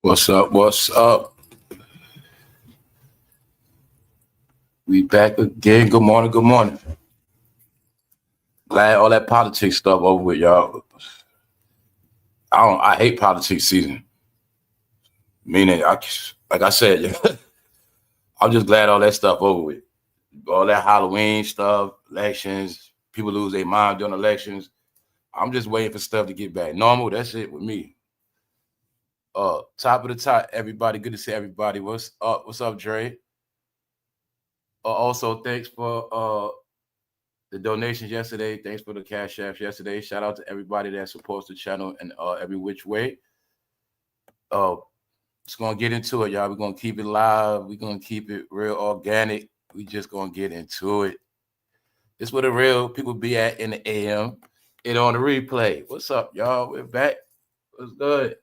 What's up? What's up? We back again. Good morning. Good morning. Glad all that politics stuff over with, y'all. I hate politics season. Meaning, like I said, I'm just glad all that stuff over with. All that Halloween stuff, elections, people lose their mind during elections. I'm just waiting for stuff to get back normal. That's it with me. Top of the top, everybody. Good to see everybody. What's up? What's up, Dre? Also, thanks for the donations yesterday. Thanks for the cash apps yesterday. Shout out to everybody that supports the channel and every which way. Just gonna get into it, y'all. We're gonna keep it live. We're gonna keep it real organic. We just gonna get into it. This is where the real people be at in the AM. It on the replay. What's up, y'all? We're back. What's good?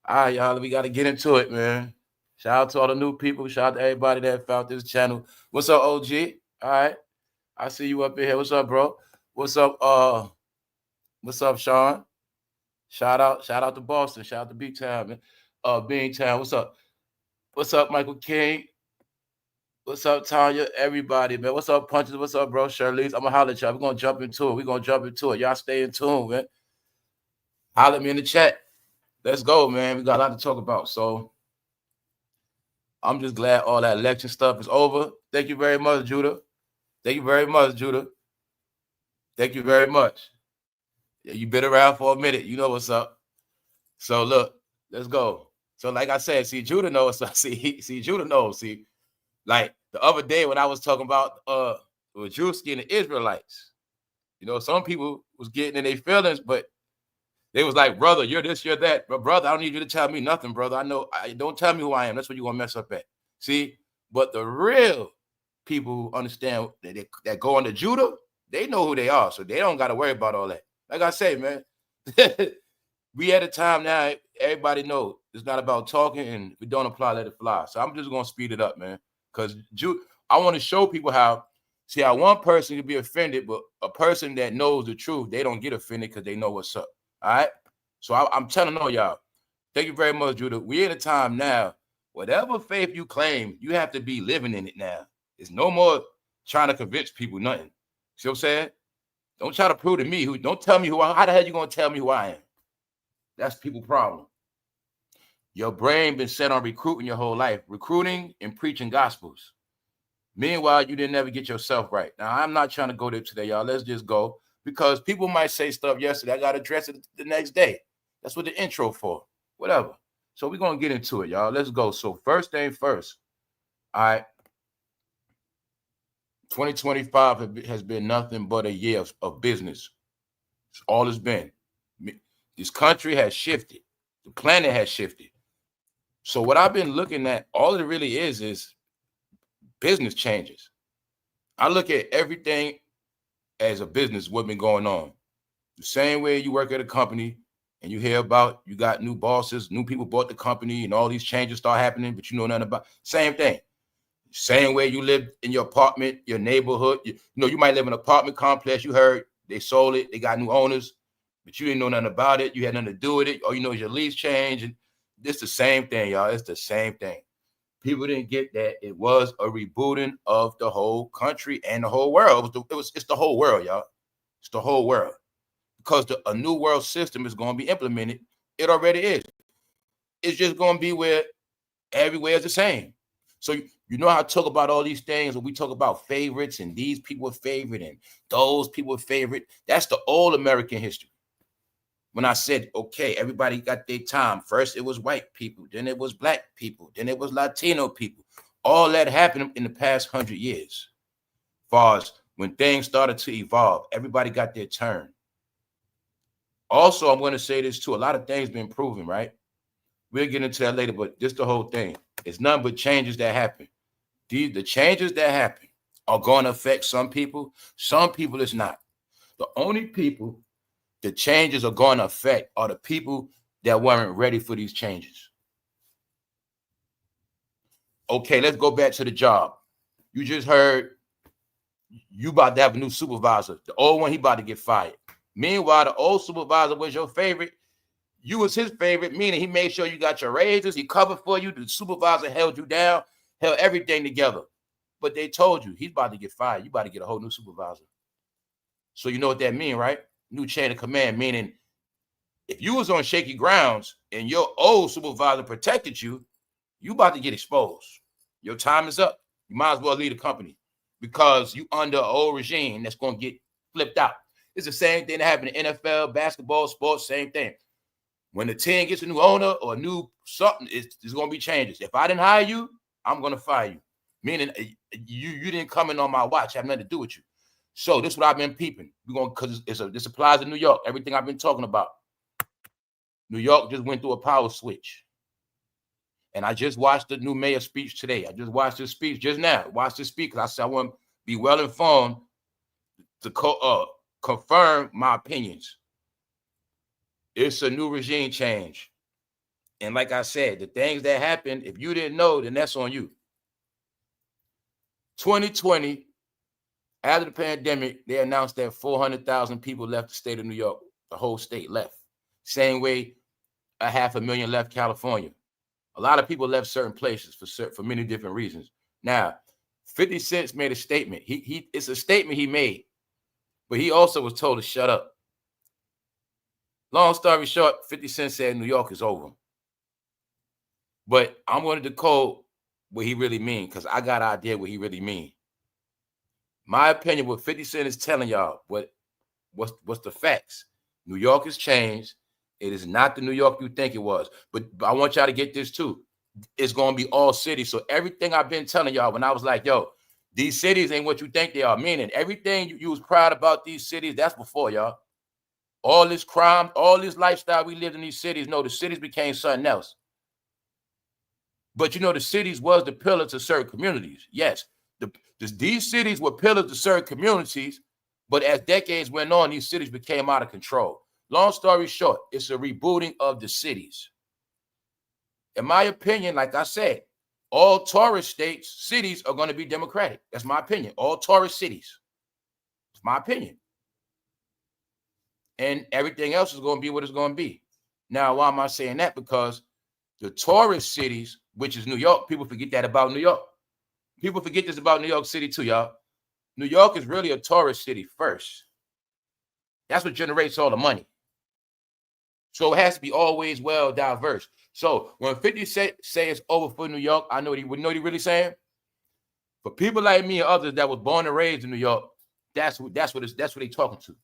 All right, y'all. We gotta get into it, man. Shout out to all the new people. Shout out to everybody that found this channel. What's up, OG? All right. I see you up in here. What's up, bro? What's up, Sean? Shout out to Boston. Shout out to Big Town, man. Beantown. What's up? What's up, Michael King? What's up, Tanya? Everybody, man. What's up, Punches? What's up, bro? Shirley's. I'm gonna holler at y'all. We're gonna jump into it. Y'all stay in tune, man. Holler at me in the chat. Let's go, man. We got a lot to talk about. So I'm just glad all that election stuff is over. Thank you very much, Judah. Thank you very much, Judah. Thank you very much. Yeah, you've been around for a minute. You know what's up. So look, let's go. So like I said, see, Judah knows. See, Judah knows. See, like the other day when I was talking about with druski and the Israelites, you know, some people was getting in their feelings, but they was like, brother, you're this, you're that. But brother, I don't need you to tell me nothing, brother. I know. Don't tell me who I am. That's what you're gonna mess up at. See, but the real people who understand that go under Judah, they know who they are, so they don't got to worry about all that. Like I say, man, we at a time now. Everybody knows it's not about talking, and if we don't apply, let it fly. So I'm just gonna speed it up, man, because I want to show people how one person can be offended, but a person that knows the truth, they don't get offended because they know what's up. All right. So I'm telling all y'all, thank you very much, Judah. We're at a time now. Whatever faith you claim, you have to be living in it now. It's no more trying to convince people nothing. See what I'm saying? Don't try to prove to me don't tell me how the hell you gonna tell me who I am? That's people's problem. Your brain been set on recruiting your whole life, recruiting and preaching gospels. Meanwhile, you didn't ever get yourself right. Now, I'm not trying to go there today, y'all. Let's just go because people might say stuff yesterday. I got to address it the next day. That's what the intro for. Whatever. So we're gonna get into it, y'all. Let's go. So first thing first. All right. 2025 has been nothing but a year of business. It's all it's been. This country has shifted. The planet has shifted. So what I've been looking at, all it really is business changes. I look at everything as a business, what's been going on. The same way you work at a company and you hear about you got new bosses, new people bought the company, and all these changes start happening, but you know nothing about. Same thing. Same way you live in your apartment, your neighborhood. You know, you might live in an apartment complex. You heard they sold it, they got new owners, but you didn't know nothing about it. You had nothing to do with it. All you know is your lease changed. And it's the same thing, y'all. It's the same thing. People didn't get that it was a rebooting of the whole country and the whole world. It's the whole world, y'all. It's the whole world. Because a new world system is going to be implemented. It already is. It's just going to be where everywhere is the same. So you know how I talk about all these things when we talk about favorites and these people are favorite and those people are favorite. That's the old American history. When I said, okay, everybody got their time. First, it was white people. Then it was black people. Then it was Latino people. All that happened in the past 100 years. As far as when things started to evolve, everybody got their turn. Also, I'm going to say this too. A lot of things been proven, right? We'll get into that later, but this the whole thing. It's nothing but changes that happen. The changes that happen are going to affect some people. Some people it's not. The only people the changes are going to affect are the people that weren't ready for these changes. Okay, let's go back to the job. You just heard you about to have a new supervisor. The old one, he about to get fired. Meanwhile, the old supervisor was your favorite. You was his favorite, meaning he made sure you got your raises, he covered for you, the supervisor held you down, held everything together. But they told you he's about to get fired. You about to get a whole new supervisor. So you know what that means, right? New chain of command, meaning if you was on shaky grounds and your old supervisor protected you, you about to get exposed. Your time is up. You might as well leave the company because you under an old regime that's going to get flipped out. It's the same thing that happened in NFL, basketball, sports, same thing. When the team gets a new owner or a new something, it's going to be changes. If I didn't hire you, I'm going to fire you. Meaning you didn't come in on my watch, have nothing to do with you. So this is what I've been peeping. We're going because this applies to New York. Everything I've been talking about. New York just went through a power switch. And I just watched the new mayor's speech today. I just watched his speech just now. Watched his speech because I said I want to be well informed to confirm my opinions. It's a new regime change. And like I said, the things that happened, if you didn't know, then that's on you. 2020, after the pandemic, they announced that 400,000 people left the state of New York. The whole state left. Same way 500,000 left California. A lot of people left certain places for many different reasons. Now, 50 Cent made a statement. It's a statement he made, but he also was told to shut up. Long story short, 50 Cent said New York is over. But I'm going to decode what he really mean because I got an idea what he really mean. My opinion, what 50 Cent is telling y'all, what's the facts. New York has changed. It is not the New York you think it was. But I want y'all to get this too. It's going to be all cities. So everything I've been telling y'all when I was like, yo, these cities ain't what you think they are. Meaning everything you was proud about these cities, that's before y'all. All this crime, all this lifestyle we lived in these cities, no, the cities became something else. But you know, the cities was the pillar to certain communities. Yes, these cities were pillars to certain communities, but as decades went on, these cities became out of control. Long story short, it's a rebooting of the cities. In my opinion, like I said, all tourist cities are going to be Democratic. That's my opinion. All tourist cities. It's my opinion. And everything else is going to be what it's going to be. Now, why am I saying that? Because the tourist cities, which is New York, people forget that about New York. People forget this about New York City too, y'all. New York is really a tourist city first. That's what generates all the money. So it has to be always well diverse. So when 50 say it's over for New York, I know what he really saying. For people like me and others that was born and raised in New York, that's what they talking to.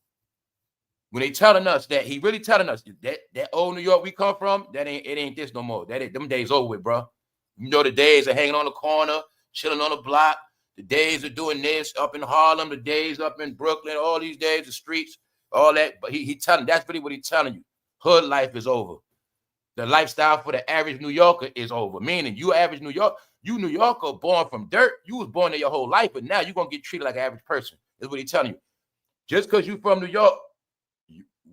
When they telling us that, he really telling us that old New York we come from, it ain't this no more. Them days over with, bro. You know the days of hanging on the corner, chilling on the block. The days of doing this up in Harlem, the days up in Brooklyn, all these days, the streets, all that. But he telling, that's really what he's telling you. Hood life is over. The lifestyle for the average New Yorker is over. Meaning you average New Yorker born from dirt. You was born there your whole life, but now you're going to get treated like an average person. That's what he's telling you. Just because you from New York,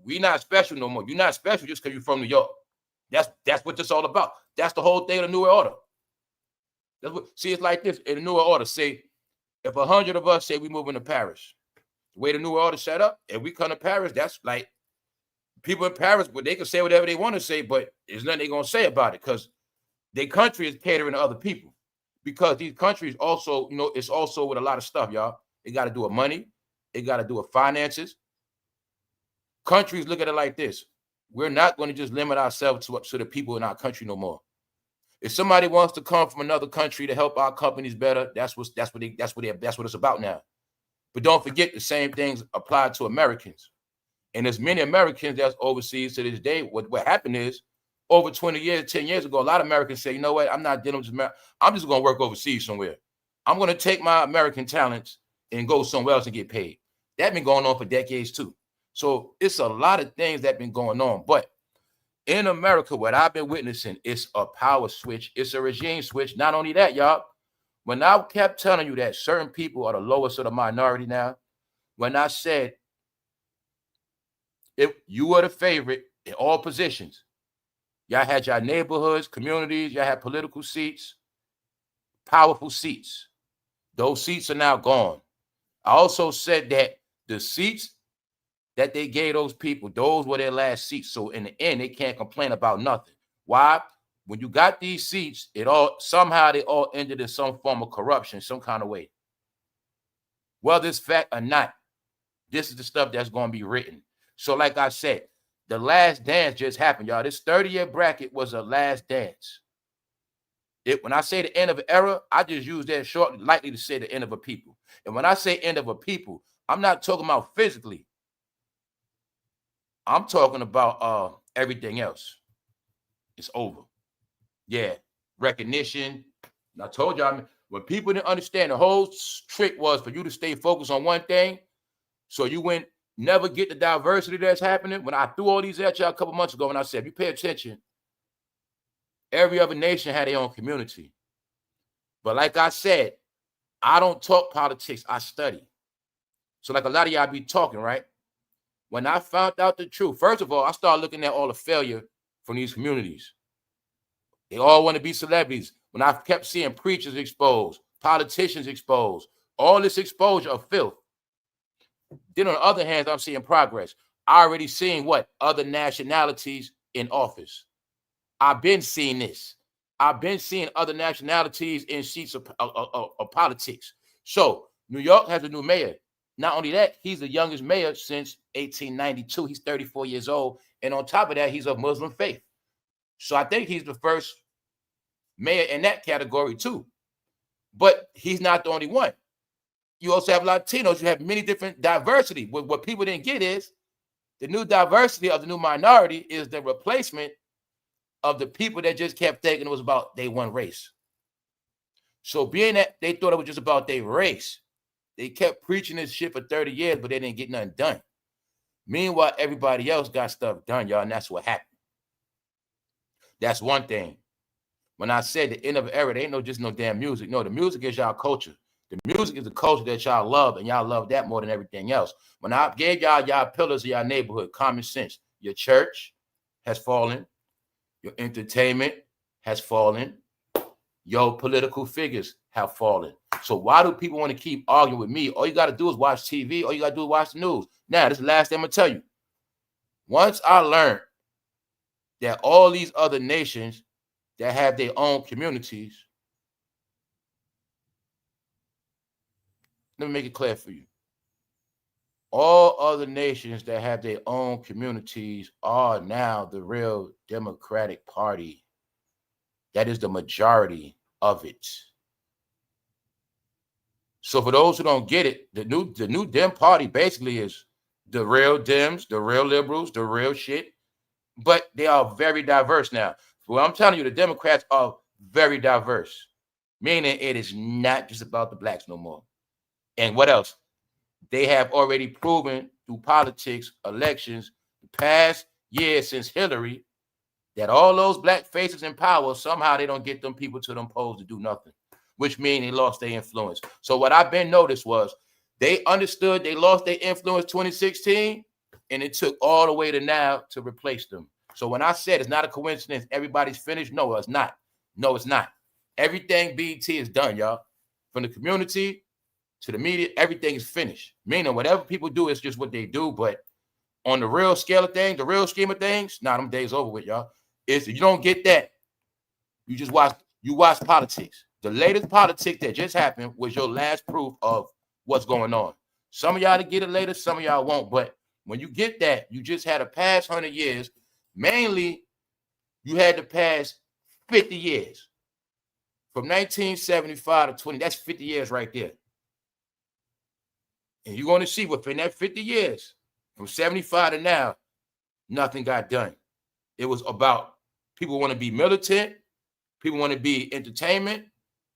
we not special no more. You're not special just because you're from New York. That's what this all about. That's the whole thing of the New Order. See, it's like this in the New Order. Say, if 100 of us say we moving to Paris, the way the New Order set up, if we come to Paris, that's like people in Paris, but they can say whatever they want to say, but there's nothing they're going to say about it because their country is catering to other people. Because these countries also, it's also with a lot of stuff, y'all. They got to do with money. They got to do with finances. Countries look at it like this. We're not going to just limit ourselves to the people in our country no more. If somebody wants to come from another country to help our companies better, that's what it's about now. But don't forget the same things apply to Americans. And there's many Americans that's overseas to this day. What happened is over 20 years, 10 years ago, a lot of Americans say, you know what? I'm not dealing with America. I'm just going to work overseas somewhere. I'm going to take my American talents and go somewhere else and get paid. That's been going on for decades too. So it's a lot of things that been going on. But in America, what I've been witnessing is a power switch. It's a regime switch. Not only that, y'all, when I kept telling you that certain people are the lowest of the minority now, when I said if you were the favorite in all positions, y'all had your neighborhoods, communities, y'all had political seats, powerful seats. Those seats are now gone. I also said that the seats that they gave those people, those were their last seats. So in the end, they can't complain about nothing. Why? When you got these seats, it all somehow they all ended in some form of corruption, some kind of way. Whether it's fact or not, this is the stuff that's going to be written. So like I said, the last dance just happened, y'all. This 30-year bracket was a last dance. When I say the end of an era, I just use that short, lightly to say the end of a people. And when I say end of a people, I'm not talking about physically. I'm talking about everything else. It's over. Yeah, recognition. And I told y'all, when people didn't understand, the whole trick was for you to stay focused on one thing, so you wouldn't never get the diversity that's happening. When I threw all these at y'all a couple months ago, and I said, if you pay attention, every other nation had their own community. But like I said, I don't talk politics, I study. So like a lot of y'all be talking, right? When I found out the truth, first of all, I started looking at all the failure from these communities. They all want to be celebrities. When I kept seeing preachers exposed, politicians exposed, all this exposure of filth. Then on the other hand, I'm seeing progress. I already seen what? Other nationalities in office. I've been seeing this. I've been seeing other nationalities in seats of politics. So New York has a new mayor. Not only that, he's the youngest mayor since 1892. He's 34 years old. And on top of that, he's of Muslim faith. So I think he's the first mayor in that category too. But he's not the only one. You also have Latinos. You have many different diversity. What people didn't get is the new diversity of the new minority is the replacement of the people that just kept thinking it was about they one race. So being that they thought it was just about their race, they kept preaching this shit for 30 years, but they didn't get nothing done. Meanwhile, everybody else got stuff done, y'all, and that's what happened. That's one thing. When I said the end of an era, there ain't just no damn music. No, the music is y'all culture. The music is the culture that y'all love, and y'all love that more than everything else. When I gave y'all pillars of your neighborhood, common sense, your church has fallen, your entertainment has fallen, your political figures have fallen. So why do people want to keep arguing with me? All you got to do is watch TV. All you got to do is watch the news. Now, this is the last thing I'm going to tell you. Once I learned that all these other nations that have their own communities, let me make it clear for you. All other nations that have their own communities are now the real Democratic Party. That is the majority of it. So for those who don't get it, the new Dem Party basically is the real Dems, the real liberals, the real shit. But they are very diverse now. Well, I'm telling you, the Democrats are very diverse, meaning it is not just about the blacks no more. And what else? They have already proven through politics, elections, the past years since Hillary, that all those black faces in power, somehow they don't get them people to them polls to do nothing, which means they lost their influence. So what I've been noticed was they understood they lost their influence 2016, and it took all the way to now to replace them. So when I said it's not a coincidence, everybody's finished, no, it's not. No, it's not. Everything BT is done, y'all. From the community to the media, everything is finished. Meaning whatever people do is just what they do, but on the real scale of things, the real scheme of things, them days over with, y'all. If you don't get that, you just watch politics. The latest politics that just happened was your last proof of what's going on. Some of y'all to get it later, some of y'all won't. But when you get that, you just had a past 100 years. Mainly, you had to pass 50 years. From 1975 to 20, that's 50 years right there. And you're going to see within that 50 years, from 75 to now, nothing got done. It was about people want to be militant, people want to be entertainment,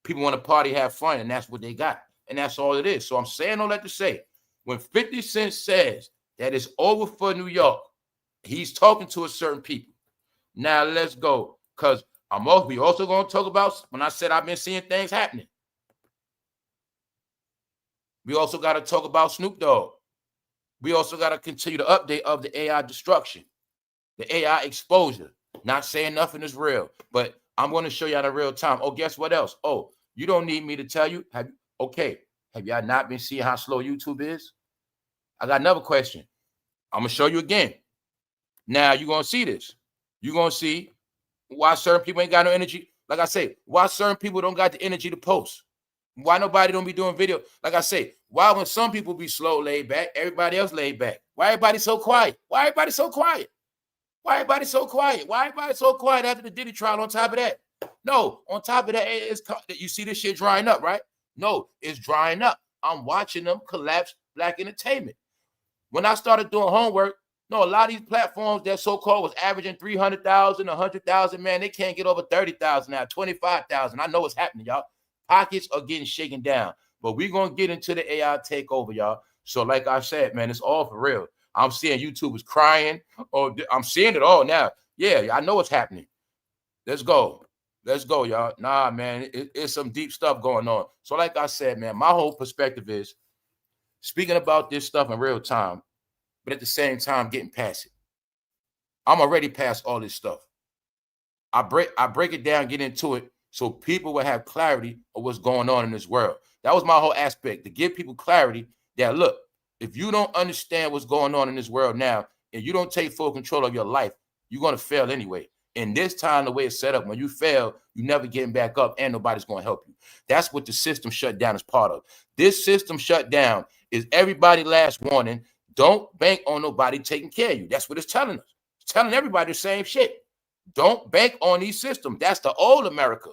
people want to party, have fun, and that's what they got. And that's all it is. So I'm saying all that to say, when 50 Cent says that it's over for New York, he's talking to a certain people. Now let's go, because we also going to talk about, when I said I've been seeing things happening. We also got to talk about Snoop Dogg. We also got to continue the update of the AI destruction, the AI exposure. Not saying nothing is real, but I'm going to show y'all the real time. Oh, guess what else? Oh, you don't need me to tell you. Have y'all not been seeing how slow YouTube is? I got another question. I'm going to show you again. Now you're going to see this. You're going to see why certain people ain't got no energy. Like I say, why certain people don't got the energy to post. Why nobody don't be doing video. Like I say, why when some people be slow, laid back, everybody else laid back? Why everybody so quiet? Why everybody so quiet? Why everybody so quiet? Why everybody so quiet after the Diddy trial on top of that? No, on top of that, you see this shit drying up, right? No, it's drying up. I'm watching them collapse black entertainment. When I started doing homework, no, a lot of these platforms that so-called was averaging 300,000, 100,000, man, they can't get over 30,000 now, 25,000. I know what's happening, y'all. Pockets are getting shaken down. But we're going to get into the AI takeover, y'all. So like I said, man, it's all for real. I'm seeing YouTubers crying. Oh, I'm seeing it all now. Yeah, I know what's happening. Let's go. Let's go, y'all. Nah, man, it's some deep stuff going on. So like I said, man, my whole perspective is speaking about this stuff in real time, but at the same time getting past it. I'm already past all this stuff. I break it down, get into it, so people will have clarity of what's going on in this world. That was my whole aspect, to give people clarity that, look, if you don't understand what's going on in this world now, and you don't take full control of your life, you're going to fail anyway. And this time, the way it's set up, when you fail, you never getting back up, and nobody's going to help you. That's what the system shutdown is part of. This system shutdown is everybody last warning. Don't bank on nobody taking care of you. That's what it's telling us. It's telling everybody the same shit. Don't bank on these systems. That's the old America.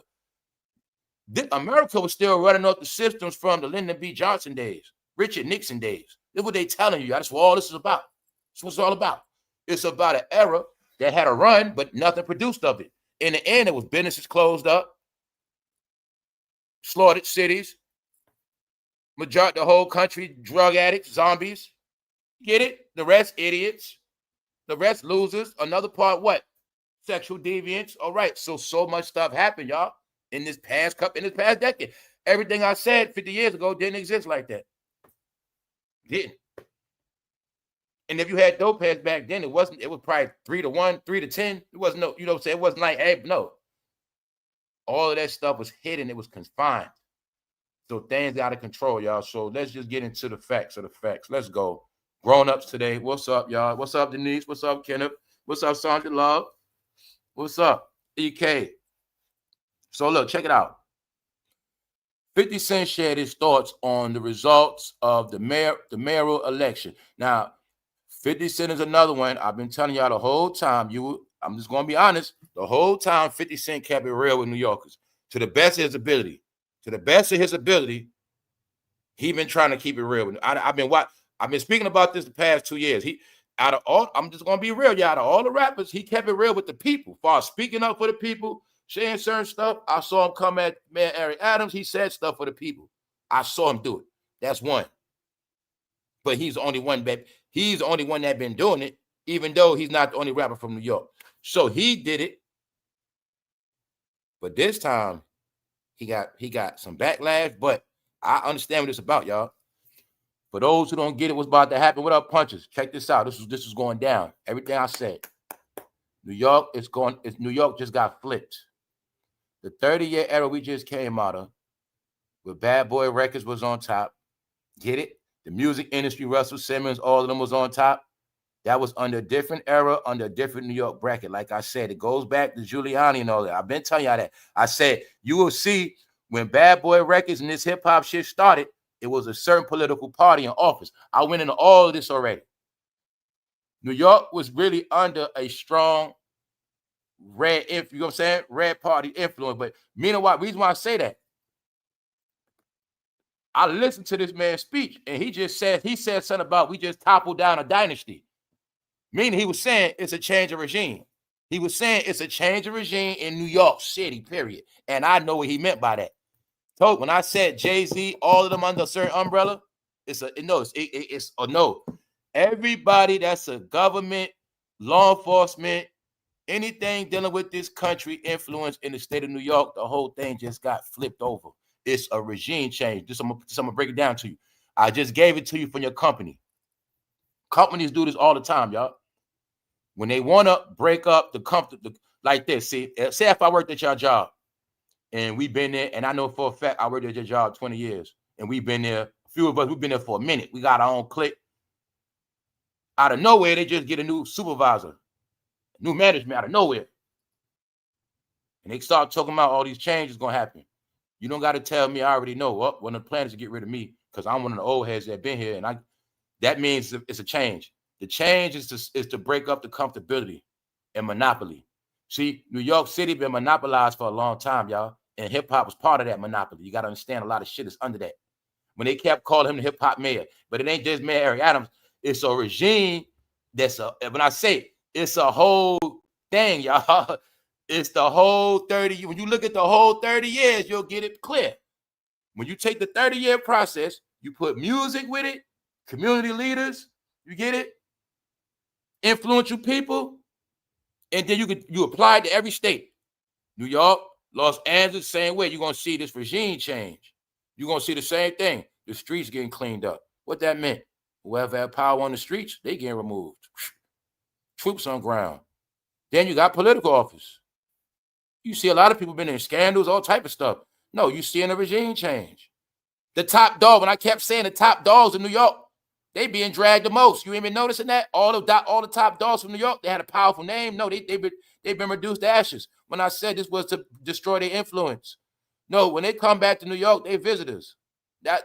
America was still running off the systems from the Lyndon B. Johnson days, Richard Nixon days. That's what they telling you. That's what all this is about. That's what it's all about. It's about an era that had a run, but nothing produced of it. In the end, it was businesses closed up, slaughtered cities, majority the whole country, drug addicts, zombies. Get it? The rest idiots, the rest losers. Another part, what? Sexual deviance. All right. So much stuff happened, y'all, in this past decade. Everything I said 50 years ago didn't exist like that. Didn't. And if you had dope heads back then, it was probably 3 to 1, 3 to 10. It wasn't no, you know what I'm saying? It wasn't like, hey, no. All of that stuff was hidden. It was confined. So things out of control, y'all. So let's just get into the facts of the facts. Let's go. Grown-ups today. What's up, y'all? What's up, Denise? What's up, Kenneth? What's up, Sandra Love? What's up, EK? So look, check it out. 50 Cent shared his thoughts on the results of the mayoral election. Now, 50 Cent is another one. I've been telling y'all the whole time. I'm just going to be honest. The whole time, 50 Cent kept it real with New Yorkers. To the best of his ability. To the best of his ability, he been trying to keep it real. I've been speaking about this the past 2 years. I'm just going to be real, y'all. Out of all the rappers, he kept it real with the people. As far as speaking up for the people, saying certain stuff. I saw him come at Mayor Eric Adams. He said stuff for the people. I saw him do it. That's one. But he's the only one that been doing it, even though he's not the only rapper from New York. So he did it. But this time, he got some backlash. But I understand what it's about, y'all. For those who don't get it, what's about to happen, what up, punches? Check this out. This is going down. Everything I said. New York just got flipped. The 30-year era we just came out of, where Bad Boy Records was on top. Get it? The music industry, Russell Simmons, all of them was on top. That was under a different era, under a different New York bracket. Like I said, it goes back to Giuliani and all that. I've been telling y'all that. I said, you will see when Bad Boy Records and this hip-hop shit started, it was a certain political party in office. I went into all of this already. New York was really under a strong red, you know what I'm saying? Red party influence. But meanwhile, reason why I say that, I listened to this man's speech, and he said something about we just toppled down a dynasty. Meaning he was saying it's a change of regime. He was saying it's a change of regime in New York City, period. And I know what he meant by that. So when I said Jay-Z, all of them under a certain umbrella, it's a no. Everybody that's a government, law enforcement, anything dealing with this country influence in the state of New York, the whole thing just got flipped over. It's a regime change. I'm gonna break it down to you. I just gave it to you from your company. Companies do this all the time, y'all. When they want to break up the company, like this, say if I worked at your job and we've been there, and I know for a fact I worked at your job 20 years, and we've been there, a few of us, we've been there for a minute. We got our own clique. Out of nowhere, they just get a new supervisor, new management out of nowhere. And they start talking about all these changes going to happen. You don't got to tell me. I already know. Well, one of the plans is to get rid of me because I'm one of the old heads that been here. And that means it's a change. The change is to break up the comfortability and monopoly. See, New York City been monopolized for a long time, y'all. And hip-hop was part of that monopoly. You got to understand a lot of shit is under that. When they kept calling him the hip-hop mayor. But it ain't just Mayor Eric Adams. It's a regime when I say it's a whole thing, y'all. It's the whole 30. When you look at the whole 30 years, you'll get it clear. When you take the 30-year process, you put music with it, community leaders, you get it? Influential people, and then you apply it to every state. New York, Los Angeles, same way. You're going to see this regime change. You're going to see the same thing. The streets getting cleaned up. What that meant? Whoever had power on the streets, they getting removed. Troops on ground. Then you got political office. You see a lot of people been in scandals, all type of stuff. No, you seeing a regime change. The top dog, when I kept saying the top dogs in New York, they being dragged the most. You ain't been noticing that? All the top dogs from New York, they had a powerful name. No, they've been reduced to ashes. When I said this was to destroy their influence. No, when they come back to New York, they visitors.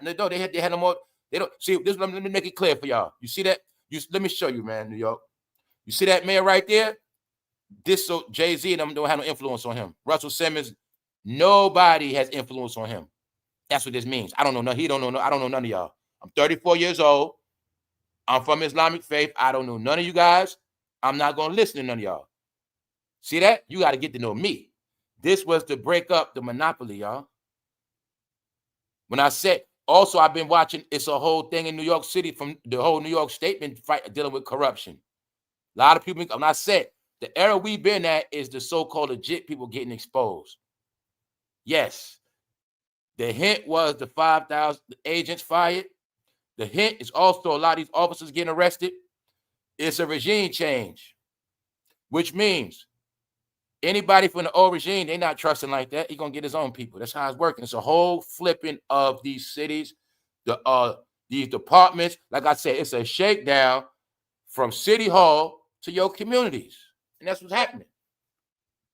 No, they had no more. They don't see this. Let me make it clear for y'all. You see that? Let me show you, man, New York. You see that man right there? So Jay-Z and them don't have no influence on him. Russell Simmons, nobody has influence on him. That's what this means. I don't know. He don't know. I don't know none of y'all. I'm 34 years old. I'm from Islamic faith. I don't know none of you guys. I'm not going to listen to none of y'all. See that? You got to get to know me. This was to break up the monopoly, y'all. When I said, also, I've been watching, it's a whole thing in New York City from the whole New York statement fight dealing with corruption. A lot of people, when I said, the era we've been at is the so-called legit people getting exposed. Yes. The hint was the 5,000 agents fired. The hint is also a lot of these officers getting arrested. It's a regime change, which means anybody from the old regime, they're not trusting like that. He's going to get his own people. That's how it's working. It's a whole flipping of these cities, these departments. Like I said, it's a shakedown from City Hall to your communities. And that's what's happening.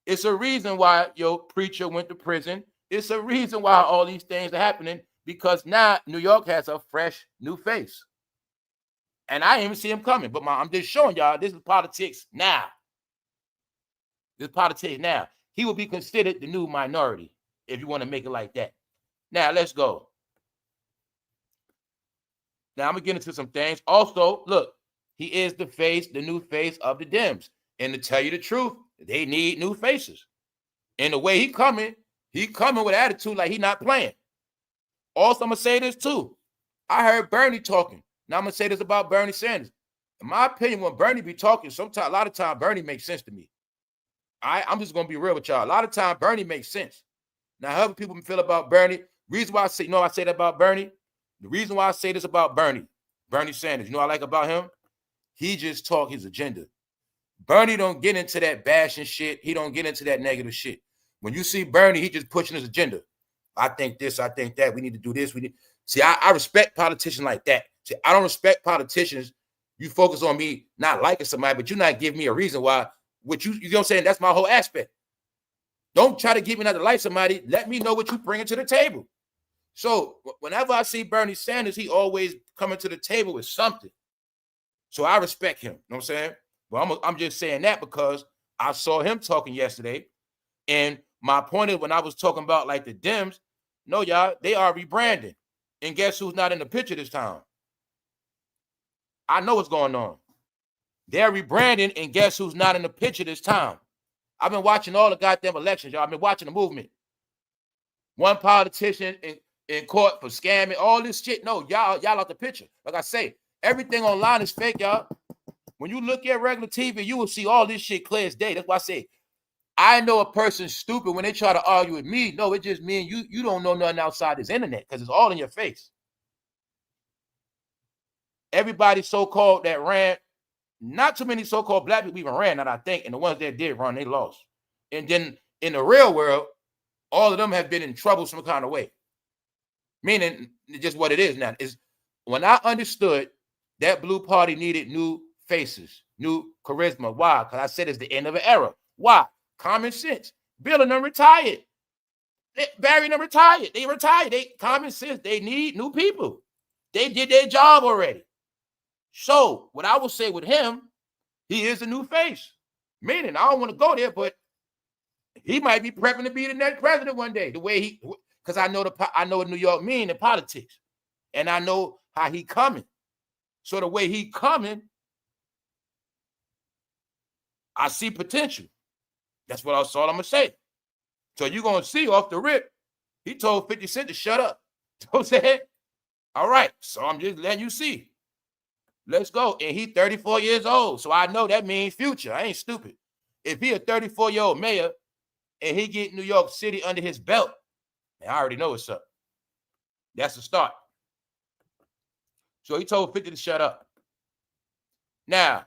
It's a reason why your preacher went to prison. It's a reason why all these things are happening, because now New York has a fresh new face. And I didn't even see him coming. But I'm just showing y'all this is politics now. This is politics now. He will be considered the new minority if you want to make it like that. Now, let's go. Now, I'm going to get into some things. Also, look, he is the face, the new face of the Dems. And to tell you the truth, they need new faces. And the way he coming with attitude like he not playing. Also, I'm going to say this too. I heard Bernie talking. Now, I'm going to say this about Bernie Sanders. In my opinion, when Bernie be talking, a lot of time, Bernie makes sense to me. I'm just going to be real with y'all. A lot of time, Bernie makes sense. Now, however people feel about Bernie, reason why I say that about Bernie, the reason why I say this about Bernie Sanders, you know what I like about him? He just talk his agenda. Bernie don't get into that bashing shit. He don't get into that negative shit. When you see Bernie, he just pushing his agenda. I think this, I think that. We need to do this. See, I respect politicians like that. See, I don't respect politicians. You focus on me not liking somebody, but you're not giving me a reason why. You know what I'm saying? That's my whole aspect. Don't try to get me not to like somebody. Let me know what you bringing to the table. So whenever I see Bernie Sanders, he always coming to the table with something. So I respect him. You know what I'm saying? Well, I'm just saying that because I saw him talking yesterday. And my point is, when I was talking about like the Dems, no, y'all, they are rebranding. And guess who's not in the picture this time? I know what's going on. They're rebranding, and guess who's not in the picture this time? I've been watching all the goddamn elections, y'all. I've been watching the movement. One politician in court for scamming, all this shit. No, y'all out the picture. Like I say, everything online is fake, y'all. When you look at regular TV, you will see all this shit clear as day. That's why I say, I know a person's stupid when they try to argue with me. No, it just means you don't know nothing outside this internet because it's all in your face. Everybody so-called that ran, not too many so-called black people even ran that, I think, and the ones that did run, they lost. And then in the real world, all of them have been in trouble some kind of way. Meaning, just what it is now is when I understood that Blue Party needed new faces, new charisma. Why? Because I said it's the end of an era. Why? Common sense. Bill and them retired. Barry and them retired. They retired. They common sense. They need new people. They did their job already. So what I will say with him, he is a new face. Meaning, I don't want to go there, but he might be prepping to be the next president one day. The way he, because I know what New York mean in politics, and I know how he coming. So the way he coming, I see potential. That's what all I'm gonna say. So you're gonna see off the rip, he told 50 Cent to shut up. You know what I'm saying? All right, so I'm just letting you see. Let's go. And he 34 years old, so I know that means future. I ain't stupid. If he a 34-year-old mayor and he get New York City under his belt, and I already know what's up. That's the start. So he told 50 to shut up. Now,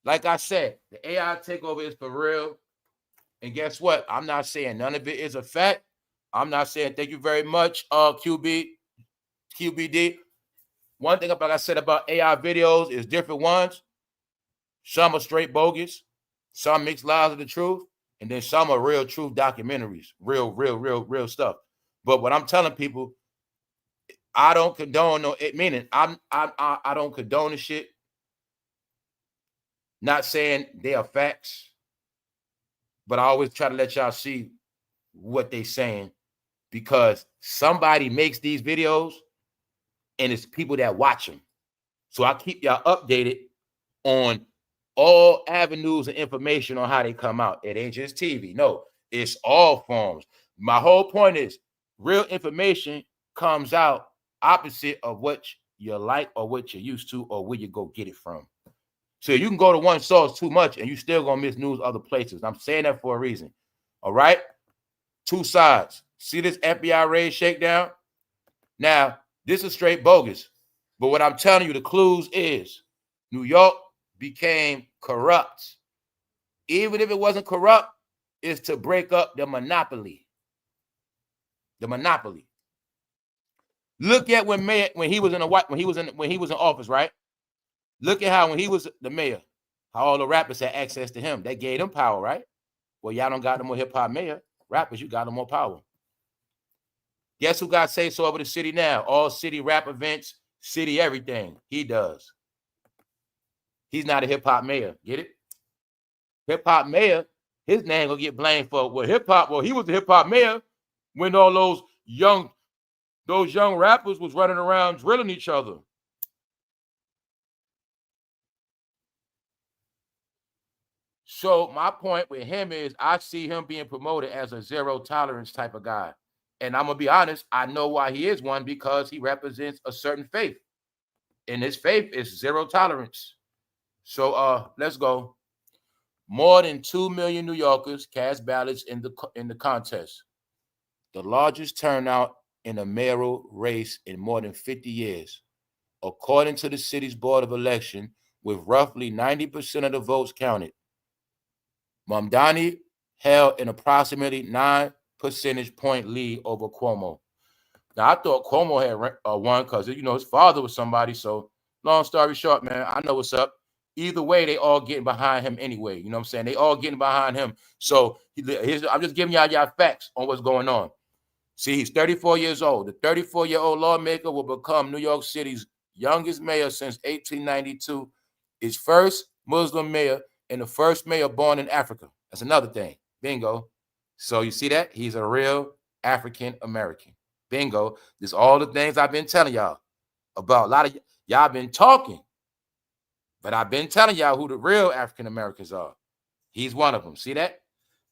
like I said, the AI takeover is for real. And guess what? I'm not saying none of it is a fact. I'm not saying thank you very much, QBD. One thing, like I said about AI videos, is different ones. Some are straight bogus. Some mix lies of the truth. And then some are real truth documentaries. Real stuff. But what I'm telling people, I don't condone meaning I don't condone the shit. Not saying they are facts, but I always try to let y'all see what they saying, because somebody makes these videos and it's people that watch them. So I keep y'all updated on all avenues and information on how they come out. It ain't just TV. No, it's all forms. My whole point is real information comes out opposite of what you like or what you're used to or where you go get it from. So you can go to one source too much and you still gonna miss news other places. I'm saying that for a reason. All right? Two sides. See this FBI raid shakedown? Now, this is straight bogus. But what I'm telling you, the clues is New York became corrupt. Even if it wasn't corrupt, it's to break up the monopoly. The monopoly. Look at when he was in office, right? Look at how when he was the mayor, how all the rappers had access to him. They gave him power, right? Well, y'all don't got no more hip-hop mayor. Rappers, you got no more power. Guess who got say so over the city now? All city rap events, city everything. He does. He's not a hip-hop mayor. Get it? Hip-hop mayor, his name gonna get blamed for hip-hop. Well, he was the hip-hop mayor when all those young rappers was running around drilling each other. So my point with him is I see him being promoted as a zero tolerance type of guy. And I'm going to be honest, I know why he is one, because he represents a certain faith. And his faith is zero tolerance. So let's go. More than 2 million New Yorkers cast ballots in the contest. The largest turnout in a mayoral race in more than 50 years. According to the city's Board of Election, with roughly 90% of the votes counted. Mamdani held an approximately 9 percentage point lead over Cuomo. Now, I thought Cuomo had won because, his father was somebody. So, long story short, man, I know what's up. Either way, they all getting behind him anyway. You know what I'm saying? They all getting behind him. So, I'm just giving y'all facts on what's going on. See, he's 34 years old. The 34-year-old lawmaker will become New York City's youngest mayor since 1892, his first Muslim mayor, and the first mayor born in Africa. That's another thing. Bingo. So you see that? He's a real African-American. Bingo. This all the things I've been telling y'all about. A lot of y'all been talking, but I've been telling y'all who the real African-Americans are. He's one of them. See that?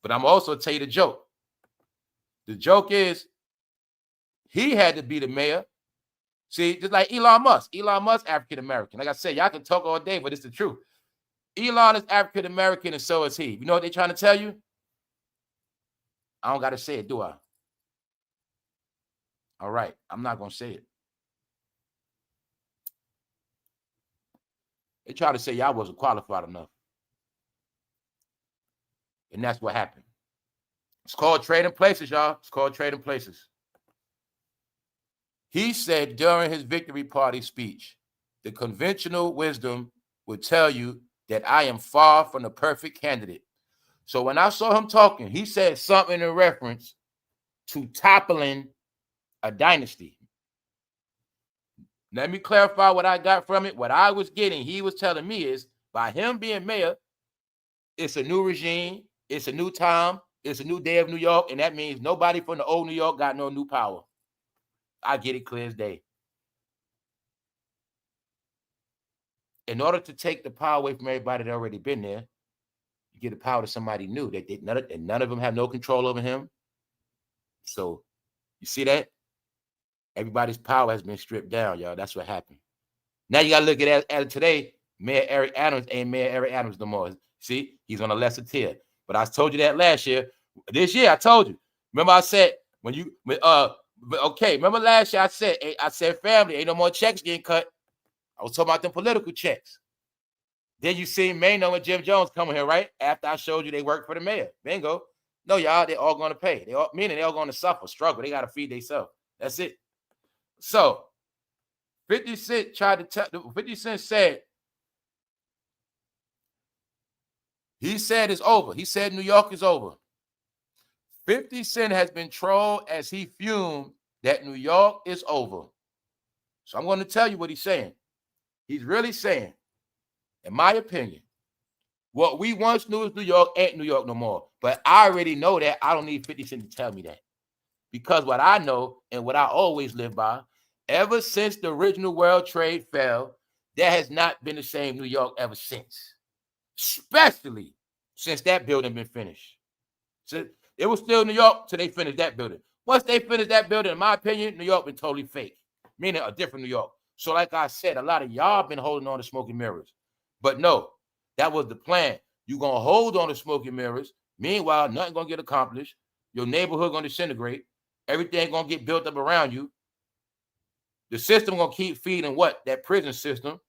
But I'm also tell you the joke. The joke is he had to be the mayor. See, just like Elon Musk. Elon Musk, African-American. Like I said, y'all can talk all day, but it's the truth. Elon is African-American and so is he. You know what they're trying to tell you? I don't got to say it, do I? All right. I'm not going to say it. They try to say y'all wasn't qualified enough. And that's what happened. It's called trading places, y'all. It's called trading places. He said during his victory party speech, the conventional wisdom would tell you that I am far from the perfect candidate. So when I saw him talking, he said something in reference to toppling a dynasty. Let me clarify what I got from it. What I was getting, he was telling me, is by him being mayor, it's a new regime, it's a new time, it's a new day of New York, and that means nobody from the old New York got no new power. I get it clear as day. In order to take the power away from everybody that already been there, you give the power to somebody new. None of them have no control over him. So you see that? Everybody's power has been stripped down, y'all. That's what happened. Now you gotta look at it today. Mayor Eric Adams ain't Mayor Eric Adams no more. See, he's on a lesser tier. But I told you that last year. This year, I told you. Remember, I said remember last year I said family, ain't no more checks getting cut. I was talking about them political checks. Then you see Mano and Jim Jones coming here, right? After I showed you they work for the mayor. Bingo. No, y'all, they're all gonna pay. Meaning they're all gonna suffer, struggle. They gotta feed themselves. That's it. So 50 Cent said, he said it's over. He said New York is over. 50 Cent has been trolled as he fumed that New York is over. So I'm going to tell you what he's saying. He's really saying, in my opinion, what we once knew as New York ain't New York no more. But I already know that. I don't need 50 Cent to tell me that. Because what I know and what I always live by, ever since the original World Trade fell, there has not been the same New York ever since. Especially since that building been finished. So it was still New York till they finished that building. Once they finished that building, in my opinion, New York been totally fake. Meaning a different New York. So like I said, a lot of y'all been holding on to smoking mirrors. But no, that was the plan. You're going to hold on to smoking mirrors. Meanwhile, nothing going to get accomplished. Your neighborhood going to disintegrate. Everything going to get built up around you. The system going to keep feeding what? That prison system,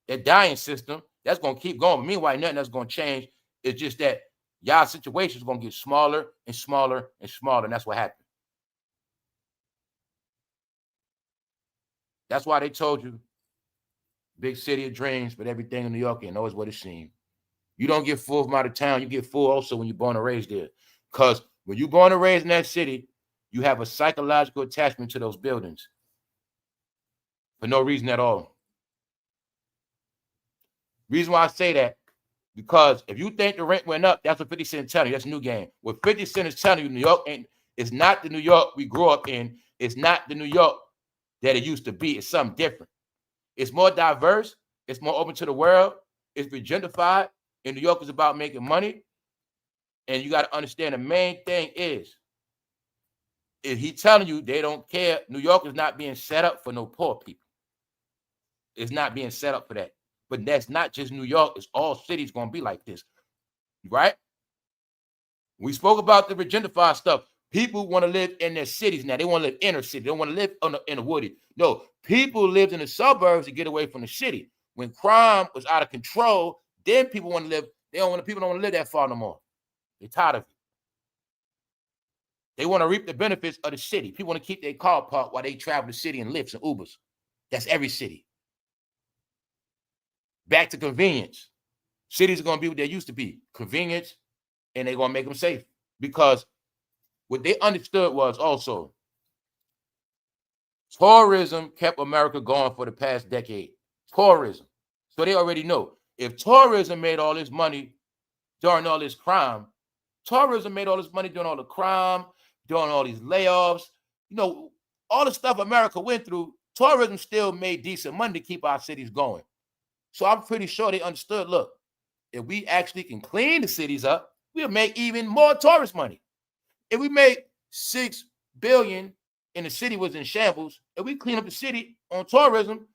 that dying system. That's going to keep going. Meanwhile, nothing that's going to change. It's just that y'all situation is going to get smaller and smaller and smaller. And that's what happened. That's why they told you, big city of dreams, but everything in New York ain't always what it seems. You don't get full from out of town. You get full also when you're born and raised there. Because when you're born and raised in that city, you have a psychological attachment to those buildings for no reason at all. Reason why I say that, because if you think the rent went up, that's what 50 Cent is telling you. That's a new game. What 50 Cent is telling you, New York it's not the New York we grew up in. It's not the New York that it used to be. It's something different. It's more diverse. It's more open to the world. It's gentrified. And New York is about making money. And you got to understand the main thing is he telling you they don't care. New York is not being set up for no poor people. It's not being set up for that. But that's not just New York. It's all cities going to be like this. Right? We spoke about the gentrified stuff. People want to live in their cities now. They want to live inner city. They don't want to live in the woody. No, people lived in the suburbs to get away from the city. When crime was out of control, then people want to live. People don't want to live that far no more. They're tired of it. They want to reap the benefits of the city. People want to keep their car parked while they travel the city in Lyfts and Ubers. That's every city. Back to convenience. Cities are going to be what they used to be. Convenience, and they're going to make them safe. Because what they understood was also tourism kept America going for the past decade. Tourism. So they already know. If tourism made all this money during all this crime, tourism made all this money during all the crime, during all these layoffs, all the stuff America went through, tourism still made decent money to keep our cities going. So I'm pretty sure they understood, look, if we actually can clean the cities up, we'll make even more tourist money. If we make $6 billion and the city was in shambles, if we clean up the city on tourism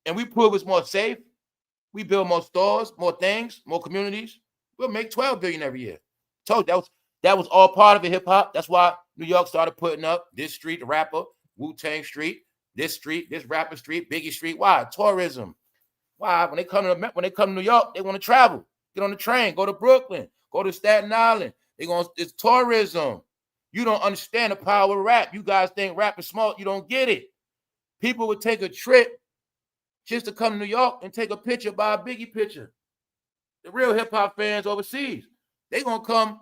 and we prove it's more safe, we build more stores, more things, more communities, we'll make $12 billion every year. Told you that was all part of it, hip hop. That's why New York started putting up this street, the rapper, Wu-Tang Street, this rapper street, Biggie Street. Why? Tourism. Why? When they come to New York, they want to travel. Get on the train, go to Brooklyn, go to Staten Island. It's tourism. You don't understand the power of rap. You guys think rap is small. You don't get it. People would take a trip just to come to New York and take a picture by a Biggie picture. The real hip-hop fans overseas, they gonna come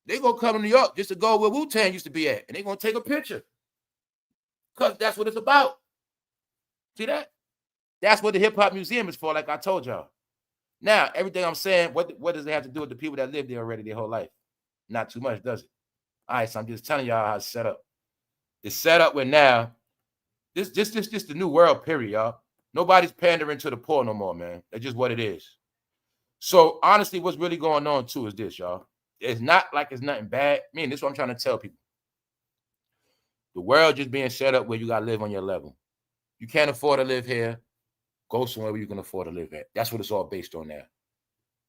to New York just to go where Wu-Tang used to be at, and they gonna take a picture. Because that's what it's about. See that? That's what the hip-hop museum is for, like I told y'all. Now, everything I'm saying, what does it have to do with the people that live there already their whole life? Not too much, does it? All right, so I'm just telling y'all how it's set up. It's set up where now, this the new world, period, y'all. Nobody's pandering to the poor no more, man. That's just what it is. So, honestly, what's really going on, too, is this, y'all. It's not like it's nothing bad. I mean, this is what I'm trying to tell people. The world just being set up where you got to live on your level. You can't afford to live here. Go somewhere where you can afford to live at. That's what it's all based on now.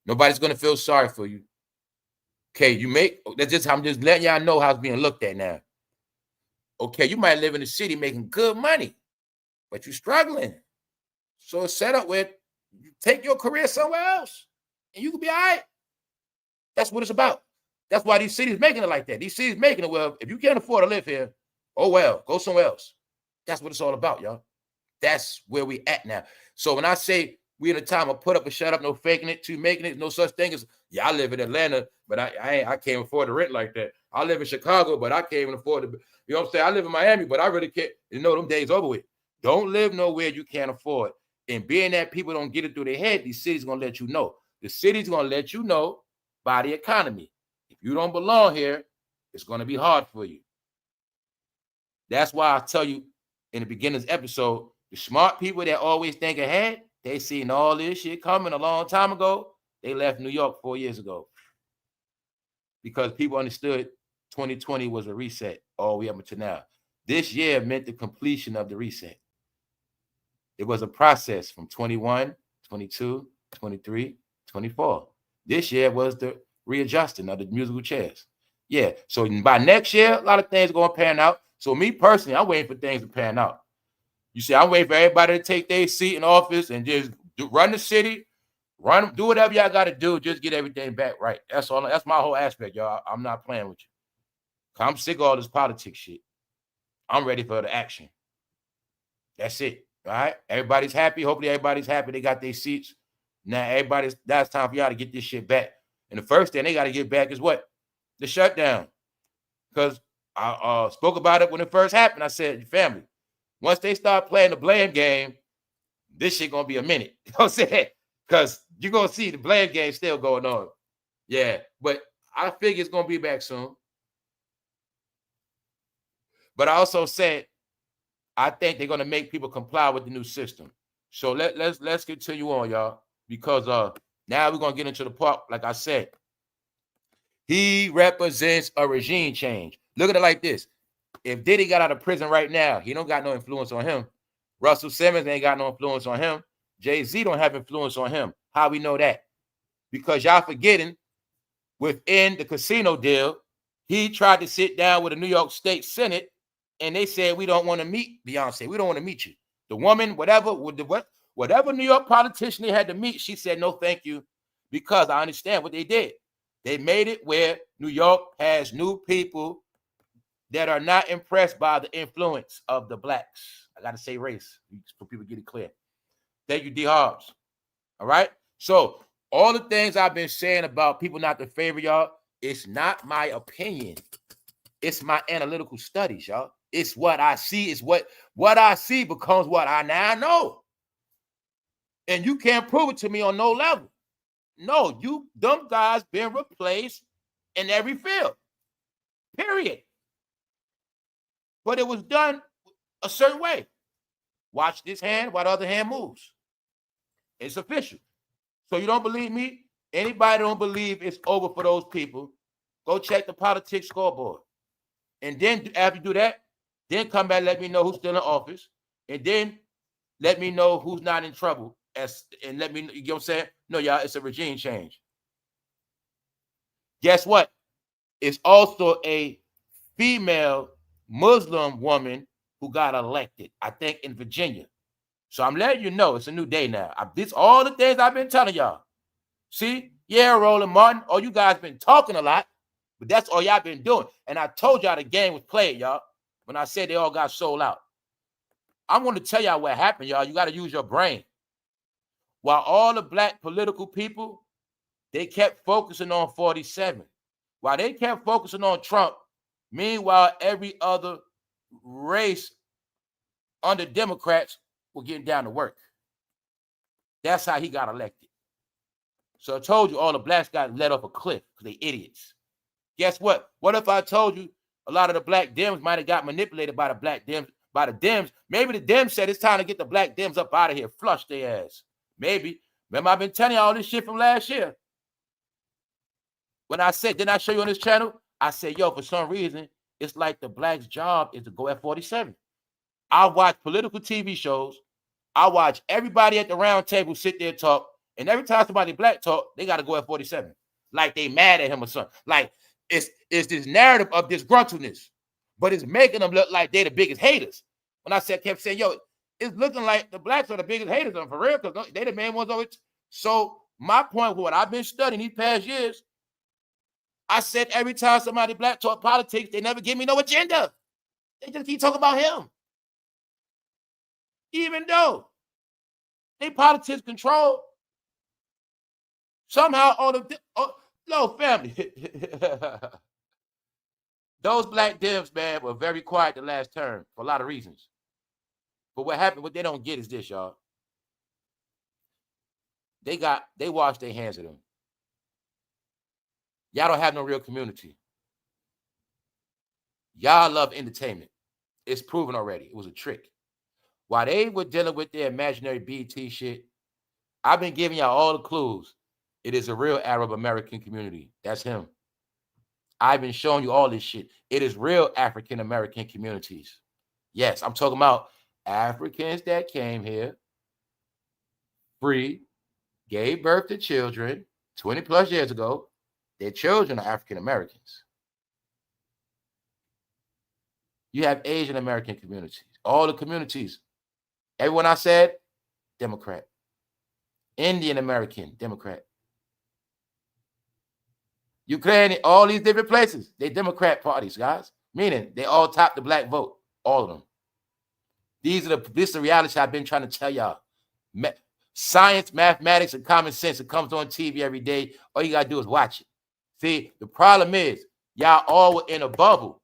Nobody's going to feel sorry for you. Okay, I'm just letting y'all know how it's being looked at now. Okay, you might live in the city making good money, but you're struggling. So it's set up where you take your career somewhere else and you can be all right. That's what it's about. That's why these cities making it like that. These cities making it, well, if you can't afford to live here, oh well, go somewhere else. That's what it's all about, y'all. That's where we at now. So when I say we in a time of put up and shut up, no faking it, to making it, no such thing as, yeah, I live in Atlanta, but I can't afford to rent like that. I live in Chicago, but I can't even afford to, you know what I'm saying? I live in Miami, but I really can't, them days over with. Don't live nowhere you can't afford. And being that people don't get it through their head, these cities going to let you know. The city's going to let you know by the economy. If you don't belong here, it's going to be hard for you. That's why I tell you in the beginning of this episode, the smart people that always think ahead, they seen all this shit coming a long time ago. They left New York 4 years ago because people understood 2020 was a reset all the way up until now. This year meant the completion of the reset. It was a process from 21, 22, 23, 24. This year was the readjusting of the musical chairs. Yeah, so by next year, a lot of things are going to pan out. So me personally, I'm waiting for things to pan out. You see, I'm waiting for everybody to take their seat in office and just run the city, do whatever y'all got to do, just get everything back right. That's all. That's my whole aspect, y'all. I'm not playing with you. I'm sick of all this politics shit. I'm ready for the action. That's it. All right? Everybody's happy. Hopefully everybody's happy. They got their seats. Now that's time for y'all to get this shit back. And the first thing they got to get back is what? The shutdown. Because I spoke about it when it first happened. I said, family, once they start playing the blame game, this shit gonna be a minute. You know what I'm saying? Because you're gonna see the blame game still going on. Yeah, but I figure it's gonna be back soon. But I also said I think they're gonna make people comply with the new system. So let's continue on, y'all, because now we're gonna get into the part. Like I said, he represents a regime change. Look at it like this: if Diddy got out of prison right now, he don't got no influence on him. Russell Simmons ain't got no influence on him. Jay-Z don't have influence on him. How we know that? Because y'all forgetting, within the casino deal, he tried to sit down with the New York State Senate, and they said, we don't want to meet Beyonce. We don't want to meet you. The woman, whatever New York politician they had to meet, she said, no, thank you, because I understand what they did. They made it where New York has new people that are not impressed by the influence of the blacks. I got to say race for people to get it clear. Thank you, D. Hobbs. All right? So all the things I've been saying about people not to favor y'all, it's not my opinion. It's my analytical studies, y'all. It's what I see. It's what I see becomes what I now know. And you can't prove it to me on no level. No, them guys been replaced in every field. Period. But it was done a certain way. Watch this hand while the other hand moves. It's official. So you don't believe me? Anybody don't believe it's over for those people, go check the politics scoreboard. And then after you do that, then come back, let me know who's still in office. And then let me know who's not in trouble. And let me know, you know what I'm saying? No, y'all, it's a regime change. Guess what? It's also a female Muslim woman who got elected, I think, in Virginia. So I'm letting you know it's a new day now. This all the things I've been telling y'all. See? Yeah, Roland Martin, all you guys been talking a lot, but that's all y'all been doing. And I told y'all the game was played, y'all, when I said they all got sold out. I'm going to tell y'all what happened, y'all. You got to use your brain. While all the black political people, they kept focusing on 47. While they kept focusing on Trump, meanwhile, every other race under Democrats were getting down to work. That's how he got elected. So I told you all the blacks got let off a cliff because they idiots. Guess what? What if I told you a lot of the black Dems might have got manipulated by the black Dems, by the Dems? Maybe the Dems said it's time to get the black Dems up out of here, flush their ass. Maybe. Remember, I've been telling you all this shit from last year. When I said, didn't I show you on this channel? I said, yo, for some reason, it's like the blacks' job is to go at 47. I watch political TV shows. I watch everybody at the round table sit there and talk. And every time somebody black talk, they got to go at 47. Like they mad at him or something. Like it's this narrative of disgruntledness. But it's making them look like they're the biggest haters. When I kept saying, yo, it's looking like the blacks are the biggest haters on for real, because they the main ones over it. So my point with what I've been studying these past years, I said every time somebody black talk politics, they never give me no agenda. They just keep talking about him. Even though they politics control, somehow all the no family. Those black Dems, man, were very quiet the last term for a lot of reasons. But what happened, what they don't get is this, y'all. They washed their hands of them. Y'all don't have no real community. Y'all love entertainment. It's proven already. It was a trick. While they were dealing with their imaginary BT shit, I've been giving y'all all the clues. It is a real Arab American community. That's him. I've been showing you all this shit. It is real African American communities. Yes, I'm talking about Africans that came here, free, gave birth to children 20 plus years ago. Their children are African Americans. You have Asian American communities. All the communities. Everyone I said, Democrat. Indian American, Democrat. Ukrainian, all these different places, they Democrat parties, guys. Meaning they all top the black vote, all of them. This is the reality I've been trying to tell y'all. Science, mathematics, and common sense. It comes on TV every day. All you gotta do is watch it. See, the problem is y'all all were in a bubble.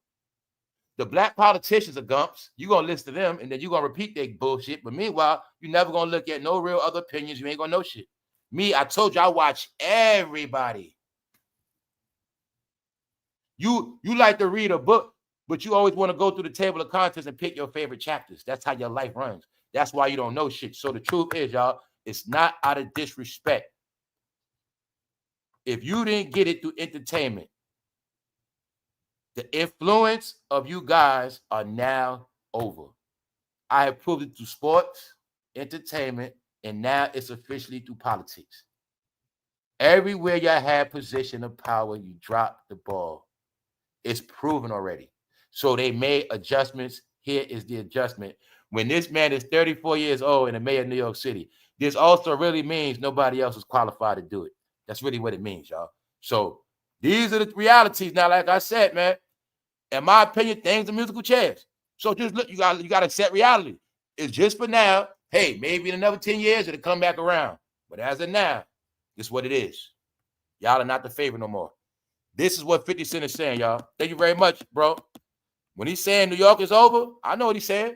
The black politicians are gumps. You're gonna listen to them, and then you're gonna repeat their bullshit. But meanwhile, you're never gonna look at no real other opinions. You ain't gonna know shit. Me, I told you I watch everybody. You like to read a book, but you always want to go through the table of contents and pick your favorite chapters. That's how your life runs. That's why you don't know shit. So the truth is, y'all, it's not out of disrespect. If you didn't get it through entertainment, the influence of you guys are now over. I have proved it through sports, entertainment, and now it's officially through politics. Everywhere y'all have position of power, you drop the ball. It's proven already. So they made adjustments. Here is the adjustment. When this man is 34 years old and the mayor of New York City, this also really means nobody else is qualified to do it. That's really what it means, y'all. So these are the realities now. Like I said, man, in my opinion, things are musical chairs. So just look, you got to accept reality. It's just for now. Hey, maybe in another 10 years it'll come back around. But as of now, this is what it is. Y'all are not the favorite no more. This is what 50 Cent is saying, y'all. Thank you very much, bro. When he's saying New York is over, I know what he's saying.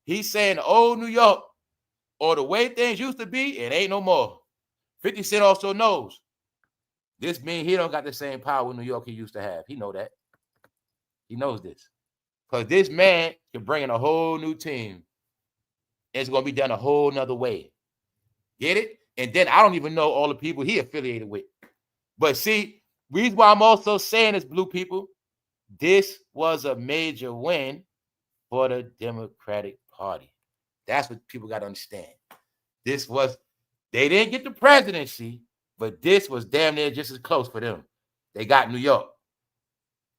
He's saying old New York, or the way things used to be, it ain't no more. 50 Cent also knows this means he don't got the same power in New York he used to have. He know that. He knows this. Because this man can bring in a whole new team. It's going to be done a whole nother way. Get it? And then I don't even know all the people he affiliated with. But see, reason why I'm also saying this, blue people, this was a major win for the Democratic Party. That's what people got to understand. They didn't get the presidency, but this was damn near just as close for them. They got New York.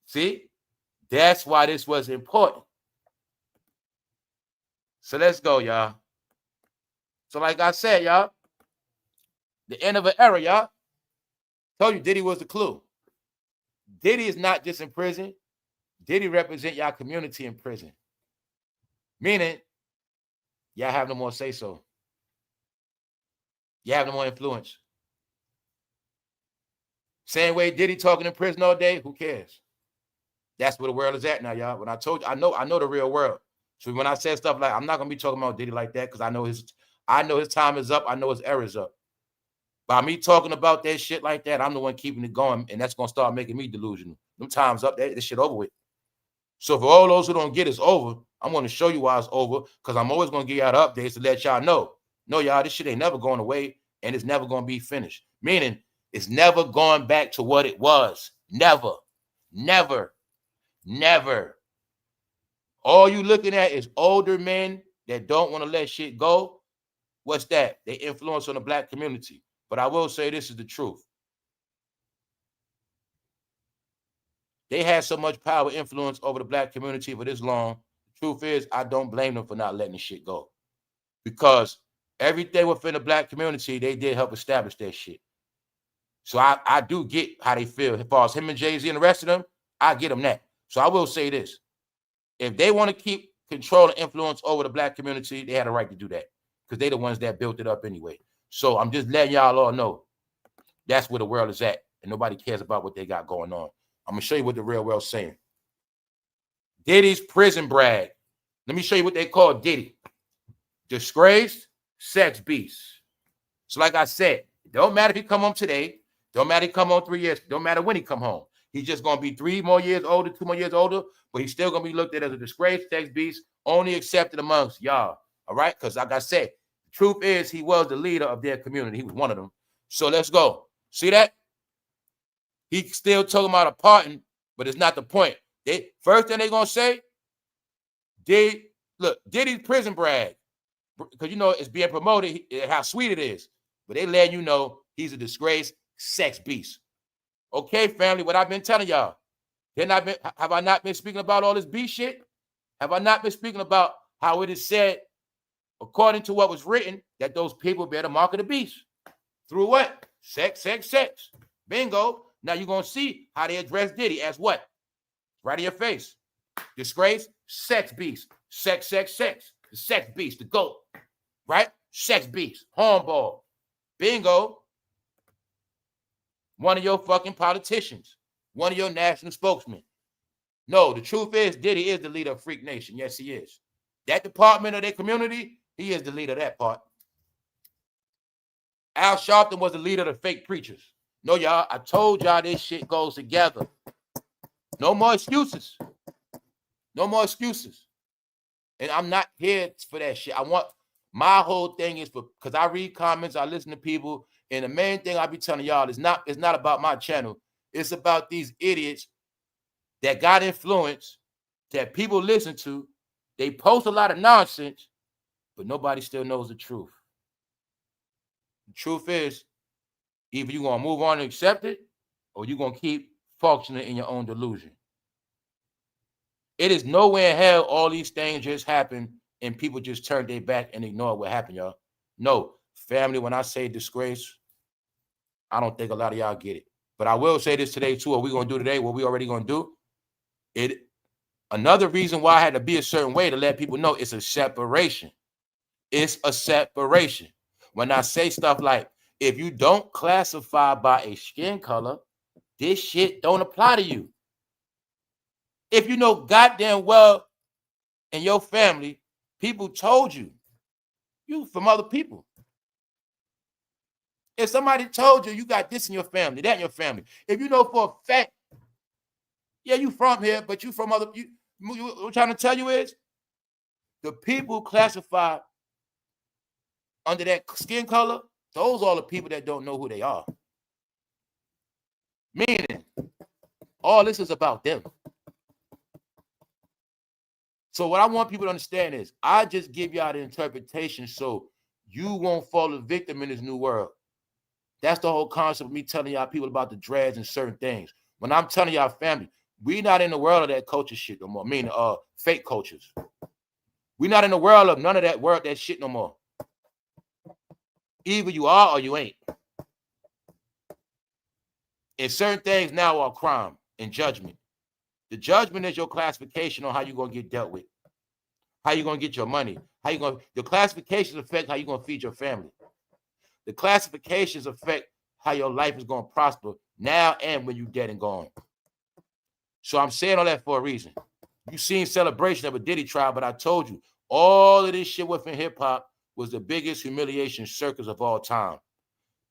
See? That's why this was important. So let's go, y'all. So like I said, y'all, the end of an era, y'all. Told you Diddy was the clue. Diddy is not just in prison. Diddy represent y'all community in prison. Meaning, Y'all have no more say so. You have no more influence. Same way Diddy talking in prison all day, who cares? That's where the world is at now, y'all. When I told you, I know the real world. So when I said stuff like, I'm not gonna be talking about Diddy like that because I know his time is up. I know his era is up. By me talking about that shit like that, I'm the one keeping it going, and that's gonna start making me delusional. Them times up, this shit over with. So for all those who don't get it's over, I'm gonna show you why it's over because I'm always gonna give y'all the updates to let y'all know. No, y'all, this shit ain't never going away, and it's never gonna be finished. Meaning, it's never going back to what it was. Never, never, never. All you looking at is older men that don't want to let shit go. What's that? They influence on the black community. But I will say this is the truth. They had so much power, influence over the black community for this long. The truth is, I don't blame them for not letting the shit go. Because everything within the black community, they did help establish that shit. So I do get how they feel. As far as him and Jay-Z and the rest of them, I get them that. So I will say this. If they want to keep control and influence over the black community, they had a right to do that. Because they're the ones that built it up anyway. So I'm just letting y'all all know that's where the world is at. And nobody cares about what they got going on. I'm going to show you what the real world's saying. Diddy's prison brag. Let me show you what they call Diddy. Disgraced sex beast. So like I said, it don't matter if he come home today. Don't matter if he come home 3 years. Don't matter when he come home. He's just going to be 3 more years older, 2 more years older, but he's still going to be looked at as a disgraced sex beast, only accepted amongst y'all. All right? Because like I said, the truth is he was the leader of their community. He was one of them. So let's go. See that? He's still talking about a pardon, but it's not the point. First thing they're going to say, Diddy's prison brag. Because, you know, it's being promoted, how sweet it is. But they letting you know he's a disgraced sex beast. Okay, family, what I've been telling y'all. Have I not been speaking about all this beast shit? Have I not been speaking about how it is said, according to what was written, that those people bear the mark of the beast? Through what? Sex, sex, sex. Bingo. Now you're going to see how they address Diddy as what? Right in your face. Disgrace, sex beast. Sex, sex, sex. The sex beast, the GOAT. Right? Sex beast. Hornball. Bingo. One of your fucking politicians. One of your national spokesmen. No, the truth is Diddy is the leader of Freak Nation. Yes, he is. That department of their community, he is the leader of that part. Al Sharpton was the leader of the fake preachers. No, y'all, I told y'all this shit goes together. No more excuses. No more excuses. And I'm not here for that shit. My whole thing is because I read comments, I listen to people, and the main thing I be telling y'all is not about my channel. It's about these idiots that got influence, that people listen to. They post a lot of nonsense, but nobody still knows the truth. The truth is, either you're going to move on and accept it, or you're going to keep functioning in your own delusion. It is nowhere in hell all these things just happen and people just turn their back and ignore what happened, y'all. No, family, when I say disgrace, I don't think a lot of y'all get it. But I will say this today, too. What we're going to do today, what we already going to do, another reason why I had to be a certain way to let people know it's a separation. It's a separation. When I say stuff like, if you don't classify by a skin color, this shit don't apply to you. If you know goddamn well in your family, people told you from other people. If somebody told you got this in your family, that in your family, if you know for a fact, yeah, you from here, but you from other, what I'm trying to tell you is the people classified under that skin color, those are the people that don't know who they are. Meaning, all this is about them. So what I want people to understand is I just give y'all the interpretation so you won't fall a victim in this new world. That's the whole concept of me telling y'all people about the dreads and certain things. When I'm telling y'all family, we not in the world of that culture shit no more. I mean, fake cultures. We not in the world of none of that shit no more. Either you are or you ain't. And certain things now are crime and judgment. The judgment is your classification on how you're going to get dealt with. How you gonna get your money? How you gonna, your classifications affect how you gonna feed your family. The classifications affect how your life is gonna prosper now and when you're dead and gone. So I'm saying all that for a reason. You seen Celebration of a Diddy trial, but I told you all of this shit within hip-hop was the biggest humiliation circus of all time.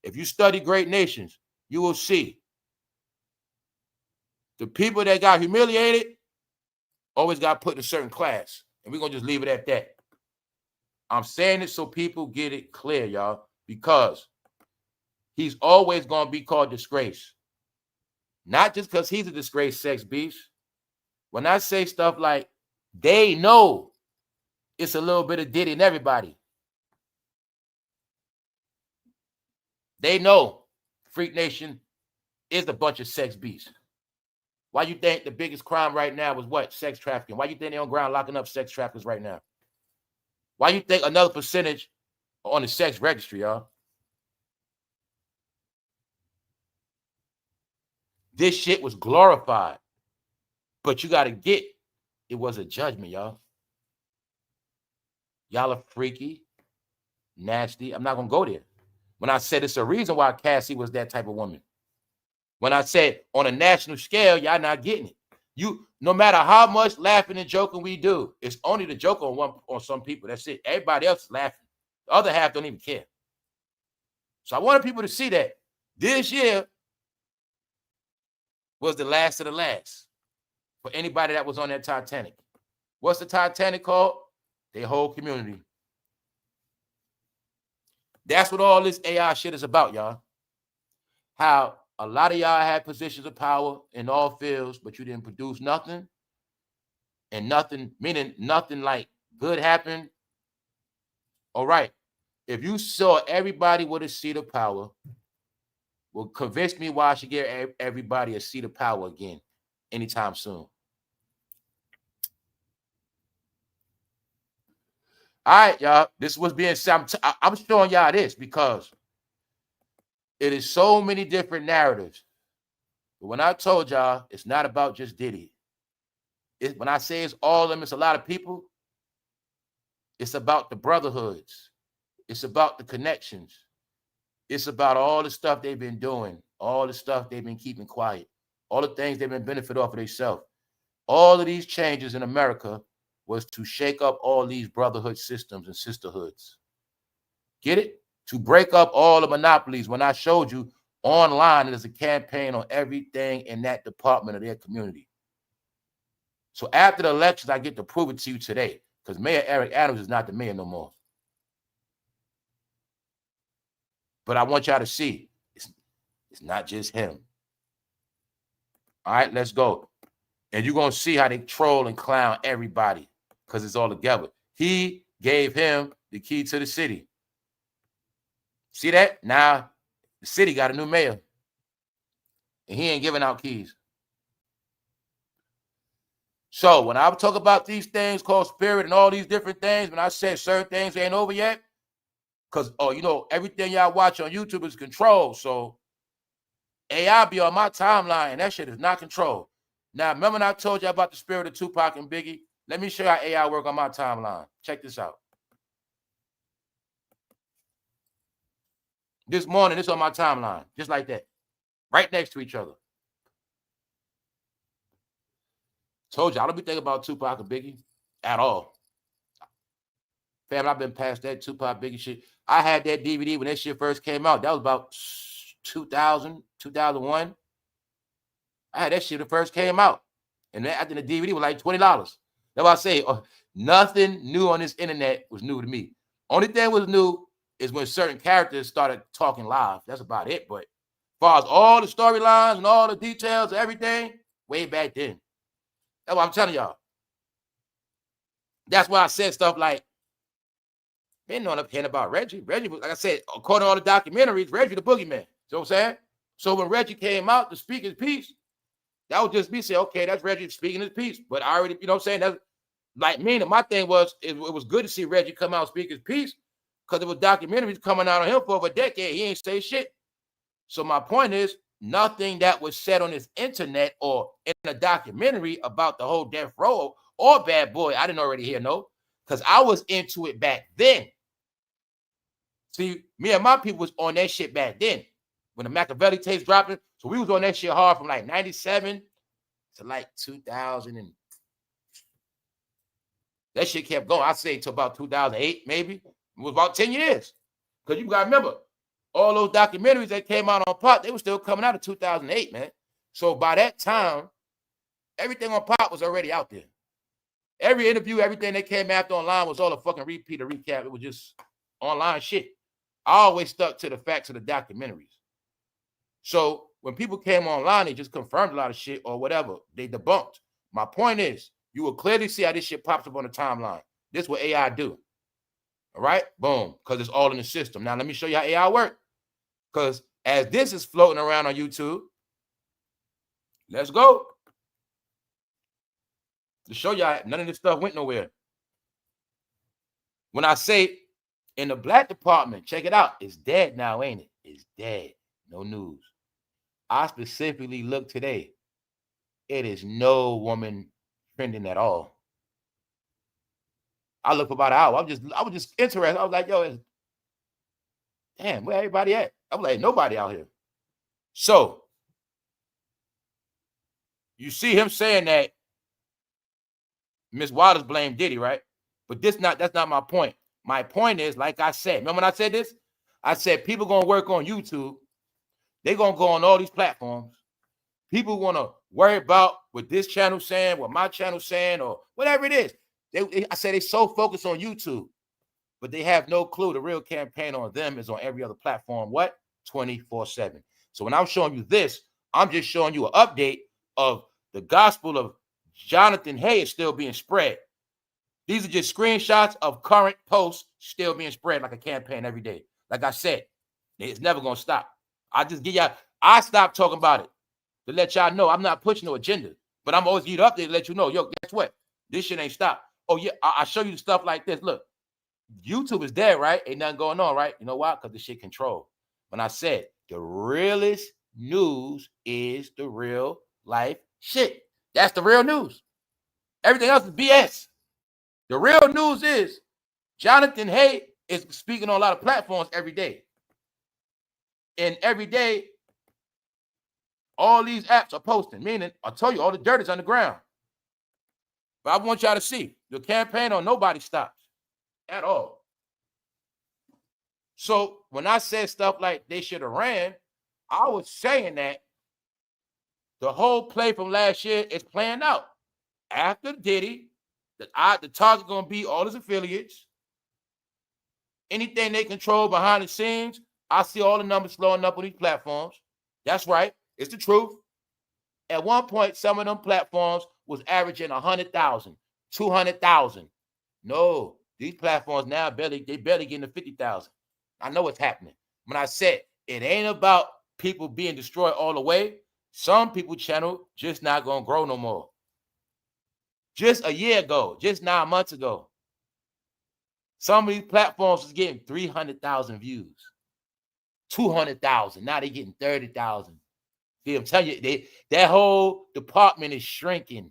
If you study great nations, you will see the people that got humiliated always got put in a certain class. And we're going to just leave it at that. I'm saying it so people get it clear, y'all, because he's always going to be called disgrace. Not just because he's a disgraced sex beast. When I say stuff like, they know it's a little bit of Diddy in everybody. They know Freak Nation is a bunch of sex beasts. Why you think the biggest crime right now was what? Sex trafficking. Why you think they're on ground locking up sex traffickers right now? Why you think another percentage on the sex registry, y'all? This shit was glorified. But you got to get, it was a judgment, y'all. Y'all are freaky, nasty. I'm not going to go there. When I said it's a reason why Cassie was that type of woman. When I said on a national scale, y'all not getting it. You, no matter how much laughing and joking we do, it's only the joke on some people. That's it. Everybody else is laughing. The other half don't even care. So I wanted people to see that this year was the last of the last for anybody that was on that Titanic. What's the Titanic called? Their whole community. That's what all this AI shit is about, y'all. How a lot of y'all had positions of power in all fields, but you didn't produce nothing. And nothing, meaning nothing like good happened. All right. If you saw everybody with a seat of power, will convince me why I should give everybody a seat of power again anytime soon. All right, y'all. This was being said. I'm showing y'all this because it is so many different narratives. But when I told y'all, it's not about just Diddy. When I say it's all of them, it's a lot of people. It's about the brotherhoods. It's about the connections. It's about all the stuff they've been doing, all the stuff they've been keeping quiet, all the things they've been benefit off of themselves. All of these changes in America was to shake up all these brotherhood systems and sisterhoods. Get it? To break up all the monopolies. When I showed you online, there's a campaign on everything in that department of their community. So after the elections, I get to prove it to you today because Mayor Eric Adams is not the mayor no more. But I want y'all to see it's not just him. All right, let's go. And you're going to see how they troll and clown everybody because it's all together. He gave him the key to the city. See that? Now, the city got a new mayor. And he ain't giving out keys. So when I talk about these things called spirit and all these different things, when I say certain things ain't over yet, because, you know, everything y'all watch on YouTube is controlled. So AI be on my timeline, and that shit is not controlled. Now, remember when I told you about the spirit of Tupac and Biggie? Let me show you how AI work on my timeline. Check this out. This morning, it's on my timeline, just like that, right next to each other. Told you, I don't be thinking about Tupac and Biggie at all. Fam, I've been past that Tupac, Biggie shit. I had that DVD when that shit first came out. That was about 2000, 2001. I had that shit when it first came out. And then after the DVD was like $20. That's why I say nothing new on this internet was new to me. Only thing was new is when certain characters started talking live. That's about it. But as far as all the storylines and all the details and everything, way back then. That's what I'm telling y'all. That's why I said stuff like, they know nothing about Reggie. Reggie, like I said, according to all the documentaries, Reggie the boogeyman. You know what I'm saying? So when Reggie came out to speak his piece, that would just be say, okay, that's Reggie speaking his piece. But I already, you know what I'm saying? That's like me. And my thing was, it was good to see Reggie come out and speak his piece because there was documentaries coming out on him for over a decade. He ain't say shit. So my point is, nothing that was said on this internet or in a documentary about the whole Death Row or Bad Boy, I didn't already hear no. because I was into it back then. See, me and my people was on that shit back then when the Machiavelli tapes dropping. So we was on that shit hard from like 97 to like 2000. And that shit kept going. I'd say to about 2008, maybe. It was about 10 years. Because you got to remember, all those documentaries that came out on Pop, they were still coming out in 2008, man. So by that time, everything on Pop was already out there. Every interview, everything that came after online was all a fucking repeat or recap. It was just online shit. I always stuck to the facts of the documentaries. So when people came online, they just confirmed a lot of shit or whatever. They debunked. My point is, you will clearly see how this shit pops up on the timeline. This is what AI do. All right? Boom. Because it's all in the system. Now, let me show you how AI works. Because as this is floating around on YouTube, let's go. To show y'all none of this stuff went nowhere. When I say in the black department, check it out. It's dead now, ain't it? It's dead. No news. I specifically looked today. It is no woman trending at all. I looked for about an hour. I was just interested. I was like, yo, damn, where everybody at? I was like, nobody out here. So you see him saying that Miss Waters blamed Diddy, right? But that's not my point. My point is, like I said, remember when I said this? I said people gonna work on YouTube. They're gonna go on all these platforms. People wanna worry about what this channel saying, what my channel saying, or whatever it is. I said they so focused on YouTube, but they have no clue the real campaign on them is on every other platform. What? 24/7. So when I'm showing you this, I'm just showing you an update of the gospel of Jonathan Hay is still being spread. These are just screenshots of current posts still being spread like a campaign every day. Like I said, it's never going to stop. I stopped talking about it to let y'all know I'm not pushing no agenda, but I'm always give you the update to let you know, yo, guess what? This shit ain't stopped. Oh, yeah, I show you the stuff like this. Look, YouTube is dead, right? Ain't nothing going on, right? You know why? Because the shit controlled. When I said the realest news is the real life shit. That's the real news. Everything else is BS. The real news is Jonathan Hay is speaking on a lot of platforms every day. And every day, all these apps are posting, meaning I told you all the dirt is on the ground. But I want y'all to see the campaign on nobody stops at all. So when I said stuff like they should have ran, I was saying that the whole play from last year is playing out. After Diddy, the target gonna be all his affiliates. Anything they control behind the scenes, I see all the numbers slowing up on these platforms. That's right. It's the truth. At one point, some of them platforms was averaging 100,000, 200,000. No, these platforms now barely getting to 50,000. I know what's happening. When I said it ain't about people being destroyed all the way, some people channel just not gonna grow no more. Just a year ago, just 9 months ago, some of these platforms was getting 300,000 views, 200,000. Now they getting 30,000. See, I'm telling you, that whole department is shrinking.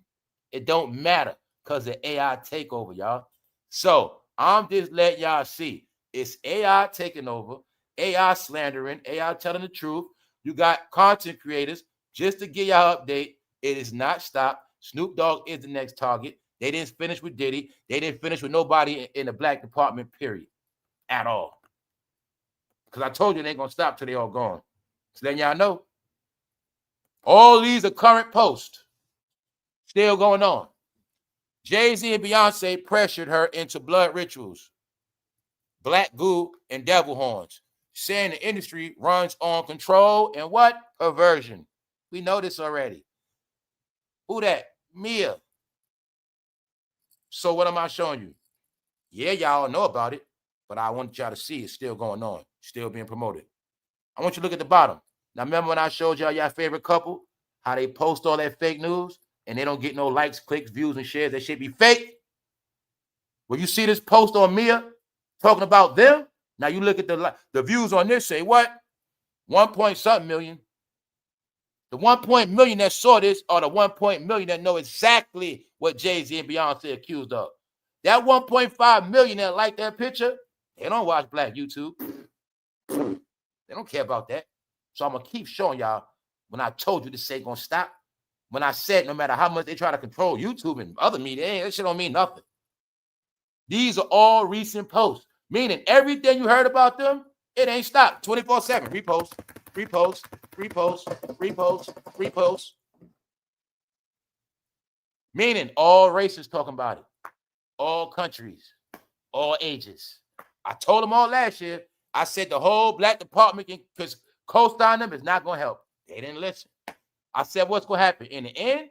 It don't matter because of AI takeover, y'all. So I'm just letting y'all see it's AI taking over, AI slandering, AI telling the truth. You got content creators. Just to give y'all update, it is not stopped. Snoop Dogg is the next target. They didn't finish with Diddy. They didn't finish with nobody in the black department, period, at all. Because I told you they ain't going to stop till they all gone. So then y'all know. All these are current posts still going on. Jay-Z and Beyonce pressured her into blood rituals, black goo, and devil horns, saying the industry runs on control and what? Perversion. We know this already. Who that? Mia. So what am I showing you? Yeah, y'all know about it, but I want y'all to see it's still going on, still being promoted. I want you to look at the bottom. Now, remember when I showed y'all your favorite couple, how they post all that fake news and they don't get no likes, clicks, views, and shares? That shit be fake. When you see this post on Mia talking about them, now you look at the views on this, say what? 1 million. The 1 million that saw this are the 1 million that know exactly what Jay-Z and Beyonce accused of. That 1.5 million that like that picture, they don't watch Black YouTube. They don't care about that. So I'm going to keep showing y'all when I told you this ain't going to stop. When I said no matter how much they try to control YouTube and other media, that shit don't mean nothing. These are all recent posts, meaning everything you heard about them, it ain't stopped. 24/7. Repost, repost, repost, repost, repost. Meaning all races talking about it. All countries, all ages. I told them all last year. I said the whole black department can co-sign them is not going to help. They didn't listen. I said what's going to happen? In the end,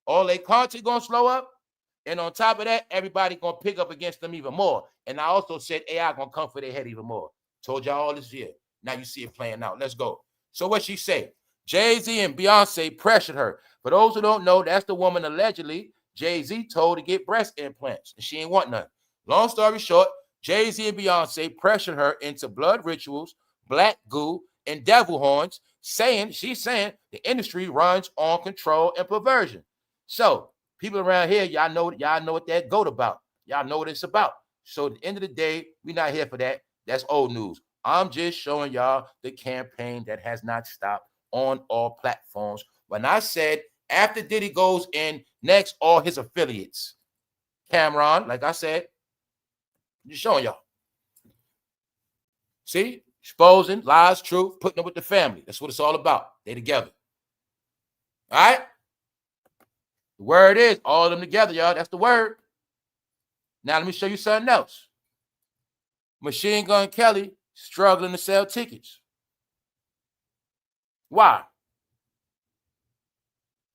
all their content going to slow up. And on top of that, everybody going to pick up against them even more. And I also said AI going to come for their head even more. Told y'all all this year. Now you see it playing out. Let's go. So what she say? Jay-Z and Beyonce pressured her. For those who don't know, that's the woman allegedly Jay-Z told to get breast implants. And she ain't want none. Long story short, Jay-Z and Beyonce pressured her into blood rituals, black goo, and devil horns, she's saying the industry runs on control and perversion. So people around here, y'all know what that goat about. Y'all know what it's about. So at the end of the day, we're not here for that. That's old news. I'm just showing y'all the campaign that has not stopped on all platforms. When I said after Diddy goes in, next all his affiliates, Cameron, like I said, just showing y'all. See? Exposing lies, truth, putting them with the family. That's what it's all about. They together. All right? The word is all of them together, y'all. That's the word. Now let me show you something else. Machine Gun Kelly struggling to sell tickets. Why?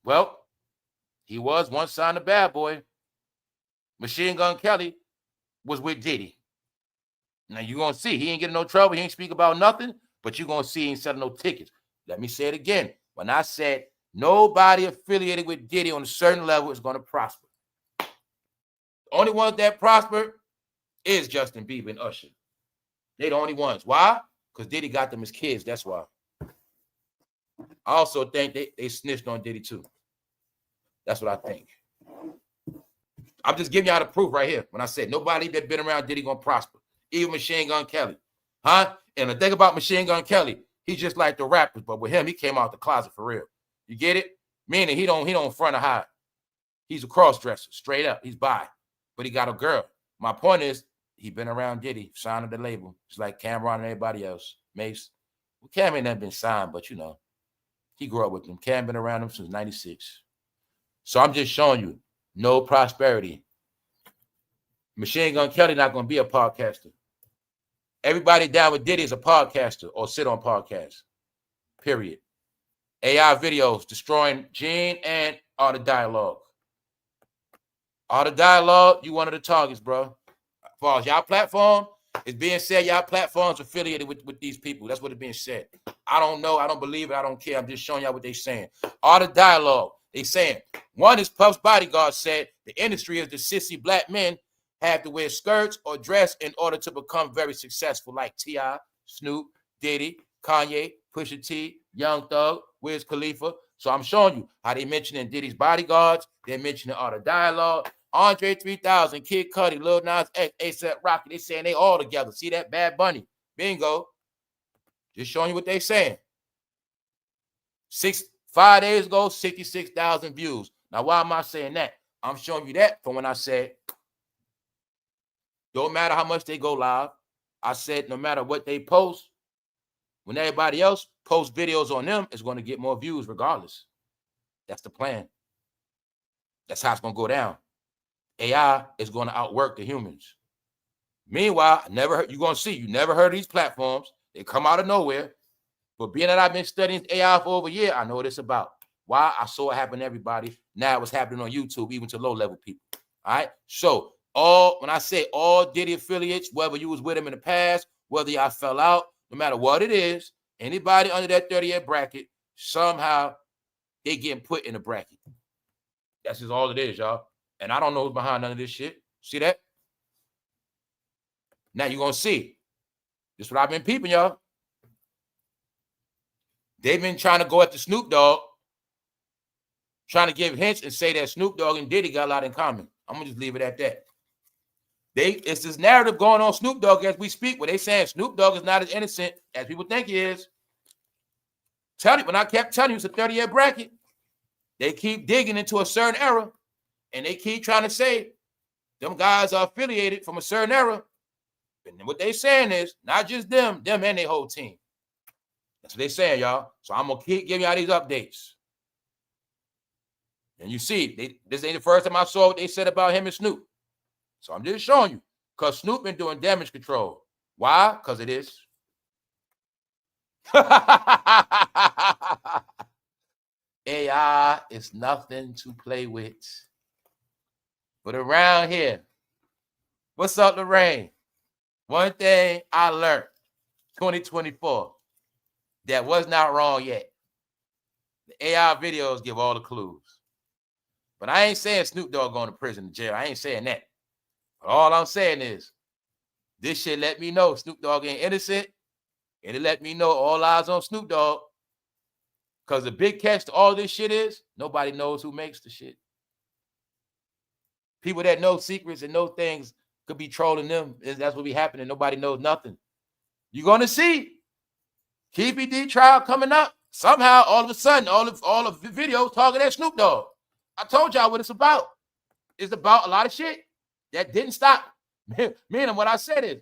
Well, he was once signed a bad boy. Machine Gun Kelly was with Diddy. Now you're going to see, he ain't getting no trouble. He ain't speak about nothing, but you're going to see he ain't selling no tickets. Let me say it again. When I said nobody affiliated with Diddy on a certain level is going to prosper. The only ones that prosper is Justin Bieber and Usher. They the only ones. Why? Because Diddy got them as kids. That's why. I also think they snitched on Diddy too. That's what I think. I'm just giving y'all the proof right here. When I said nobody that been around Diddy gonna prosper. Even Machine Gun Kelly. Huh? And the thing about Machine Gun Kelly, he's just like the rappers, but with him, he came out the closet for real. You get it? Meaning he don't front or hide. He's a cross-dresser, straight up. He's bi. But he got a girl. My point is, he been around Diddy, signed the label. It's like Cameron and everybody else. Mace. Well, Cam ain't never been signed, but you know, he grew up with them. Cam been around him since 96. So I'm just showing you, no prosperity. Machine Gun Kelly not going to be a podcaster. Everybody down with Diddy is a podcaster or sit on podcasts. Period. AI videos destroying Gene and Art of Dialogue. Art of Dialogue, you one of the targets, bro. As far as y'all platform, it's being said y'all platforms affiliated with these people. That's what it's being said. I don't know. I don't believe it. I don't care. I'm just showing y'all what they're saying. Art of Dialogue. They saying, one is Puff's bodyguard said the industry is the sissy black men have to wear skirts or dress in order to become very successful, like T.I., Snoop, Diddy, Kanye, Pusha T, Young Thug, Wiz Khalifa. So I'm showing you how they mentioning Diddy's bodyguards. They're mentioning Art of Dialogue. Andre 3000, Kid Cudi, Lil Nas X, A$AP Rocky. They saying they all together. See that? Bad Bunny. Bingo. Just showing you what they saying. 5 days ago, 66,000 views. Now, why am I saying that? I'm showing you that from when I said, don't matter how much they go live. I said, no matter what they post, when everybody else posts videos on them, it's going to get more views regardless. That's the plan. That's how it's going to go down. AI is going to outwork the humans. Meanwhile, you're going to see, you never heard of these platforms. They come out of nowhere. But being that I've been studying AI for over a year, I know what it's about. Why? I saw it happen to everybody. Now it's happening on YouTube, even to low-level people. All right? So when I say all Diddy affiliates, whether you was with him in the past, whether y'all fell out, no matter what it is, anybody under that 30-year bracket, somehow they getting put in a bracket. That's just all it is, y'all. And I don't know who's behind none of this shit. See that? Now you're going to see. This is what I've been peeping, y'all. They've been trying to go after Snoop Dogg, trying to give hints and say that Snoop Dogg and Diddy got a lot in common. I'm going to just leave it at that. It's this narrative going on Snoop Dogg as we speak, where they saying Snoop Dogg is not as innocent as people think he is. Tell you, when I kept telling you it's a 30-year bracket, they keep digging into a certain era, and they keep trying to say them guys are affiliated from a certain era. And what they saying is not just them and their whole team. That's what they saying, y'all. So I'm gonna keep giving y'all these updates. And you see, this ain't the first time I saw what they said about him and Snoop. So I'm just showing you, because Snoop been doing damage control. Why? Because it is. AI is nothing to play with. But around here, what's up, Lorraine? One thing I learned, 2024, that was not wrong yet. The AI videos give all the clues. But I ain't saying Snoop Dogg going to prison, to jail. I ain't saying that. But all I'm saying is, this shit let me know Snoop Dogg ain't innocent, and it let me know all eyes on Snoop Dogg. Because the big catch to all this shit is, nobody knows who makes the shit. People that know secrets and know things could be trolling them. That's what be happening. Nobody knows nothing. You're going to see KPD trial coming up. Somehow, all of a sudden, all of the videos talking at Snoop Dogg. I told y'all what it's about. It's about a lot of shit that didn't stop. Meaning what I said is,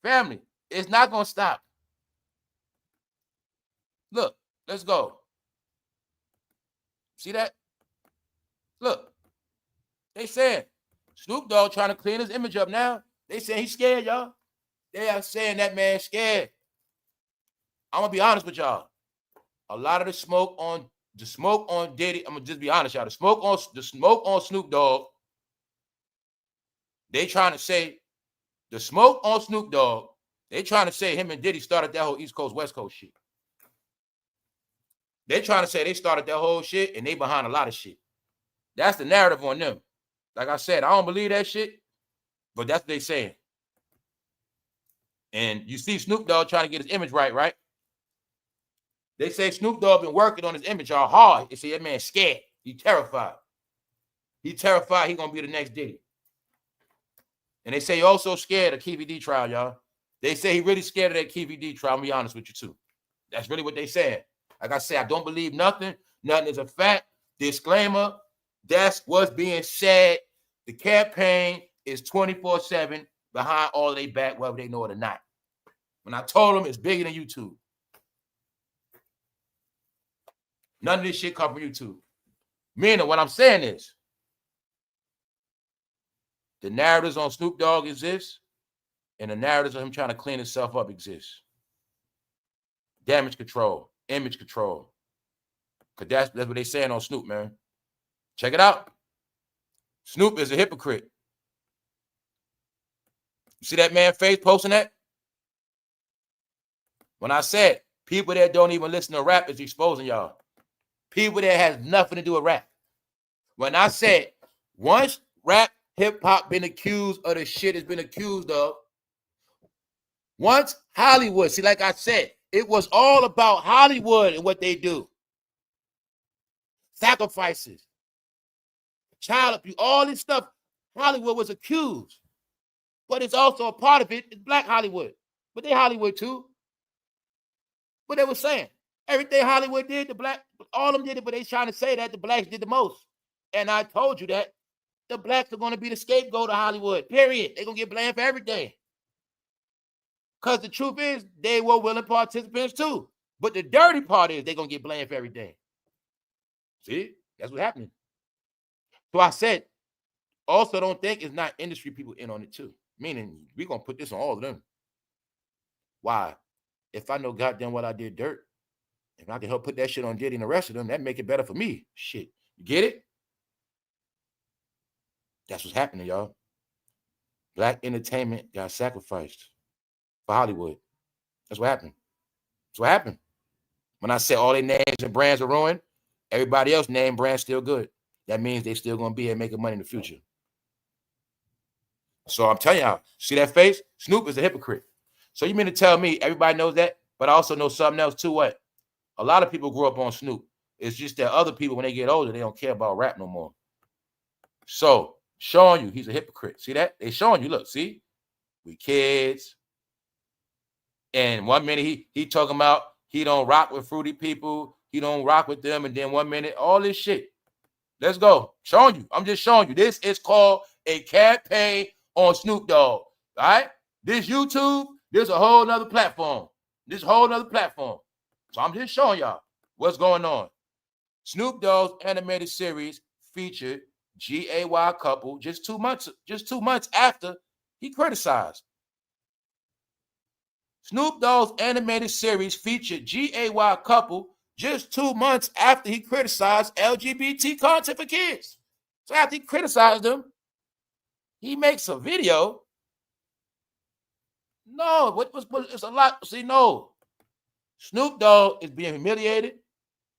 family, it's not going to stop. Look, let's go. See that? Look. They saying Snoop Dogg trying to clean his image up now. They saying he's scared, y'all. They are saying that man's scared. I'm going to be honest with y'all. A lot of the smoke on Diddy, I'm going to just be honest, y'all. The smoke on Snoop Dogg, they trying to say, the smoke on Snoop Dogg, they trying to say him and Diddy started that whole East Coast, West Coast shit. They trying to say they started that whole shit and they behind a lot of shit. That's the narrative on them. Like I said, I don't believe that shit, but that's what they saying. And you see Snoop Dogg trying to get his image right? They say Snoop Dogg been working on his image all hard. They say that man's scared. He terrified. He terrified he gonna be the next Diddy. And they say he also scared of KVD trial, y'all. They say he really scared of that KVD trial. I'm gonna be honest with you too. That's really what they said. Like I said, I don't believe nothing. Nothing is a fact. Disclaimer. That's what's being said. The campaign is 24/7 behind all they back, whether they know it or not. When I told them it's bigger than YouTube. None of this shit come from YouTube. Meaning what I'm saying is, the narratives on Snoop Dogg exist, and the narratives of him trying to clean himself up exist. Damage control, image control. Because that's what they saying on Snoop, man. Check it out. Snoop is a hypocrite. You see that man face posting that? When I said people that don't even listen to rap is exposing y'all. People that has nothing to do with rap. When I said once rap, hip-hop been accused of the shit it's been accused of, once Hollywood, see, like I said, it was all about Hollywood and what they do. Sacrifices. Child abuse, all this stuff, Hollywood was accused. But it's also a part of it is Black Hollywood. But they Hollywood too. What they were saying. Everything Hollywood did, the Black, all of them did it, but they trying to say that the Blacks did the most. And I told you that the Blacks are going to be the scapegoat of Hollywood, period. They're going to get blamed for everything. Because the truth is, they were willing participants too. But the dirty part is they're going to get blamed for everything. See? That's what's happening. So I said, also don't think it's not industry people in on it too. Meaning, we're going to put this on all of them. Why? If I know goddamn what I did dirt, if I can help put that shit on Diddy and the rest of them, that'd make it better for me. Shit. You get it? That's what's happening, y'all. Black entertainment got sacrificed for Hollywood. That's what happened. That's what happened. When I said all their names and brands are ruined, everybody else name brands still good. That means they still going to be here making money in the future. So I'm telling y'all, see that face? Snoop is a hypocrite. So you mean to tell me everybody knows that, but I also know something else too? What? A lot of people grew up on Snoop. It's just that other people, when they get older, they don't care about rap no more. So Showing you he's a hypocrite. See that? They showing you, look, see? We kids. And 1 minute he talking about he don't rock with fruity people. He don't rock with them. And then 1 minute, all this shit. Let's go. Showing you. I'm just showing you. This is called a campaign on Snoop Dogg. All right? This YouTube, this a whole nother platform. This whole nother platform. So I'm just showing y'all what's going on. Snoop Dogg's animated series featured GAY couple just 2 months after he criticized. Snoop Dogg's animated series featured GAY couple just 2 months after he criticized LGBT content for kids. So after he criticized them, he makes a video. No, it's a lot. See, no. Snoop Dogg is being humiliated.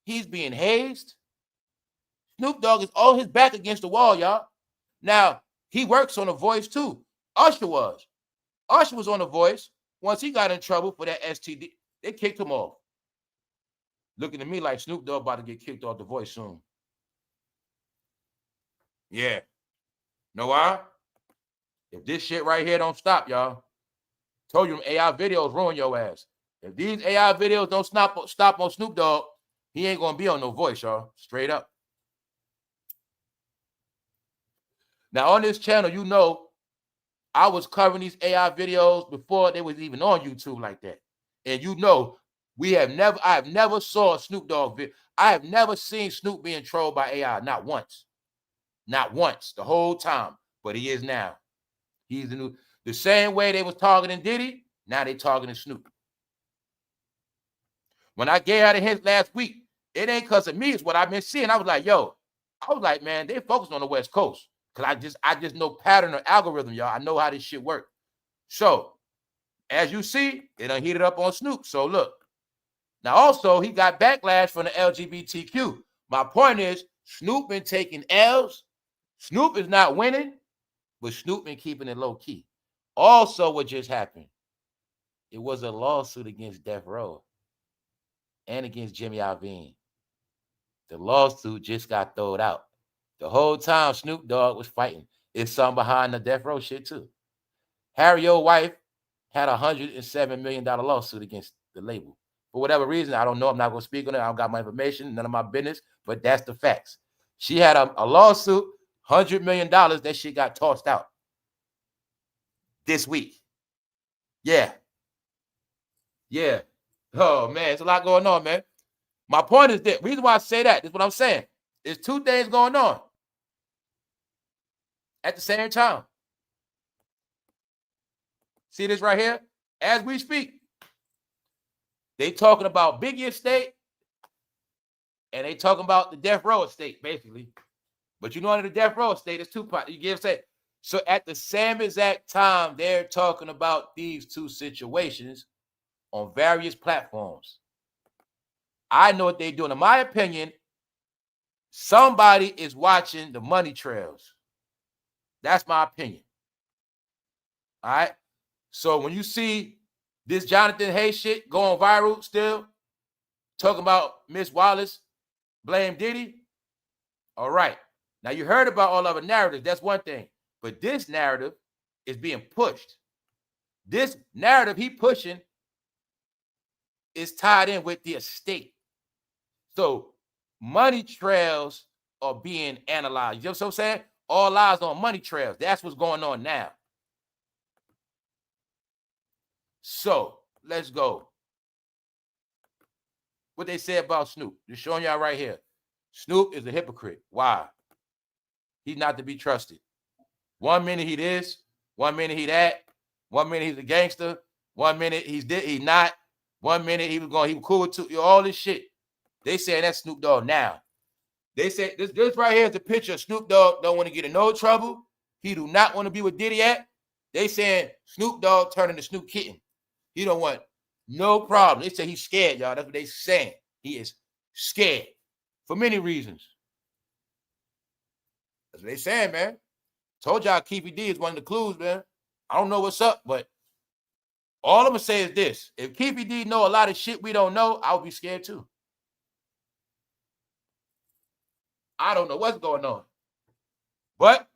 He's being hazed. Snoop Dogg is all his back against the wall, y'all. Now, he works on The Voice too. Usher was. Usher was on The Voice. Once he got in trouble for that STD, they kicked him off. Looking at me like Snoop Dogg about to get kicked off The Voice soon. Yeah. Know why? If this shit right here don't stop, y'all, told you them AI videos ruin your ass. If these AI videos don't stop on Snoop Dogg, he ain't gonna be on No Voice, y'all. Straight up. Now on this channel, you know, I was covering these AI videos before they was even on YouTube like that. And you know, I have never saw a Snoop Dogg video. I have never seen Snoop being trolled by AI, not once. Not once, the whole time. But he is now. He's the same way they was targeting Diddy, now they targeting Snoop. When I gave out a hint last week, it ain't because of me, it's what I've been seeing. I was like, man, they focused on the West Coast. Because I just know pattern or algorithm, y'all. I know how this shit works. So, as you see, it done heated up on Snoop. So, look. Now, also, he got backlash from the LGBTQ. My point is, Snoop been taking L's. Snoop is not winning, but Snoop been keeping it low-key. Also, what just happened, it was a lawsuit against Death Row and against Jimmy Iovine. The lawsuit just got thrown out. The whole time Snoop Dogg was fighting. It's something behind the Death Row shit too. Harry's wife had a $107 million lawsuit against the label. For whatever reason, I don't know. I'm not going to speak on it. I don't got my information. None of my business. But that's the facts. She had a lawsuit, $100 million. That shit got tossed out this week. Yeah. Yeah. Oh, man. It's a lot going on, man. My point is that, reason why I say that, is what I'm saying. There's two things going on at the same time. See this right here? As we speak, they talking about Biggie estate and they talking about the Death Row estate, basically. But you know, under the Death Row estate, it's Tupac. You get what I'm saying? So at the same exact time, they're talking about these two situations on various platforms. I know what they're doing. In my opinion, somebody is watching the money trails. That's my opinion. All right. So when you see this Jonathan Hayes shit going viral still, talking about Miss Wallace, blame Diddy. All right. Now you heard about all of the narratives. That's one thing. But this narrative is being pushed. This narrative he pushing is tied in with the estate. So money trails are being analyzed. You know what I'm saying? All eyes on money trails. That's what's going on now. So let's go. What they say about Snoop. Just showing y'all right here. Snoop is a hypocrite. Why? He's not to be trusted. 1 minute he this, 1 minute he that, 1 minute he's a gangster, 1 minute he's not, 1 minute he was cool with all this shit. They saying that's Snoop Dogg now. They say this right here is the picture of Snoop Dogg don't want to get in no trouble. He do not want to be with Diddy at. They saying Snoop Dogg turning to Snoop Kitten. He don't want no problem. They say he's scared, y'all. That's what they saying. He is scared for many reasons. That's what they saying, man. Told y'all Keefy D is one of the clues, man. I don't know what's up, but all I'm gonna say is this. If Keefy D know a lot of shit we don't know, I would be scared too. I don't know what's going on. But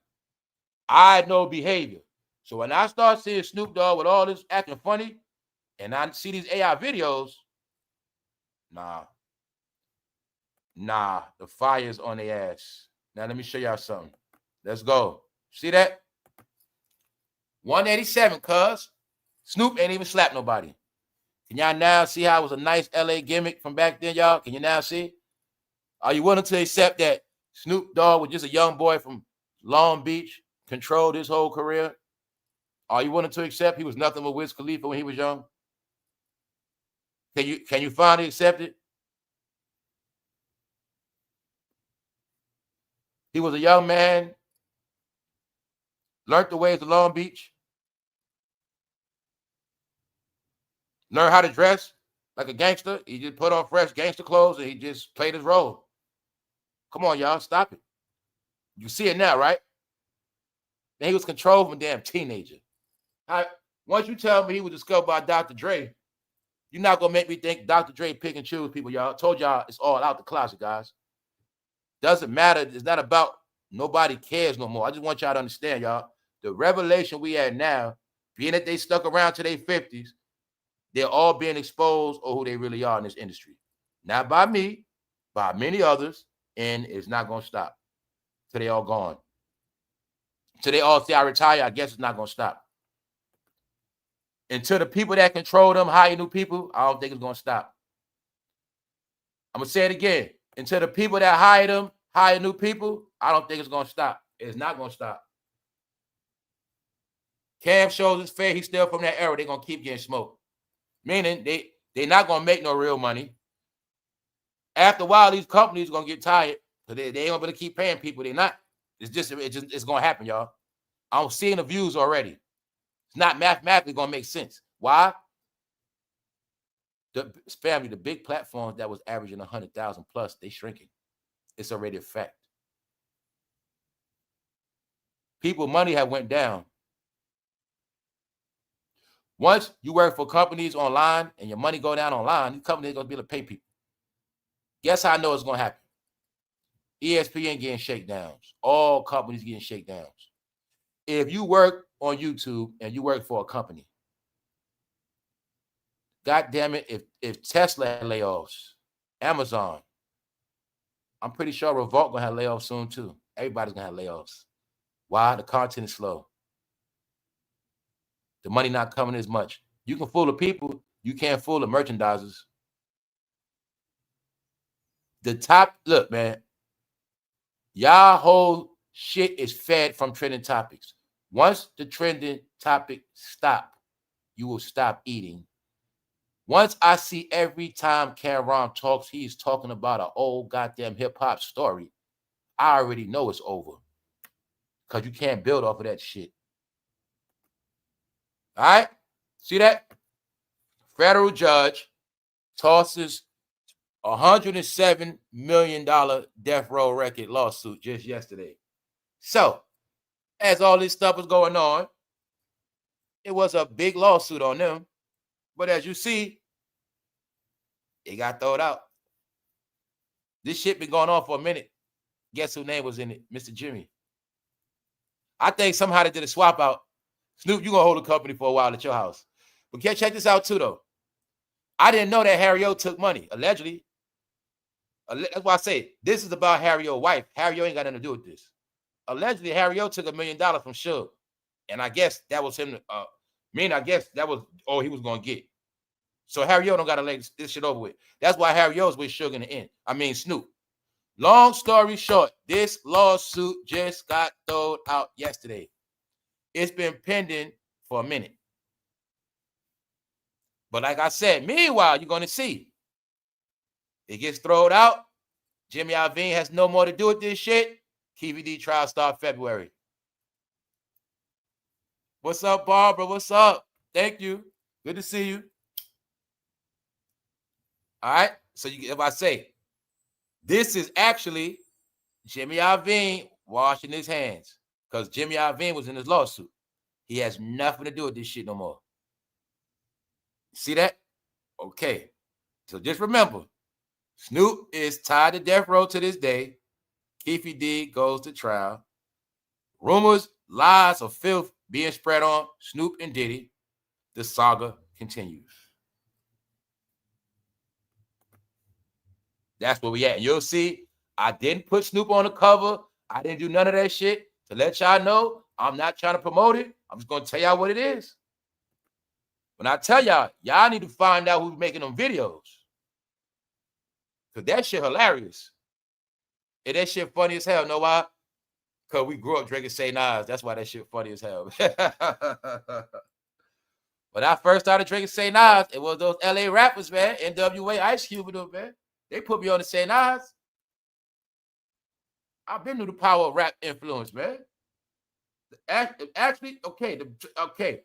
I know behavior. So when I start seeing Snoop Dogg with all this acting funny, and I see these AI videos, nah, the fire's on their ass. Now let me show y'all something. Let's go. See that? 187, cuz. Snoop ain't even slapped nobody. Can y'all now see how it was a nice LA gimmick from back then, y'all? Can you now see? Are you willing to accept that Snoop Dogg was just a young boy from Long Beach, controlled his whole career? Are you willing to accept he was nothing but Wiz Khalifa when he was young? Can you finally accept it? He was a young man, learned the ways of Long Beach, learned how to dress like a gangster. He just put on fresh gangster clothes and he just played his role. Come on, y'all, stop it. You see it now, right? Then he was controlled from a damn teenager. Once you tell me he was discovered by Dr. Dre, you're not going to make me think Dr. Dre pick and choose people, y'all. I told y'all it's all out the closet, guys. Doesn't matter. It's not about nobody cares no more. I just want y'all to understand, y'all. The revelation we had now, being that they stuck around to their 50s, they're all being exposed on who they really are in this industry. Not by me, by many others, and it's not going to stop till they all gone. Till they all say I retire, I guess it's not going to stop. Until the people that control them hire new people, I don't think it's going to stop. I'm going to say it again. Until the people that hire them hire new people, I don't think it's going to stop. It's not going to stop. Cam shows his face. He's still from that era. They're going to keep getting smoked. Meaning they're not going to make no real money. After a while, these companies are going to get tired. So they ain't going to be able to keep paying people. They're not. It's going to happen, y'all. I'm seeing the views already. It's not mathematically going to make sense. Why? The big platforms that was averaging 100,000 plus, they shrinking. It's already a fact. People money have went down. Once you work for companies online and your money go down online, these companies are going to be able to pay people. Guess how I know it's going to happen? ESPN getting shakedowns. All companies getting shakedowns. If you work on YouTube and you work for a company, God damn it, if Tesla had layoffs, Amazon, I'm pretty sure Revolt gonna have layoffs soon too. Everybody's gonna have layoffs. Why? The content is slow. The money not coming as much. You can fool the people, you can't fool the merchandisers. Look, man, y'all whole shit is fed from trending topics. Once the trending topic stop, you will stop eating. Once I see every time Cameron talks, he's talking about an old goddamn hip-hop story, I already know it's over. Because you can't build off of that shit. All right? See that? Federal judge tosses $107 million death row record lawsuit just yesterday. So, as all this stuff was going on, it was a big lawsuit on them. But as you see, it got thrown out. This shit been going on for a minute. Guess whose name was in it? Mr. Jimmy. I think somehow they did a swap out. Snoop, you gonna hold the company for a while at your house. But check this out too, though. I didn't know that Harry O took money, allegedly. That's why I say this is about Harry O's wife. Harry O ain't got nothing to do with this. Allegedly, Harry O took $1 million from Suge. And I guess that was him. I guess that was all he was gonna get. So Harry O don't gotta let this shit over with. That's why Harry O's with Suge in the end. I mean Snoop. Long story short, this lawsuit just got thrown out yesterday. It's been pending for a minute. But like I said, meanwhile, you're going to see. It gets thrown out. Jimmy Iovine has no more to do with this shit. KVD trial start February. What's up, Barbara? What's up? Thank you. Good to see you. All right. So if I say, this is actually Jimmy Iovine washing his hands because Jimmy Iovine was in his lawsuit. He has nothing to do with this shit no more. See that? Okay. So just remember, Snoop is tied to death row to this day. Keefy D goes to trial. Rumors lies of filth being spread on Snoop and Diddy, the saga continues. That's where we at. And you'll see, I didn't put Snoop on the cover. I didn't do none of that shit to let y'all know I'm not trying to promote it. I'm just going to tell y'all what it is. When I tell y'all, y'all need to find out who's making them videos. Because that shit hilarious. And that shit funny as hell. Know why? Because we grew up drinking St. Nas. That's why that shit funny as hell. When I first started drinking St. Nas, it was those LA rappers, man. NWA, Ice Cube, man. They put me on the St. Nas. I've been through the power of rap influence, man. Actually, okay.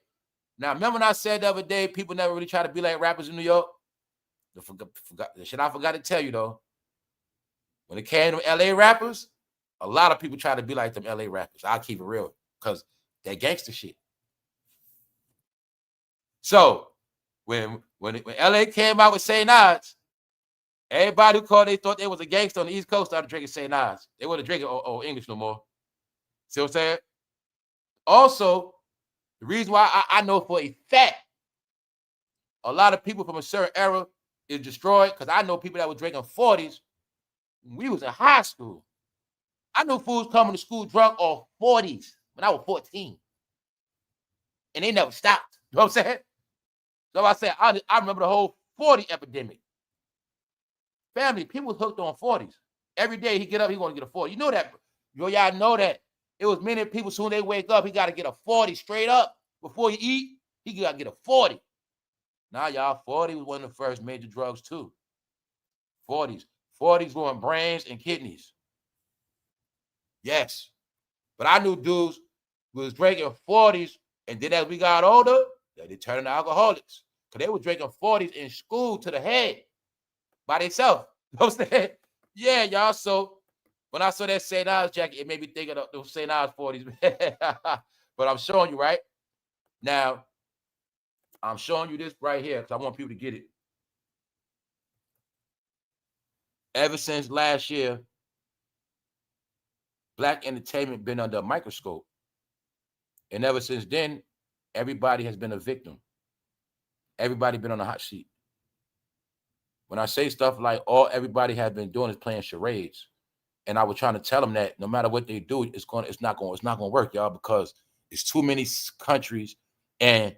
Now, remember when I said the other day, people never really try to be like rappers in New York? The shit I forgot to tell you, though. When it came to LA rappers, a lot of people try to be like them LA rappers. I'll keep it real, because they're gangster shit. So, when LA came out with St. Nas, everybody who called, they thought they was a gangster on the East Coast started drinking St. Nas. They wasn't drinking English no more. See what I'm saying? Also, the reason why I know for a fact a lot of people from a certain era is destroyed, because I know people that were drinking 40s when we was in high school. I knew fools coming to school drunk off 40s when I was 14. And they never stopped. You know what I'm saying? So I said, I remember the whole 40 epidemic. Family, people was hooked on 40s. Every day he get up, he going to get a 40. You know that. Y'all know that. It was many people, soon they wake up, he got to get a 40 straight up. Before you eat, he got to get a 40. Now, y'all, 40 was one of the first major drugs, too. 40s. 40s ruin brains and kidneys. Yes. But I knew dudes was drinking 40s, and then as we got older, they turned into alcoholics. Because they were drinking 40s in school to the head by themselves. You know what I'm saying? Yeah, y'all. So when I saw that St. Nas jacket, it made me think of those St. Nas 40s. But I'm showing you, right? Now, I'm showing you this right here because I want people to get it. Ever since last year, Black entertainment been under a microscope. And ever since then, everybody has been a victim. Everybody been on a hot seat. When I say stuff like all everybody has been doing is playing charades, and I was trying to tell them that no matter what they do, it's not going to work, y'all, because it's too many countries. And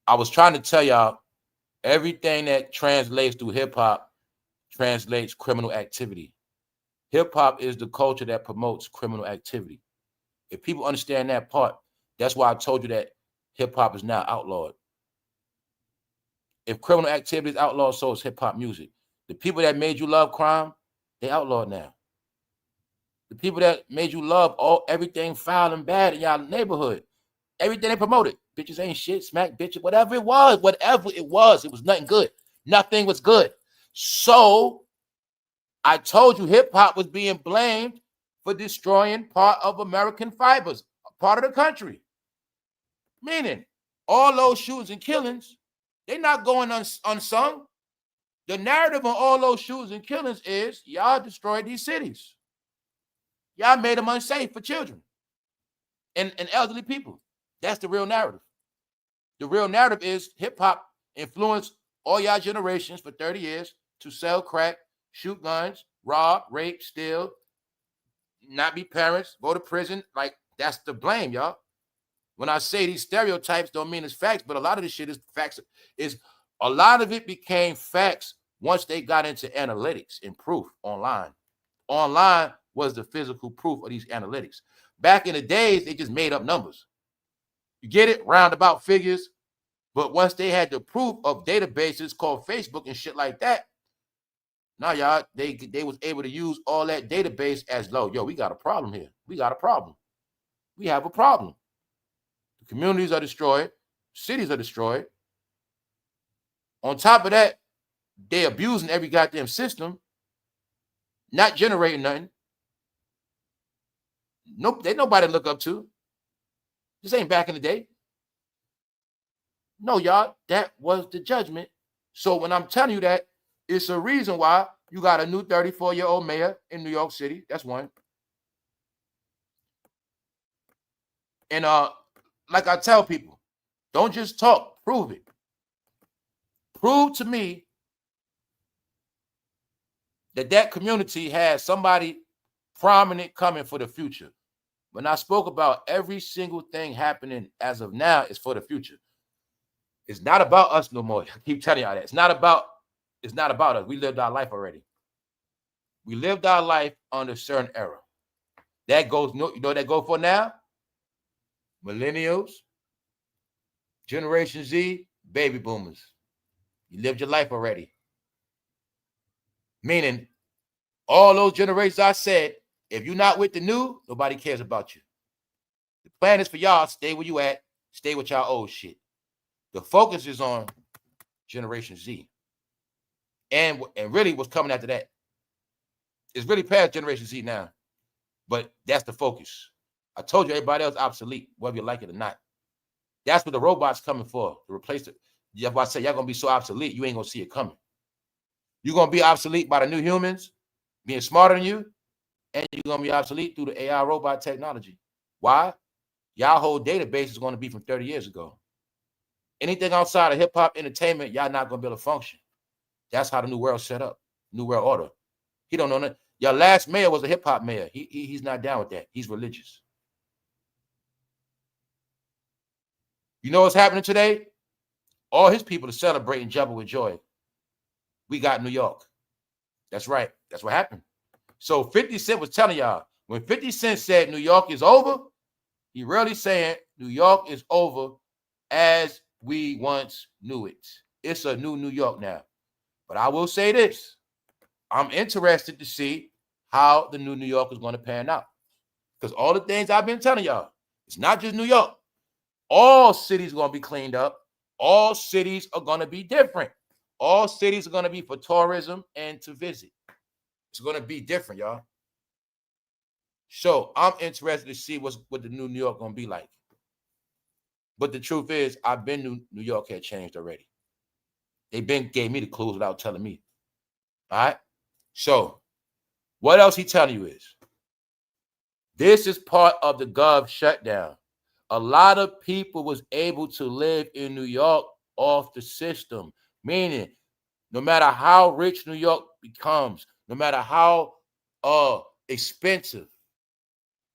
I was trying to tell y'all, everything that translates through hip hop translates criminal activity. Hip hop is the culture that promotes criminal activity. If people understand that part, that's why I told you that hip hop is now outlawed. If criminal activity is outlawed, so is hip hop music. The people that made you love crime, they outlawed now. The people that made you love everything foul and bad in y'all neighborhood, everything they promoted, bitches ain't shit, smack bitches, whatever it was, it was nothing good. Nothing was good. So I told you hip hop was being blamed for destroying part of American fibers, part of the country. Meaning, all those shootings and killings, they're not going unsung. The narrative on all those shootings and killings is y'all destroyed these cities. Y'all made them unsafe for children and elderly people. That's the real narrative. The real narrative is hip-hop influenced all y'all generations for 30 years to sell crack, shoot guns, rob, rape, steal, not be parents, go to prison. Like, that's the blame, y'all. When I say these stereotypes don't mean it's facts, but a lot of this shit is facts. A lot of it became facts once they got into analytics and proof online. Online was the physical proof of these analytics. Back in the days, they just made up numbers. You get it? Roundabout figures. But once they had the proof of databases called Facebook and shit like that, now, y'all, they was able to use all that database as low. Yo, we got a problem here. We got a problem. We have a problem. The communities are destroyed. Cities are destroyed. On top of that, they abusing every goddamn system, not generating nothing. Nope, they nobody to look up to. This ain't back in the day. No, y'all, that was the judgment. So when I'm telling you that, it's a reason why you got a new 34-year-old mayor in New York City. That's one. And like I tell people, don't just talk, prove it. Prove to me that community has somebody prominent coming for the future. When I spoke about every single thing happening as of now is for the future. It's not about us no more. I keep telling y'all that. It's not about us. We lived our life already. We lived our life under a certain era. That goes, you know what that go for now? Millennials, Generation Z, baby boomers. You lived your life already. Meaning, all those generations I said, if you're not with the new, nobody cares about you. The plan is for y'all, stay where you at, stay with y'all old shit. The focus is on Generation Z. And really what's coming after that. It's really past Generation Z now. But that's the focus. I told you everybody else obsolete, whether you like it or not. That's what the robot's coming for, to replace it. That's why I say y'all gonna be so obsolete, you ain't gonna see it coming. You're gonna be obsolete by the new humans being smarter than you, and you're gonna be obsolete through the AI robot technology. Why? Y'all whole database is gonna be from 30 years ago. Anything outside of hip-hop entertainment, y'all not gonna be able to function. That's how the new world's set up, new world order. He don't know that. Your last mayor was a hip-hop mayor. He's not down with that. He's religious. You know what's happening today? All his people are celebrating, jumping with joy. We got New York. That's right. That's what happened. So 50 Cent was telling y'all, when 50 Cent said New York is over, he really saying New York is over as we once knew it. It's a new New York now. But I will say this. I'm interested to see how the new New York is going to pan out. Because all the things I've been telling y'all, it's not just New York. All cities are going to be cleaned up. All cities are going to be different. All cities are going to be for tourism and to visit. It's going to be different, y'all. So I'm interested to see what the new New York going to be like. But the truth is, I've been to New York had changed already. They gave me the clues without telling me. All right? So what else he telling you is, this is part of the gov shutdown. A lot of people was able to live in New York off the system, meaning no matter how rich New York becomes, no matter how expensive,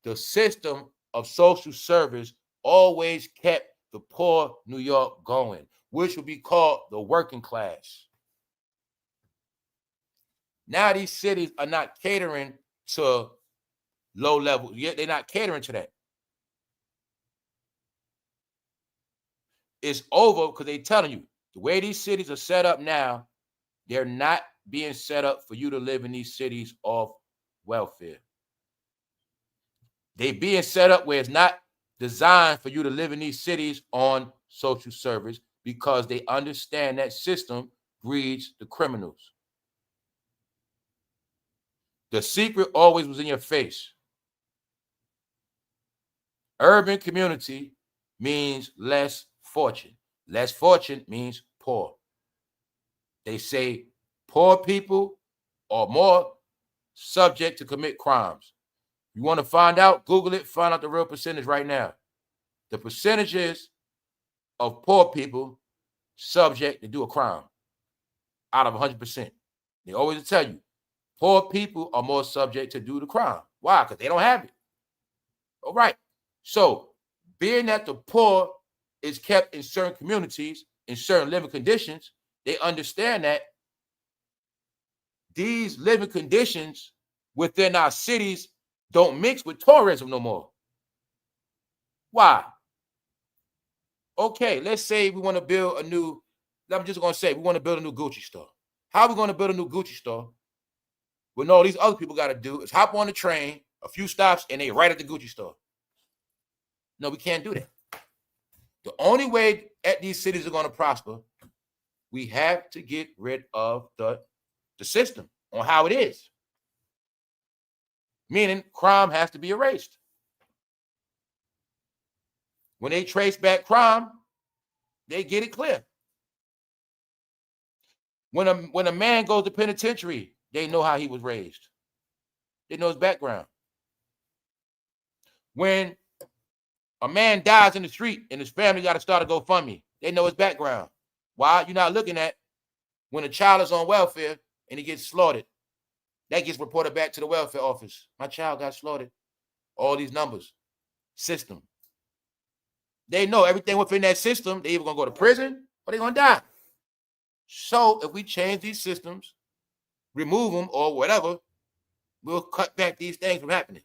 the system of social service always kept the poor New York going, which would be called the working class. Now these cities are not catering to low level. Yet they're not catering to that. It's over because they're telling you the way these cities are set up now, they're not being set up for you to live in these cities off welfare. They being set up where it's not designed for you to live in these cities on social service because they understand that system breeds the criminals. The secret always was in your face. Urban community means less fortune. Less fortune means poor. They say poor people are more subject to commit crimes. You want to find out? Google it, find out the real percentage right now. The percentages of poor people subject to do a crime out of 100%. They always tell you, poor people are more subject to do the crime. Why? Because they don't have it. All right. So being that the poor is kept in certain communities, in certain living conditions, they understand that these living conditions within our cities don't mix with tourism no more. Why? Okay, let's say we want to build a new, I'm just going to say we want to build a new Gucci store. How are we going to build a new Gucci store when all these other people got to do is hop on the train, a few stops, and they right at the Gucci store? No, we can't do that. The only way that these cities are going to prosper, we have to get rid of the system on how it is. Meaning crime has to be erased. When they trace back crime, they get it clear. When a man goes to penitentiary, they know how he was raised. They know his background. When A man dies in the street and his family got to start a GoFundMe. They know his background. Why? You're not looking at when a child is on welfare and he gets slaughtered. That gets reported back to the welfare office. My child got slaughtered. All these numbers. System. They know everything within that system. They either going to go to prison or they're going to die. So if we change these systems, remove them or whatever, we'll cut back these things from happening.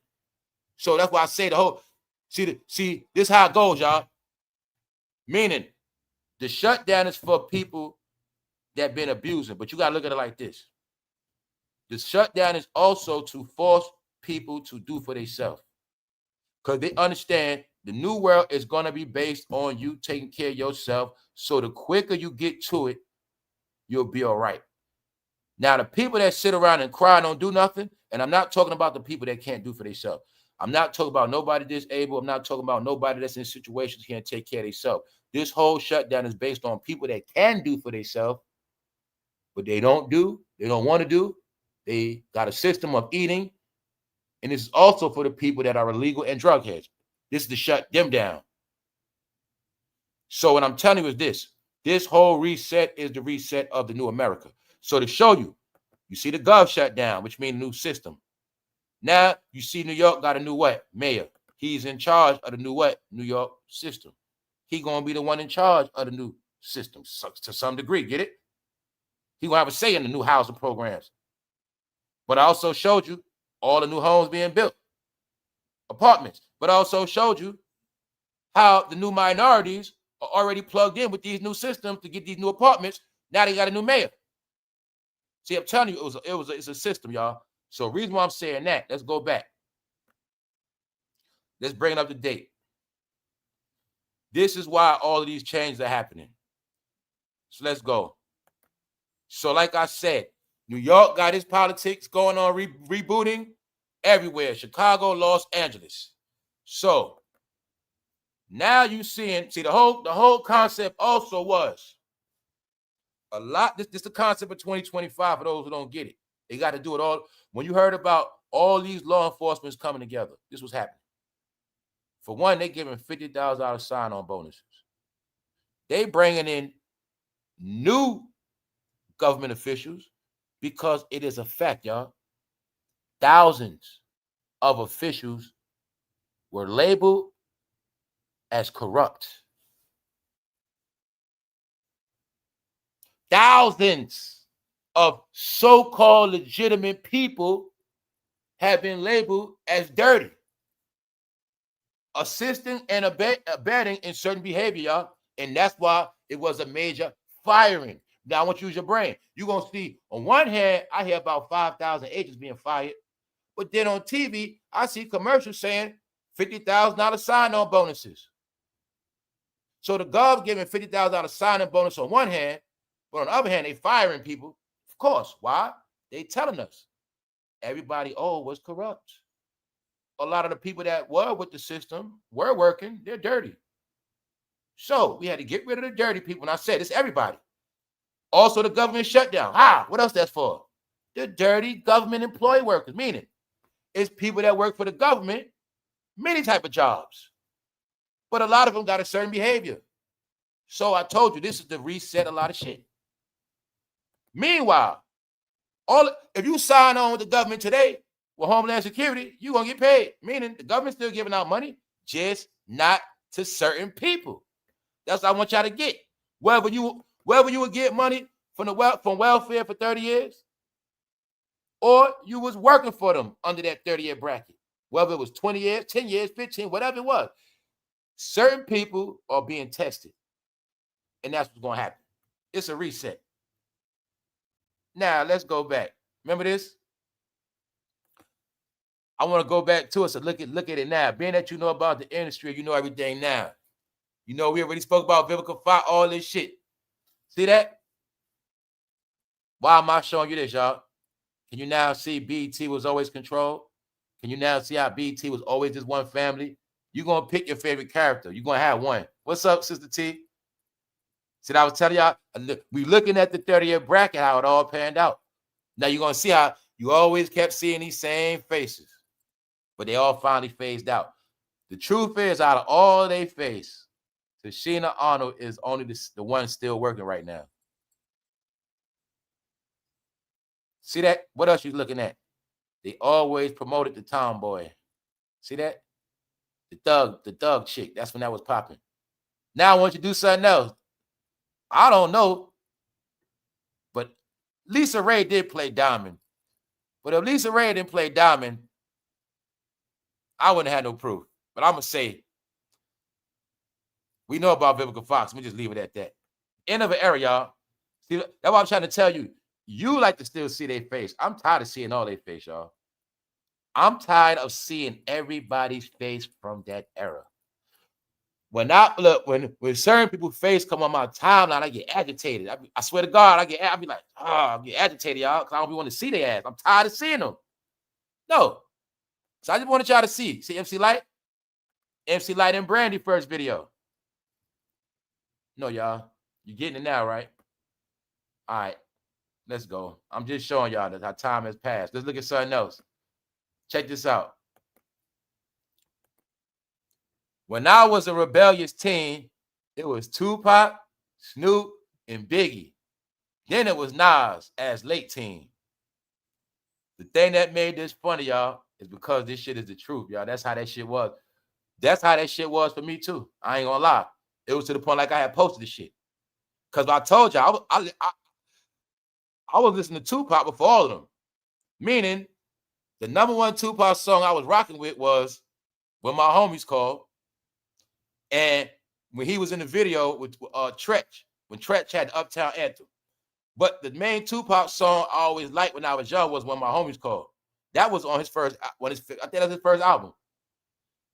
So that's why I say the whole, see, this how it goes, y'all. Meaning, the shutdown is for people that been abusing, but you got to look at it like this. The shutdown is also to force people to do for themselves. Because they understand the new world is going to be based on you taking care of yourself. So the quicker you get to it, you'll be all right. Now, the people that sit around and cry and don't do nothing, and I'm not talking about the people that can't do for themselves. I'm not talking about nobody disabled. I'm not talking about nobody that's in situations can't take care of themselves. This whole shutdown is based on people that can do for themselves, but they don't do, they don't want to do. They got a system of eating. And this is also for the people that are illegal and drug heads. This is to shut them down. So what I'm telling you is this whole reset is the reset of the new America. So to show you, you see the gov shut down, which means a new system. Now you see New York got a new what? Mayor. He's in charge of the new what? New York system. He gonna be the one in charge of the new system to some degree. Get it? He gonna have a say in the new housing programs. But I also showed you all the new homes being built, apartments. But I also showed you how the new minorities are already plugged in with these new systems to get these new apartments. Now they got a new mayor. See, I'm telling you, it's a system, y'all. So the reason why I'm saying that, let's go back. Let's bring it up to date. This is why all of these changes are happening. So let's go. So like I said, New York got its politics going on, rebooting everywhere. Chicago, Los Angeles. So now you see the whole concept also was a lot. This is the concept of 2025 for those who don't get it. They got to do it all. When you heard about all these law enforcement coming together, this was happening. For one, they giving $50,000 sign-on bonuses. They bringing in new government officials because it is a fact, y'all. Thousands of officials were labeled as corrupt. Thousands of so-called legitimate people have been labeled as dirty, assisting and abetting in certain behavior, y'all. And that's why it was a major firing. Now, I want you to use your brain. You're going to see, on one hand, I hear about 5,000 agents being fired. But then on TV, I see commercials saying $50,000 sign-on bonuses. So the gov giving $50,000 sign-on bonus on one hand, but on the other hand, they firing people. Of course. Why? They telling us everybody was corrupt. A lot of the people that were with the system were working. They're dirty. So we had to get rid of the dirty people. And I said, it's everybody. Also, the government shutdown. What else that's for? The dirty government employee workers, meaning it's people that work for the government, many type of jobs. But a lot of them got a certain behavior. So I told you, this is to reset a lot of shit. Meanwhile, if you sign on with the government today with Homeland Security, you're going to get paid. Meaning the government's still giving out money, just not to certain people. That's what I want y'all to get. Whether you would get money from welfare for 30 years, or you was working for them under that 30-year bracket, whether it was 20 years, 10 years, 15, whatever it was. Certain people are being tested, and that's what's going to happen. It's a reset. Now, let's go back. Remember this? I want to go back to it, so look at it now. Being that you know about the industry, you know everything now. You know, we already spoke about Vivica Fox, all this shit. See that? Why am I showing you this, y'all? Can you now see BET was always controlled? Can you now see how BET was always just one family? You're going to pick your favorite character. You're going to have one. What's up, Sister T? See, I was telling y'all, we looking at the 30-year bracket, how it all panned out. Now you're going to see how you always kept seeing these same faces, but they all finally phased out. The truth is, out of all they face, Tashina Arnold is only the one still working right now. See that? What else you looking at? They always promoted the tomboy. See that? The thug chick. That's when that was popping. Now I want you to do something else. I don't know. But Lisa Ray did play Diamond. But if Lisa Ray didn't play Diamond, I wouldn't have no proof. But I'm going to say, we know about Vivica Fox. Let me just leave it at that. End of an era, y'all. See, that's what I'm trying to tell you. You like to still see their face. I'm tired of seeing all their face, y'all. I'm tired of seeing everybody's face from that era. When certain people's face come on my timeline, I get agitated. I swear to God, I be like, I get agitated, y'all, because I don't want to see their ass. I'm tired of seeing them. No. So I just wanted y'all to see MC Lyte? MC Lyte and Brandy first video. No, y'all. You're getting it now, right? All right. Let's go. I'm just showing y'all that how time has passed. Let's look at something else. Check this out. When I was a rebellious teen, it was Tupac, Snoop, and Biggie. Then it was Nas as late teen. The thing that made this funny, y'all, is because this shit is the truth, y'all. That's how that shit was. That's how that shit was for me, too. I ain't gonna lie. It was to the point like I had posted the shit. Because I told y'all, I was listening to Tupac before all of them. Meaning, the #1 Tupac song I was rocking with was When My Homies Called. And when he was in the video with Tretch, when Tretch had the Uptown Anthem. But the main Tupac song I always liked when I was young was When My Homies Called. That was on his first, I think that's his first album.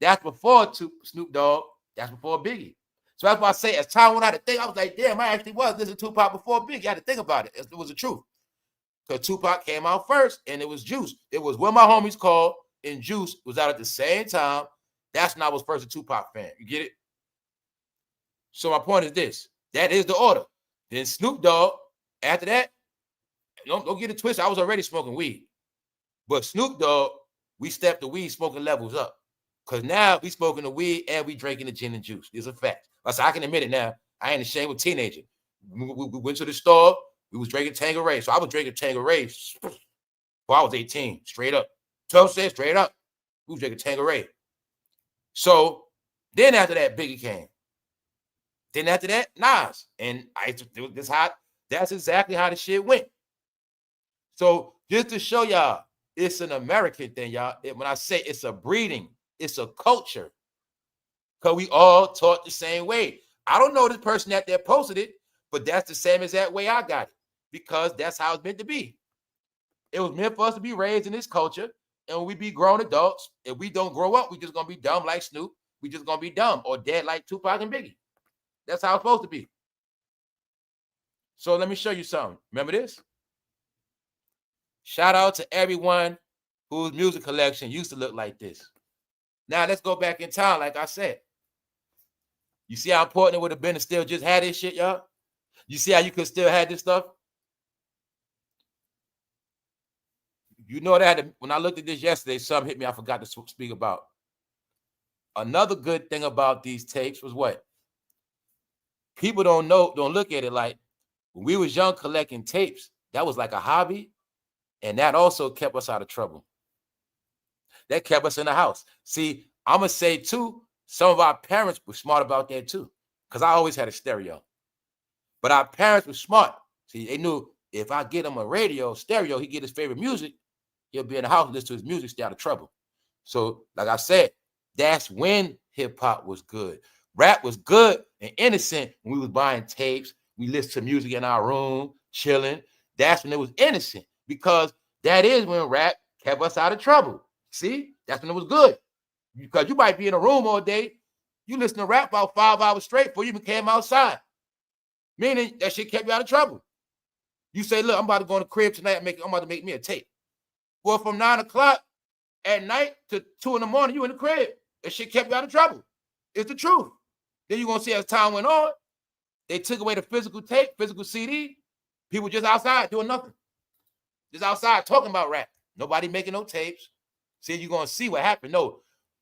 That's before Snoop Dogg. That's before Biggie. So that's why I say, as time went on, I had to think, I was like, damn, I actually was listening to Tupac before Biggie. I had to think about it. It was the truth. Because Tupac came out first, and it was Juice. It was When My Homies Called, and Juice was out at the same time. That's when I was first a Tupac fan. You get it? So my point is this. That is the order. Then Snoop Dogg, after that, don't get it twisted. I was already smoking weed. But Snoop Dogg, we stepped the weed smoking levels up. Because now we smoking the weed and we drinking the gin and juice. It's a fact. I can admit it now. I ain't ashamed of a teenager. We went to the store. We was drinking Tanqueray. So I was drinking Tanqueray before I was 18. Straight up. 12 cents, straight up. We was drinking Tanqueray. So then after that, Biggie came. Then after that, Nas. And that's exactly how the shit went. So just to show y'all, it's an American thing, y'all. When I say it's a breeding, it's a culture. Because we all taught the same way. I don't know this person that posted it, but that's the same exact way I got it. Because that's how it's meant to be. It was meant for us to be raised in this culture. And when we be grown adults, if we don't grow up, we just going to be dumb like Snoop. We just going to be dumb or dead like Tupac and Biggie. That's how it's supposed to be. So let me show you something. Remember this? Shout out to everyone whose music collection used to look like this. Now let's go back in time, like I said. You see how important it would have been to still just have this shit, y'all? You see how you could still have this stuff? You know that when I looked at this yesterday, something hit me I forgot to speak about. Another good thing about these tapes was what? People don't look at it like when we was young collecting tapes, that was like a hobby. And that also kept us out of trouble. That kept us in the house. See, I'm going to say too, some of our parents were smart about that too. Because I always had a stereo. But our parents were smart. See, they knew if I get him a stereo, he get his favorite music, he'll be in the house and listen to his music, stay out of trouble. So, like I said, that's when hip-hop was good. Rap was good and innocent when we was buying tapes. We listened to music in our room, chilling. That's when it was innocent because that is when rap kept us out of trouble. See? That's when it was good. Because you might be in a room all day. You listen to rap about 5 hours straight before you even came outside. Meaning that shit kept you out of trouble. You say, look, I'm about to go in the crib tonight and I'm about to make me a tape. Well, from 9 o'clock at night to 2 in the morning, you in the crib. That shit kept you out of trouble. It's the truth. Then you're going to see as time went on, they took away the physical tape, physical CD. People just outside doing nothing. Just outside talking about rap. Nobody making no tapes. See, you're going to see what happened. No,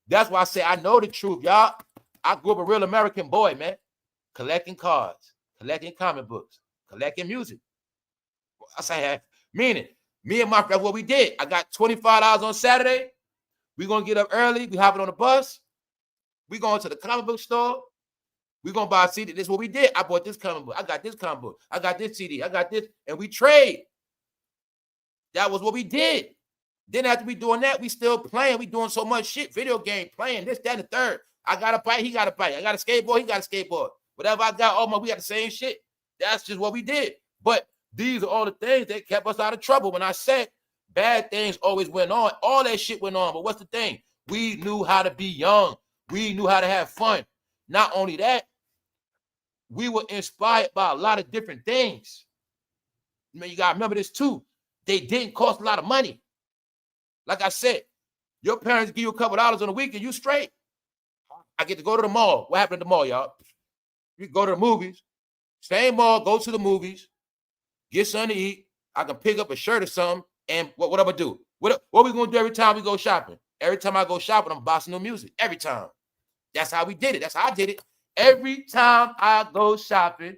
That's why I say I know the truth, y'all. I grew up a real American boy, man. Collecting cards, collecting comic books, collecting music. I say, meaning, me and my friend, what we did, I got $25 on Saturday. We're going to get up early. We hopping on the bus. We going to the comic book store. We're going to buy a CD. This is what we did. I bought this comic book. I got this comic book. I got this CD. I got this. And we trade. That was what we did. Then after we doing that, we still playing. We doing so much shit. Video game, playing, this, that, and the third. I got a bike. He got a bike. I got a skateboard. He got a skateboard. Whatever I got, we got the same shit. That's just what we did. But these are all the things that kept us out of trouble. When I said bad things always went on, all that shit went on. But what's the thing? We knew how to be young. We knew how to have fun. Not only that, we were inspired by a lot of different things. You got to remember this too. They didn't cost a lot of money. Like I said, your parents give you a couple dollars on the weekend, you straight. I get to go to the mall. What happened at the mall, y'all? You go to the movies. Same mall, go to the movies, get something to eat. I can pick up a shirt or something. And what I'm going to do? What we going to do every time we go shopping? Every time I go shopping, I'm bossing new music. Every time. That's how we did it. That's how I did it. Every time I go shopping,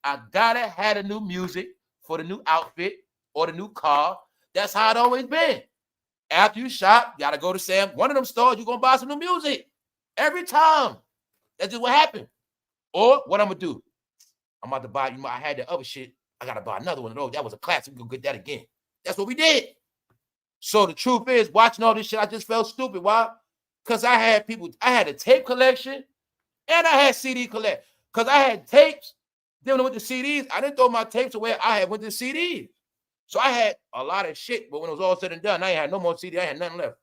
I got to have the new music for the new outfit or the new car. That's how it always been. After you shop, you got to go to one of them stores, you're going to buy some new music. Every time. That's just what happened. Or what I'm going to do? I'm about to buy, I had the other shit. I got to buy another one of those. That was a classic. We're going to get that again. That's what we did. So the truth is, watching all this shit, I just felt stupid. Why? Because I had a tape collection and I had CD collection. Because I had tapes dealing with the CDs. I didn't throw my tapes away. I had with the CDs. So I had a lot of shit. But when it was all said and done, I ain't had no more CD. I had nothing left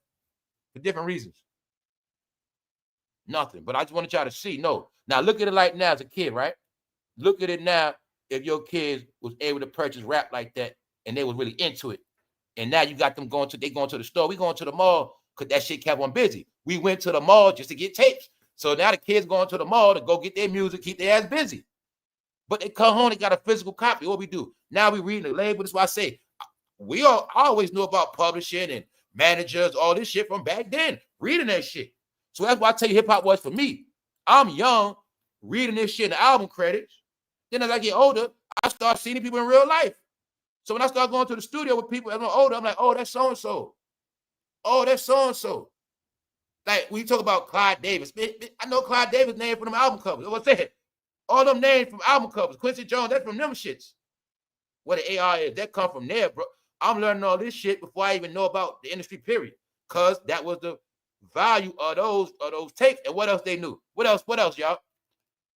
for different reasons. Nothing. But I just wanted y'all to see. No. Now look at it like now as a kid, right? Look at it now if your kids was able to purchase rap like that and they was really into it. And now you got them going to the store. We going to the mall because that shit kept on busy. We went to the mall just to get tapes. So now the kids going to the mall to go get their music, keep their ass busy. But they come home, they got a physical copy. What we do? Now we reading the label. That's why I say I always knew about publishing and managers, all this shit from back then, reading that shit. So that's why I tell you hip-hop was for me. I'm young, reading this shit in the album credits. Then as I get older, I start seeing people in real life. So when I start going to the studio with people as I'm older, I'm like, oh, that's so-and-so. Oh, that's so-and-so. Like, when you talk about Clyde Davis, I know Clyde Davis' name from them album covers. What's that? All them names from album covers. Quincy Jones, that's from them shits. What the AR is, that come from there, bro. I'm learning all this shit before I even know about the industry, period. Because that was the value of those tapes. And what else they knew? What else, y'all?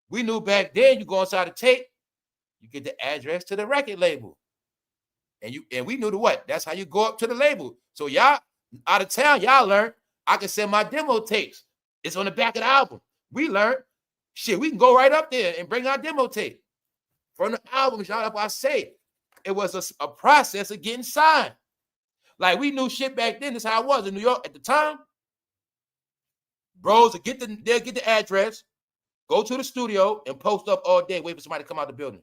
We knew back then you go inside the tape, you get the address to the record label. And we knew the what? That's how you go up to the label. So y'all out of town, y'all learned I can send my demo tapes. It's on the back of the album. We learned shit, we can go right up there and bring our demo tape from the album. Y'all, that's why I say it was a process of getting signed. Like we knew shit back then. That's how it was in New York at the time. Bros they'll get the address, go to the studio and post up all day, wait for somebody to come out the building.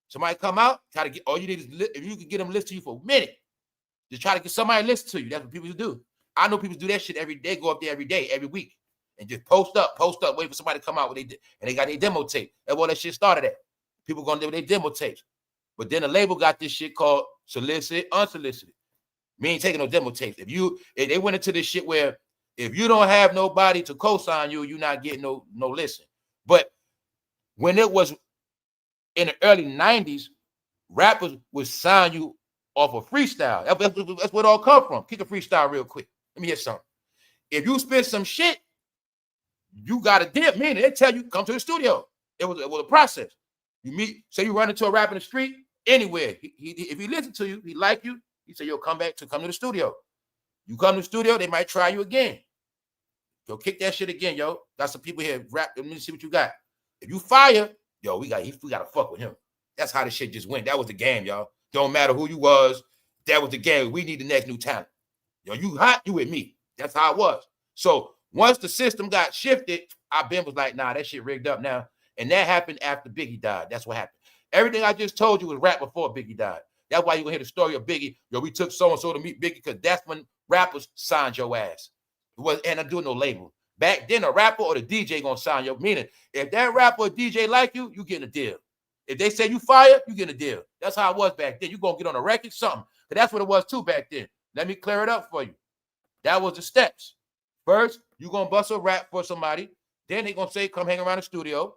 Somebody come out, try to get, all you need is, if you can get them to listen to you for a minute, just try to get somebody to listen to you. That's what people do. I know people do that shit every day, go up there every day, every week, and just post up, wait for somebody to come out and they got their demo tape. That's where that shit started at. People going to do their demo tapes. But then the label got this shit called solicited, unsolicited. Me ain't taking no demo tapes. If they went into this shit where if you don't have nobody to co-sign you, you're not getting no listen. But when it was in the early 90s, rappers would sign you off of freestyle. That's where it all come from. Kick a freestyle real quick. Let me hear something. If you spit some shit, you got a dip. Meaning they tell you come to the studio. It was a process. Say you run into a rapper in the street, anywhere. If he listen to you, he like you, he say, yo, come to the studio. You come to the studio, they might try you again. Yo, kick that shit again, yo. Got some people here, rap. Let me see what you got. If you fire, yo, we got to fuck with him. That's how the shit just went. That was the game, y'all. Don't matter who you was. That was the game. We need the next new talent. Yo, you hot, you with me. That's how it was. So once the system got shifted, Ben was like, nah, that shit rigged up now. And that happened after Biggie died. That's what happened. Everything I just told you was rap before Biggie died. That's why you gonna hear the story of Biggie. Yo, we took so-and-so to meet Biggie because that's when rappers signed your ass. And I'm doing no label. Back then, a rapper or the DJ gonna sign you. Meaning, if that rapper or DJ like you, you getting a deal. If they say you fire, you getting a deal. That's how it was back then. You gonna get on a record, something. But that's what it was too back then. Let me clear it up for you. That was the steps. First, you gonna bust a rap for somebody. Then they gonna say, come hang around the studio.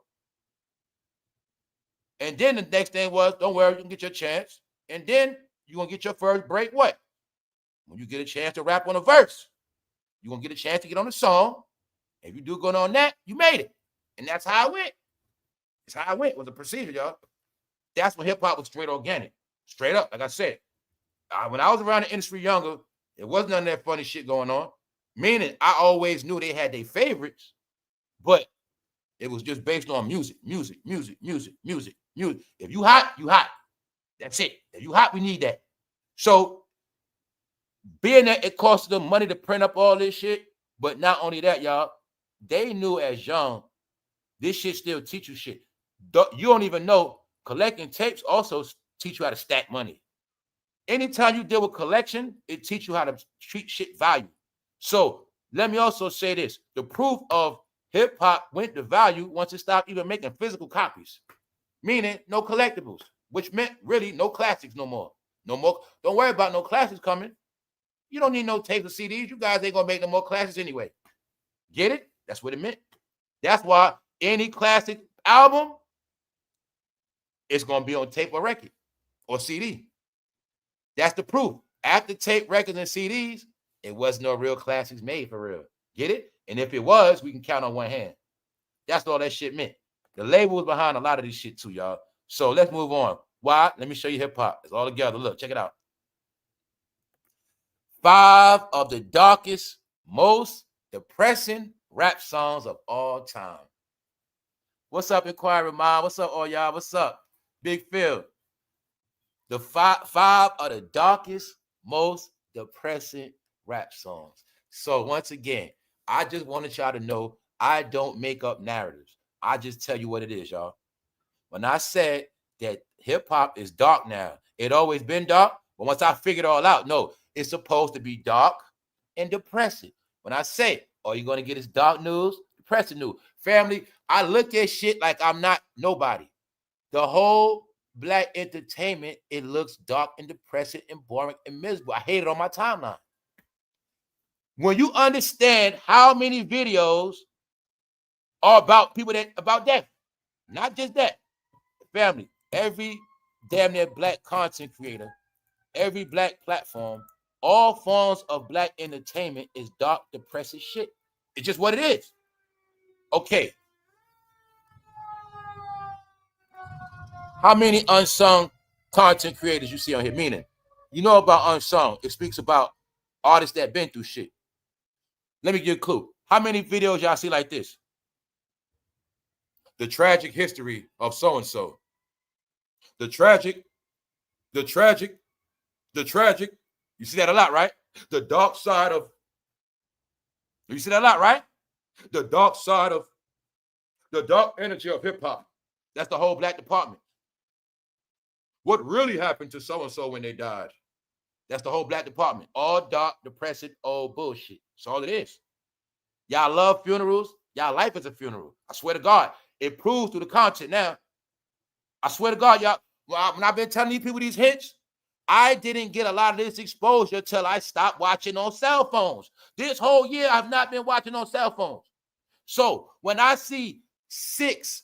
And then the next thing was, don't worry, you can get your chance. And then you're gonna get your first break. What? When you get a chance to rap on a verse, you're gonna get a chance to get on the song. If you do good on that, you made it. And that's how it went. That's how it went. It was a procedure, y'all. That's when hip-hop was straight organic. Straight up, like I said. When I was around the industry younger, there wasn't none of that funny shit going on. Meaning, I always knew they had their favorites, but it was just based on music. If you hot, you hot. That's it. If you hot, we need that. So, being that it cost them money to print up all this shit, but not only that, y'all, they knew as young, this shit still teach you shit. You don't even know, collecting tapes also teach you how to stack money. Anytime you deal with collection, it teach you how to treat shit value. So let me also say this. The proof of hip-hop went to value once it stopped even making physical copies. Meaning no collectibles, which meant really no classics no more. No more. Don't worry about no classics coming. You don't need no tapes or CDs. You guys ain't gonna make no more classics anyway. Get it? That's what it meant. That's why any classic album is gonna be on tape or record or CD. That's the proof. After tape, records, and CDs, it was no real classics made for real. Get it? And if it was, we can count on one hand. That's all that shit meant. The label was behind a lot of this shit too, y'all. So let's move on. Why? Let me show you hip-hop. It's all together. Look, check it out. 5 of the darkest, most depressing rap songs of all time. What's up, Inquiry Mom? What's up, all y'all? What's up? Big Phil. The five of the darkest, most depressing rap songs. So once again, I just wanted y'all to know I don't make up narratives. I just tell you what it is, y'all. When I said that hip-hop is dark now, it always been dark, but once I figured it all out, no, it's supposed to be dark and depressing. When I say, all you're going to get is dark news, depressing news. Family, I look at shit like I'm not nobody. The whole black entertainment, it looks dark and depressing and boring and miserable. I hate it on my timeline. When you understand how many videos are about people about death, not just that, family, every damn near black content creator, every black platform, all forms of black entertainment is dark, depressing shit. It's just what it is. Okay. How many unsung content creators you see on here? Meaning, you know about unsung. It speaks about artists that been through shit. Let me give you a clue. How many videos y'all see like this? The tragic history of so-and-so. The tragic. You see that a lot, right? The dark side of. You see that a lot, right? The dark side of. The dark energy of hip-hop. That's the whole black department. What really happened to so-and-so when they died? That's the whole black department. All dark, depressing, old bullshit. That's all it is. Y'all love funerals. Y'all life is a funeral. I swear to God. It proves through the content now. I swear to God, y'all. When I've been telling these people these hints, I didn't get a lot of this exposure till I stopped watching on cell phones. This whole year, I've not been watching on cell phones. So when I see 6,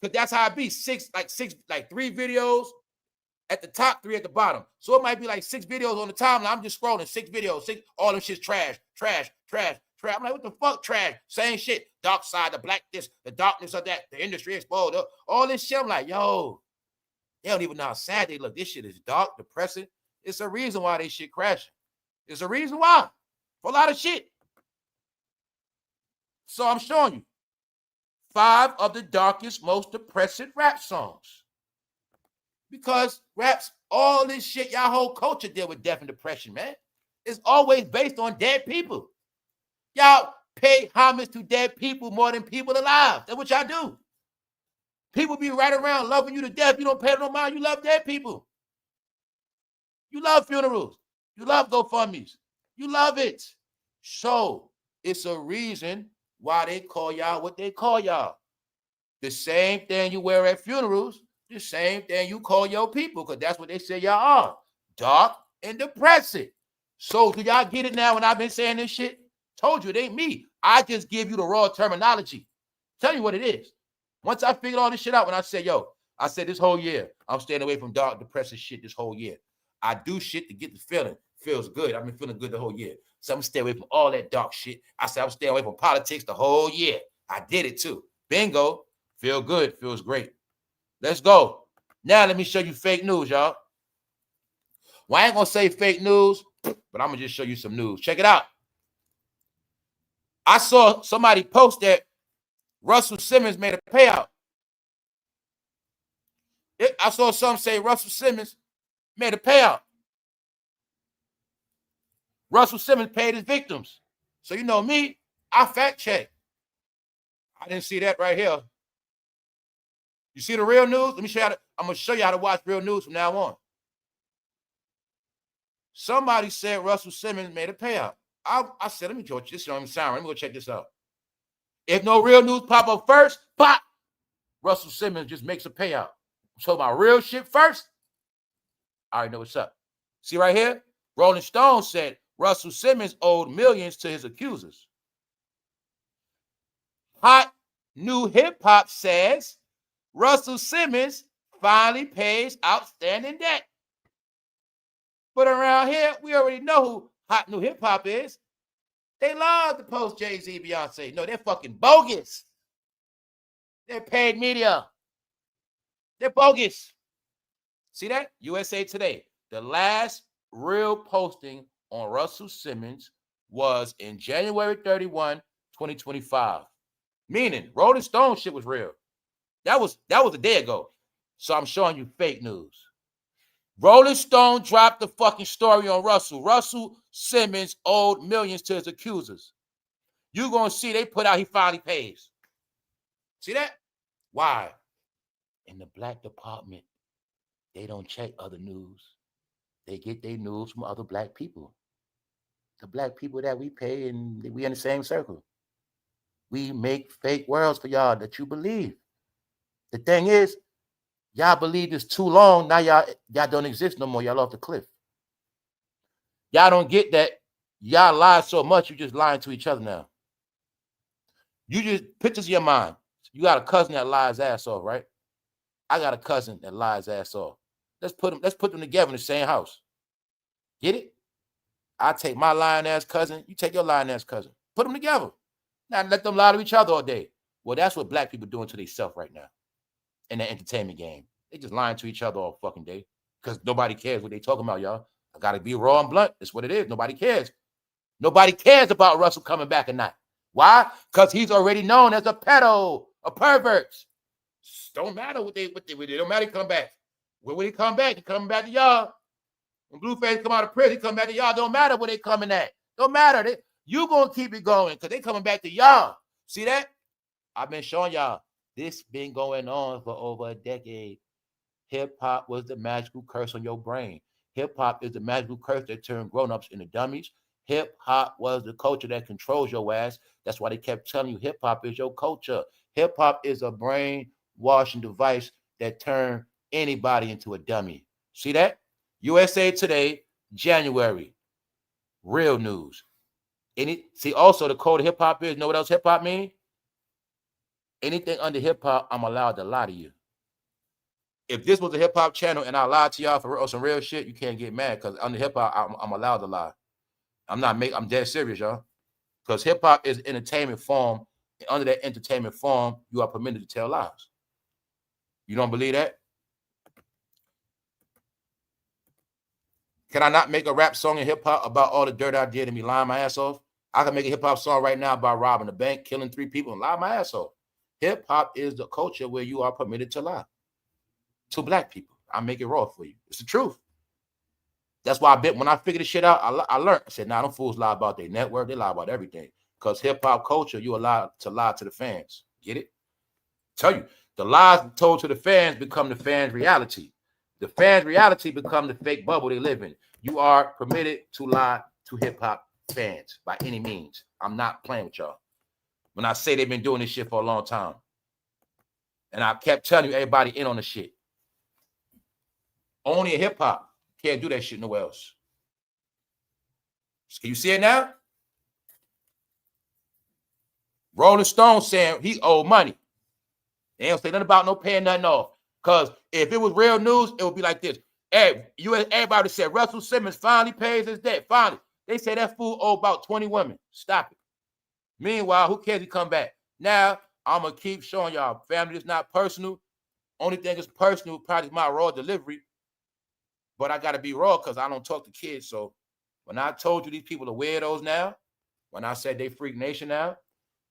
because that's how it be, 6, like 3 videos at the top, 3 at the bottom. So it might be like 6 videos on the timeline. I'm just scrolling 6 videos. All them shit's trash. I'm like, what the fuck, trash? Same shit. Dark side, the black this, the darkness of that, the industry exposed, all this shit. I'm like, yo, they don't even know how sad they look. This shit is dark, depressing. It's a reason why they shit crashing. It's a reason why. For a lot of shit. So I'm showing you 5 of the darkest, most depressing rap songs. Because raps, all this shit, y'all whole culture deal with death and depression, man. It's always based on dead people. Y'all pay homage to dead people more than people alive. That's what y'all do. People be right around loving you to death. You don't pay no mind. You love dead people. You love funerals. You love GoFundMes. You love it. So It's a reason why they call y'all what they call y'all. The same thing you wear at funerals, the same thing you call your people, because that's what they say y'all are. Dark and depressing. So do y'all get it now when I've been saying this shit? Told you it ain't me. I just give you the raw terminology. Tell you what it is. Once I figured all this shit out, when I said, yo, I said this whole year, I'm staying away from dark, depressing shit this whole year. I do shit to get the feeling. Feels good. I've been feeling good the whole year. So I'm staying away from all that dark shit. I said I'm staying away from politics the whole year. I did it too. Bingo. Feel good. Feels great. Let's go. Now let me show you fake news, y'all. Well, I ain't going to say fake news, but I'm going to just show you some news. Check it out. I saw somebody post that Russell Simmons made a payout. I saw some say Russell Simmons made a payout. Russell Simmons paid his victims. So you know me, I fact check. I didn't see that right here. You see the real news? Let me show you I'm going to show you how to watch real news from now on. Somebody said Russell Simmons made a payout. I said, let me go. This don't even sound right. Let me go check this out. If no real news pop up first, pop, Russell Simmons just makes a payout. So my real shit first, I already know what's up. See right here? Rolling Stone said Russell Simmons owed millions to his accusers. Hot New Hip Hop says Russell Simmons finally pays outstanding debt. But around here, we already know who Hot New Hip Hop is. They love to post Jay-Z, Beyonce. No, they're fucking bogus. They're paid media. They're bogus. See that? USA Today. The last real posting on Russell Simmons was in January 31, 2025. Meaning, Rolling Stone shit was real. That was a day ago. So I'm showing you fake news. Rolling Stone dropped the fucking story on Russell. Russell Simmons owed millions to his accusers. You're going to see they put out he finally pays. See that? Why? In the black department, they don't check other news. They get their news from other black people. The black people that we pay, and we in the same circle. We make fake worlds for y'all that you believe. The thing is, y'all believe this too long. Now y'all don't exist no more. Y'all off the cliff. Y'all don't get that. Y'all lie so much, you just lying to each other now. You just pictures in your mind. You got a cousin that lies ass off, right? I got a cousin that lies ass off. Let's put them together in the same house. Get it? I take my lying ass cousin. You take your lying ass cousin. Put them together. Now let them lie to each other all day. Well, that's what black people doing to themselves right now in the entertainment game. They just lying to each other all fucking day because nobody cares what they talking about, y'all. I got to be raw and blunt. That's what it is. Nobody cares. Nobody cares about Russell coming back or not. Why? Because he's already known as a pedo, a pervert. Don't matter what they don't matter. He come back. When he come back, he coming back to y'all. When Blueface come out of prison, he come back to y'all. Don't matter where they coming at. Don't matter. You gonna keep it going because they coming back to y'all. See that? I've been showing y'all. This been going on for over a decade. Hip-hop was the magical curse on your brain. Hip-hop is the magical curse that turned grown-ups into dummies. Hip-hop was the culture that controls your ass. That's why they kept telling you hip-hop is your culture. Hip-hop is a brainwashing device that turned anybody into a dummy. See that? USA Today, January. Real news. See, also the code of hip-hop is, you know what else hip-hop mean? Anything under hip-hop, I'm allowed to lie to you. If this was a hip-hop channel and I lied to y'all for some real shit, you can't get mad because under hip-hop, I'm allowed to lie. I'm dead serious, y'all. Because hip-hop is entertainment form. And under that entertainment form, you are permitted to tell lies. You don't believe that? Can I not make a rap song in hip-hop about all the dirt I did and me lying my ass off? I can make a hip-hop song right now about robbing a bank, killing 3 people, and lying my ass off. Hip-hop is the culture where you are permitted to lie. To black people. I make it raw for you. It's the truth. That's why when I figured this shit out, I learned. I said, nah, them fools lie about their network. They lie about everything. Because hip-hop culture, you allowed to lie to the fans. Get it? Tell you, the lies told to the fans become the fans' reality. The fans' reality become the fake bubble they live in. You are permitted to lie to hip-hop fans by any means. I'm not playing with y'all. When I say they've been doing this shit for a long time. And I kept telling you, everybody in on the shit. Only in hip-hop. Can't do that shit nowhere else. Can you see it now? Rolling Stone saying he owed money. They don't say nothing about no paying nothing off. Because if it was real news, it would be like this. Everybody said Russell Simmons finally pays his debt. Finally. They say that fool owed about 20 women. Stop it. Meanwhile, who cares he come back? Now, I'm going to keep showing y'all. Family is not personal. Only thing is personal probably my raw delivery. But I got to be raw because I don't talk to kids. So when I told you these people are weirdos now, when I said they Freak Nation now,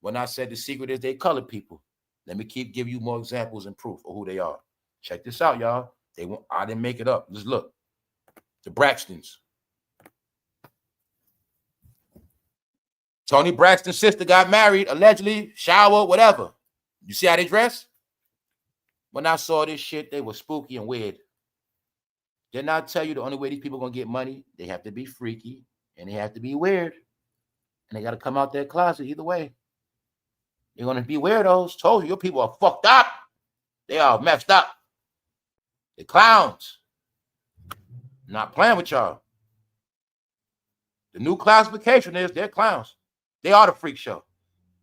when I said the secret is they colored people, let me keep giving you more examples and proof of who they are. Check this out, y'all. I didn't make it up. Just look. The Braxtons. Tony Braxton's sister got married, allegedly, shower, whatever. You see how they dress? When I saw this shit, they were spooky and weird. Didn't I tell you the only way these people are going to get money, they have to be freaky and they have to be weird. And they got to come out their closet either way. They're going to be weirdos. Told you, your people are fucked up. They are messed up. They're clowns. I'm not playing with y'all. The new classification is they're clowns. They are the freak show.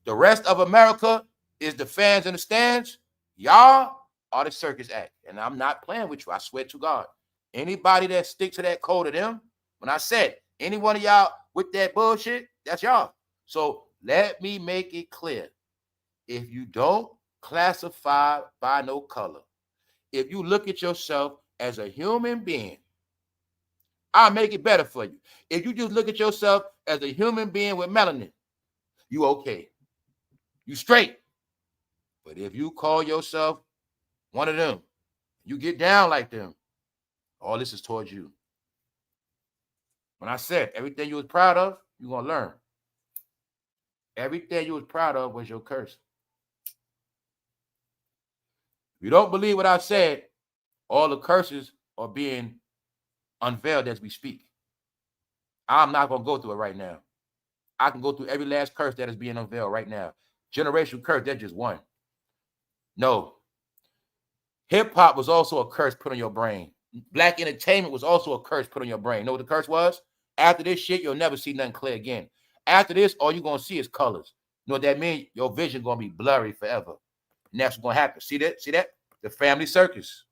The rest of America is the fans in the stands. Y'all are the circus act. And I'm not playing with you. I swear to God. Anybody that sticks to that code of them, when I said any one of y'all with that bullshit, that's y'all. So let me make it clear. If you don't classify by no color, if you look at yourself as a human being, I'll make it better for you. If you just look at yourself as a human being with melanin, you okay. You straight. But if you call yourself one of them, you get down like them, all this is towards you. When I said everything you was proud of, you're going to learn. Everything you was proud of was your curse. If you don't believe what I said, all the curses are being unveiled as we speak. I'm not going to go through it right now. I can go through every last curse that is being unveiled right now. Generational curse, that's just one. No. Hip-hop was also a curse put on your brain. Black entertainment was also a curse put on your brain. Know what the curse was? After this shit, you'll never see nothing clear again. After this, all you're going to see is colors. You know what that means? Your vision going to be blurry forever. And that's what's going to happen. See that? See that? The family circus.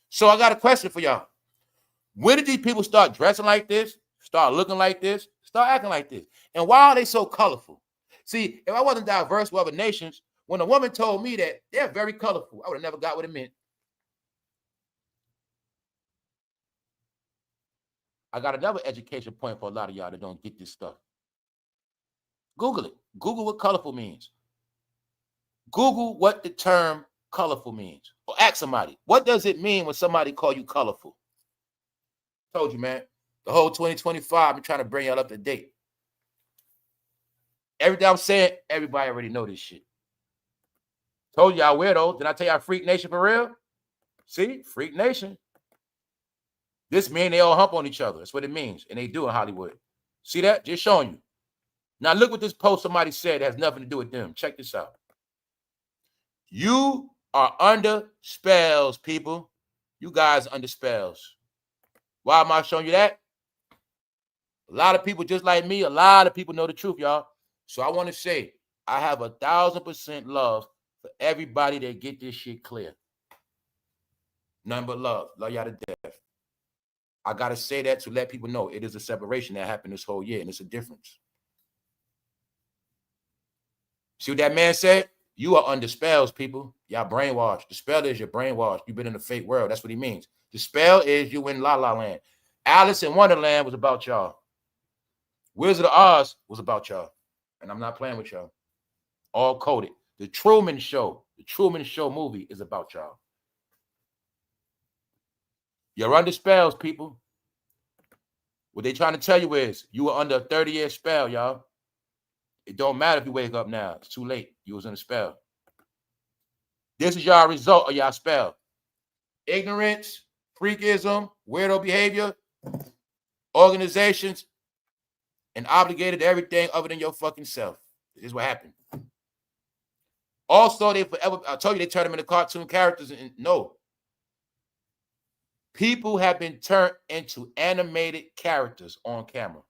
So I got a question for y'all. When did these people start dressing like this, start looking like this, start acting like this? And why are they so colorful? See, if I wasn't diverse with other nations, when a woman told me that they're very colorful, I would have never got what it meant. I got another education point for a lot of y'all that don't get this stuff. Google it. Google what colorful means. Google what the term colorful means. Or ask somebody, what does it mean when somebody call you colorful? Told you, man. The whole 2025, I'm trying to bring y'all up to date. Everything I'm saying, everybody already know this shit. Told y'all weirdos. Did I tell y'all Freak Nation for real? See? Freak Nation. This means they all hump on each other. That's what it means. And they do in Hollywood. See that? Just showing you. Now look what this post somebody said that has nothing to do with them. Check this out. You are under spells, people. You guys are under spells. Why am I showing you that? A lot of people just like me, a lot of people know the truth, y'all. So I want to say, I have 1,000% love for everybody that get this shit clear. Nothing but love. Love y'all to death. I got to say that to let people know it is a separation that happened this whole year, and it's a difference. See what that man said? You are under spells, people. Y'all brainwashed. The spell is you're brainwashed. You've been in a fake world. That's what he means. The spell is you in La La Land. Alice in Wonderland was about y'all. Wizard of Oz was about y'all. And I'm not playing with y'all. All coded. The Truman Show movie is about y'all. You're under spells, people. What they trying to tell you is you were under a 30-year spell, y'all. It don't matter if you wake up now. It's too late. You was in a spell. This is y'all result of y'all spell. Ignorance, freakism, weirdo behavior, organizations. and obligated to everything other than your fucking self. This is what happened. Also, they forever, I told you they turned them into cartoon characters. And no. People have been turned into animated characters on camera.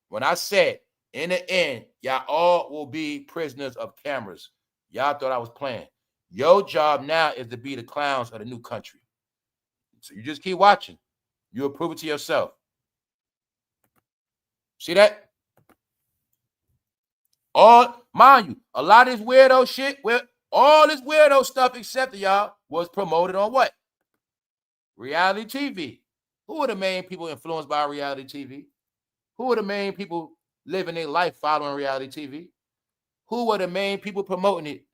When I said, in the end, y'all all will be prisoners of cameras. Y'all thought I was playing. Your job now is to be the clowns of the new country. So you just keep watching. You'll prove it to yourself. See that? All, mind you, a lot of this weirdo shit, all this weirdo stuff except y'all was promoted on what? Reality TV. Who are the main people influenced by reality TV? Who are the main people living their life following reality TV? Who are the main people promoting it?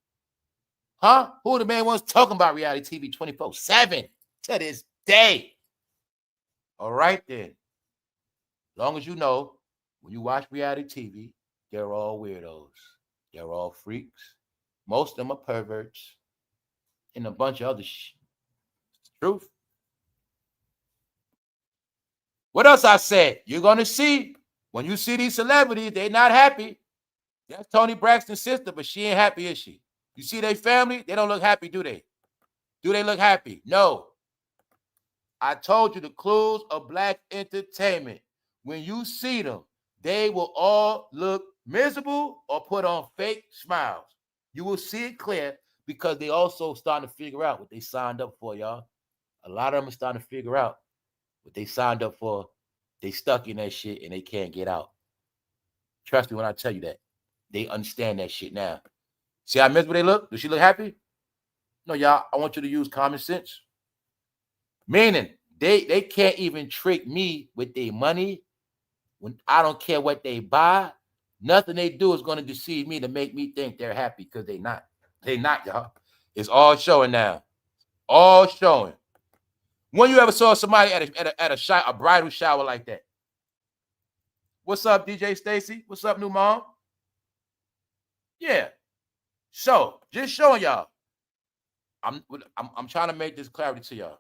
Huh? Who are the main ones talking about reality TV 24/7 to this day? All right then. As long as you know, when you watch reality TV, they're all weirdos. They're all freaks. Most of them are perverts. And a bunch of other shit. It's the truth. What else I said? You're going to see, when you see these celebrities, they're not happy. That's Toni Braxton's sister, but she ain't happy, is she? You see their family? They don't look happy, do they? Do they look happy? No. I told you the clues of black entertainment. When you see them, they will all look miserable or put on fake smiles. You will see it clear because they also starting to figure out what they signed up for, y'all. A lot of them are starting to figure out what they signed up for. They stuck in that shit and they can't get out. Trust me when I tell you that. They understand that shit now. See how miserable they look? Does she look happy? No, y'all, I want you to use common sense. Meaning, they can't even trick me with their money. When I don't care what they buy, nothing they do is going to deceive me to make me think they're happy because they're not. They're not, y'all. It's all showing now. All showing. When you ever saw somebody at a bridal shower like that? What's up, DJ Stacy? What's up, new mom? Yeah. So, just showing y'all. I'm trying to make this clarity to y'all.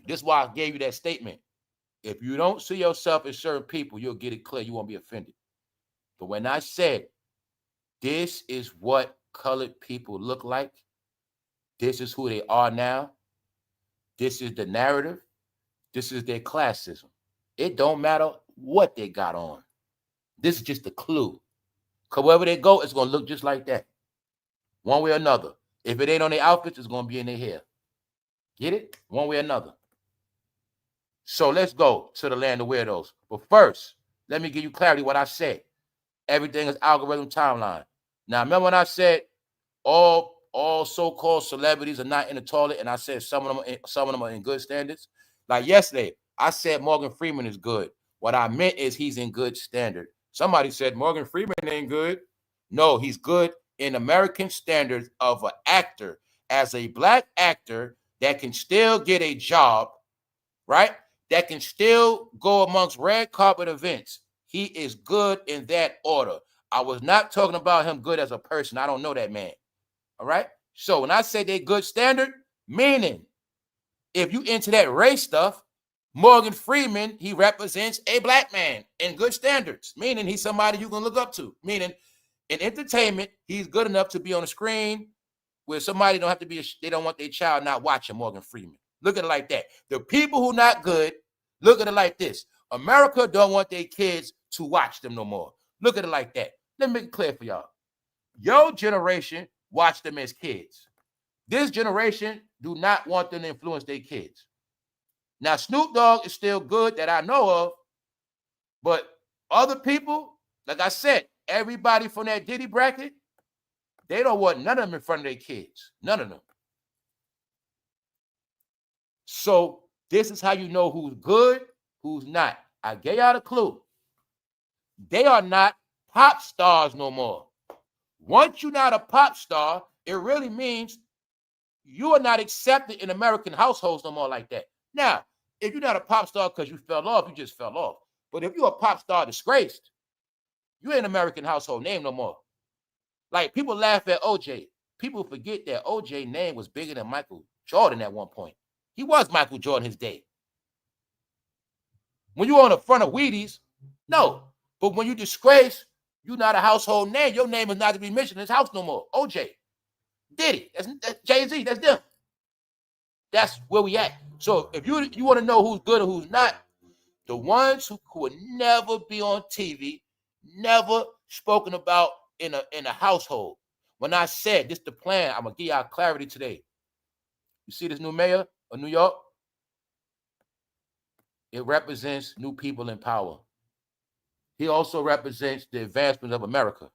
This is why I gave you that statement. If you don't see yourself as certain people, you'll get it clear. You won't be offended. But when I said, this is what colored people look like, this is who they are now, this is the narrative, this is their classism. It don't matter what they got on. This is just a clue. Because wherever they go, it's going to look just like that. One way or another. If it ain't on their outfits, it's going to be in their hair. Get it? One way or another. So let's go to the land of weirdos. But first, let me give you clarity what I said. Everything is algorithm timeline. Now, remember when I said all so-called celebrities are not in the toilet, and I said some of them are in good standards? Like yesterday, I said Morgan Freeman is good. What I meant is he's in good standard. Somebody said Morgan Freeman ain't good. No, he's good in American standards of an actor. As a black actor that can still get a job, right? That can still go amongst red carpet events. He is good in that order. I was not talking about him good as a person. I don't know that man. All right? So when I say they good standard, meaning if you into that race stuff, Morgan Freeman, he represents a black man in good standards, meaning he's somebody you can look up to. Meaning in entertainment, he's good enough to be on the screen where somebody don't have to be, they don't want their child not watching Morgan Freeman. Look at it like that. The people who not good, look at it like this. America don't want their kids to watch them no more. Look at it like that. Let me make it clear for y'all. Your generation watched them as kids. This generation do not want them to influence their kids. Now, Snoop Dogg is still good that I know of, but other people, like I said, everybody from that Diddy bracket, they don't want none of them in front of their kids. None of them. So this is how you know who's good, who's not. I gave y'all a clue. They are not pop stars no more. Once you're not a pop star, it really means you are not accepted in American households no more like that. Now, if you're not a pop star because you fell off, you just fell off. But if you're a pop star disgraced, you ain't an American household name no more. Like, people laugh at OJ. People forget that OJ's name was bigger than Michael Jordan at one point. He was Michael Jordan his day. When you were on the front of Wheaties, no. But when you disgrace, you're not a household name. Your name is not to be mentioned in this house no more. OJ, Diddy, that's Jay-Z, that's them. That's where we at. So if you want to know who's good and who's not, the ones who would never be on TV, never spoken about in a household. When I said this the plan, I'm gonna give y'all clarity today. You see this new mayor of New York? It represents new people in power. He also represents the advancement of America.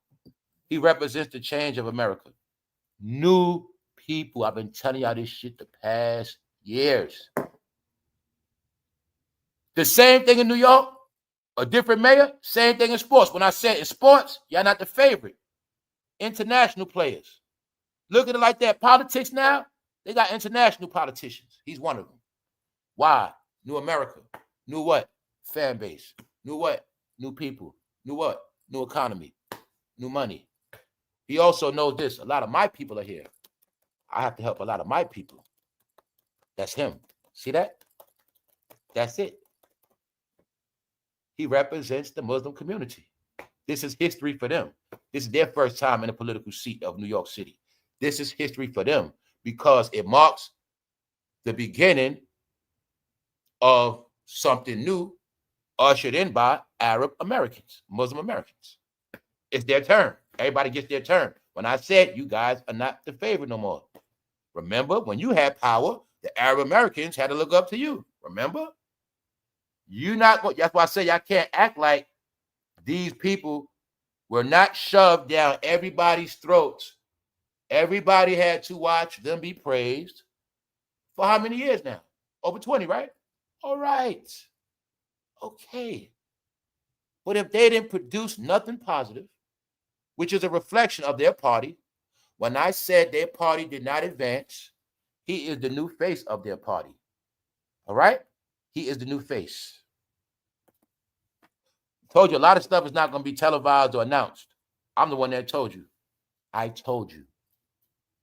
He represents the change of America. New people. I've been telling y'all this shit the past years. The same thing in New York, a different mayor, same thing in sports. When I said in sports, y'all not the favorite. International players. Look at it like that. Politics now, they got international politicians. He's one of them. Why? New America. New what? Fan base. New what? New people. New what? New economy. New money. He also knows this. A lot of my people are here. I have to help a lot of my people. That's him. See that? That's it. He represents the Muslim community. This is history for them. This is their first time in the political seat of New York City. This is history for them because it marks the beginning of something new ushered in by Arab Americans, Muslim Americans. It's their turn. Everybody gets their turn. When I said you guys are not the favorite no more. Remember, when you had power, the Arab Americans had to look up to you. Remember? You're not going. That's why I say y'all can't act like these people were not shoved down everybody's throats. Everybody had to watch them be praised for how many years now? Over 20, right? All right. Okay. But if they didn't produce nothing positive, which is a reflection of their party, when I said their party did not advance, he is the new face of their party. All right? He is the new face. Told you a lot of stuff is not going to be televised or announced. I'm the one that told you. I told you.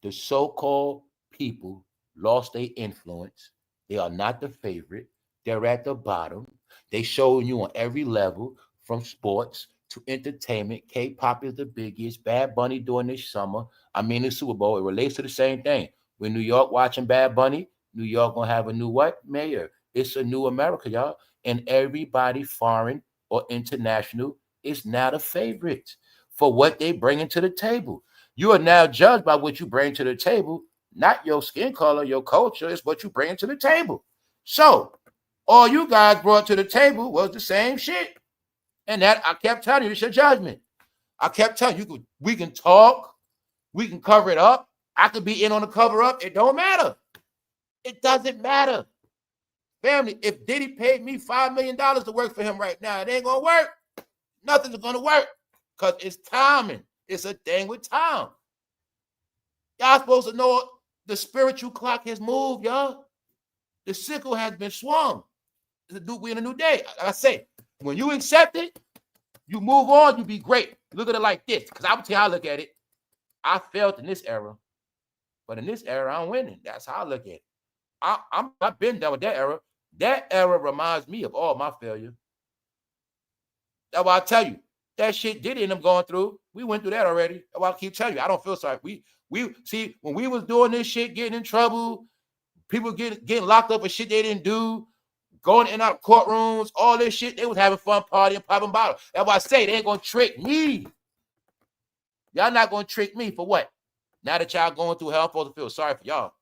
The so-called people lost their influence. They are not the favorite. They're at the bottom. They showing you on every level, from sports to entertainment. K-pop is the biggest. Bad Bunny during this summer. I mean, the Super Bowl, it relates to the same thing. When New York watching Bad Bunny, New York going to have a new what? Mayor. It's a new America, y'all. And everybody foreign or international is now the favorite for what they bring into the table. You are now judged by what you bring to the table, not your skin color, your culture. It's what you bring to the table. So all you guys brought to the table was the same shit. And that I kept telling you, it's your judgment. I kept telling you, we can talk, we can cover it up. I could be in on the cover up. It don't matter. It doesn't matter. Family, if Diddy paid me $5 million to work for him right now, it ain't going to work. Nothing's going to work because it's timing. It's a thing with time. Y'all supposed to know the spiritual clock has moved, y'all. The sickle has been swung. We're in a new day. Like I say, when you accept it, you move on, you be great. Look at it like this, because I will tell you how I look at it. I failed in this era, but in this era, I'm winning. That's how I look at it. I've been done with that era. That era reminds me of all my failure. That's why I tell you, that shit Diddy and them going through, we went through that already. That's why I keep telling you, I don't feel sorry. We see, when we was doing this shit, getting in trouble, people getting locked up for shit they didn't do, going in and out of courtrooms, all this shit, they was having fun, partying, popping bottles. That's why I say they ain't gonna trick me. Y'all not gonna trick me for what? Now that y'all going through hell, I'm supposed to feel sorry for y'all.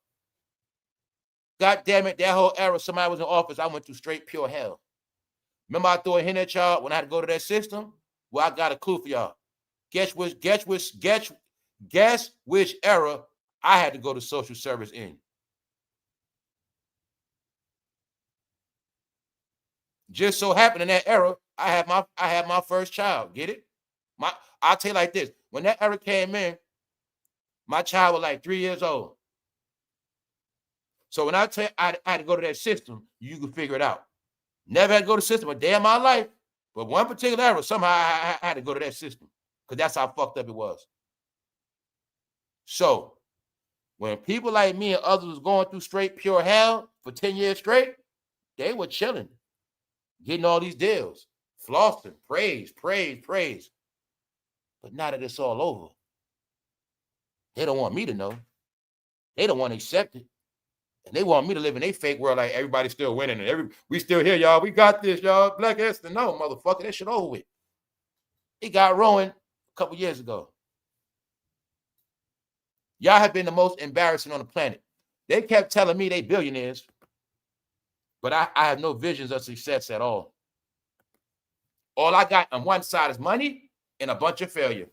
God damn it, that whole era, somebody was in office, I went through straight pure hell. Remember I threw a hint at y'all when I had to go to that system? Well, I got a clue for y'all. Guess which era I had to go to social service in. Just so happened in that era, I had my first child. Get it? I'll tell you like this. When that era came in, my child was like 3 years old. So when I tell you I had to go to that system, you can figure it out. Never had to go to the system a day in my life, but one particular era, somehow I had to go to that system because that's how fucked up it was. So when people like me and others was going through straight pure hell for 10 years straight, they were chilling, getting all these deals. flossing, praise. But now that it's all over, they don't want me to know. They don't want to accept it. And they want me to live in a fake world like everybody's still winning and we still here, y'all. We got this, y'all. Black Esther. No, motherfucker, that shit over with. It got ruined a couple years ago. Y'all have been the most embarrassing on the planet. They kept telling me they billionaires, but I have no visions of success at all. All I got on one side is money and a bunch of failure.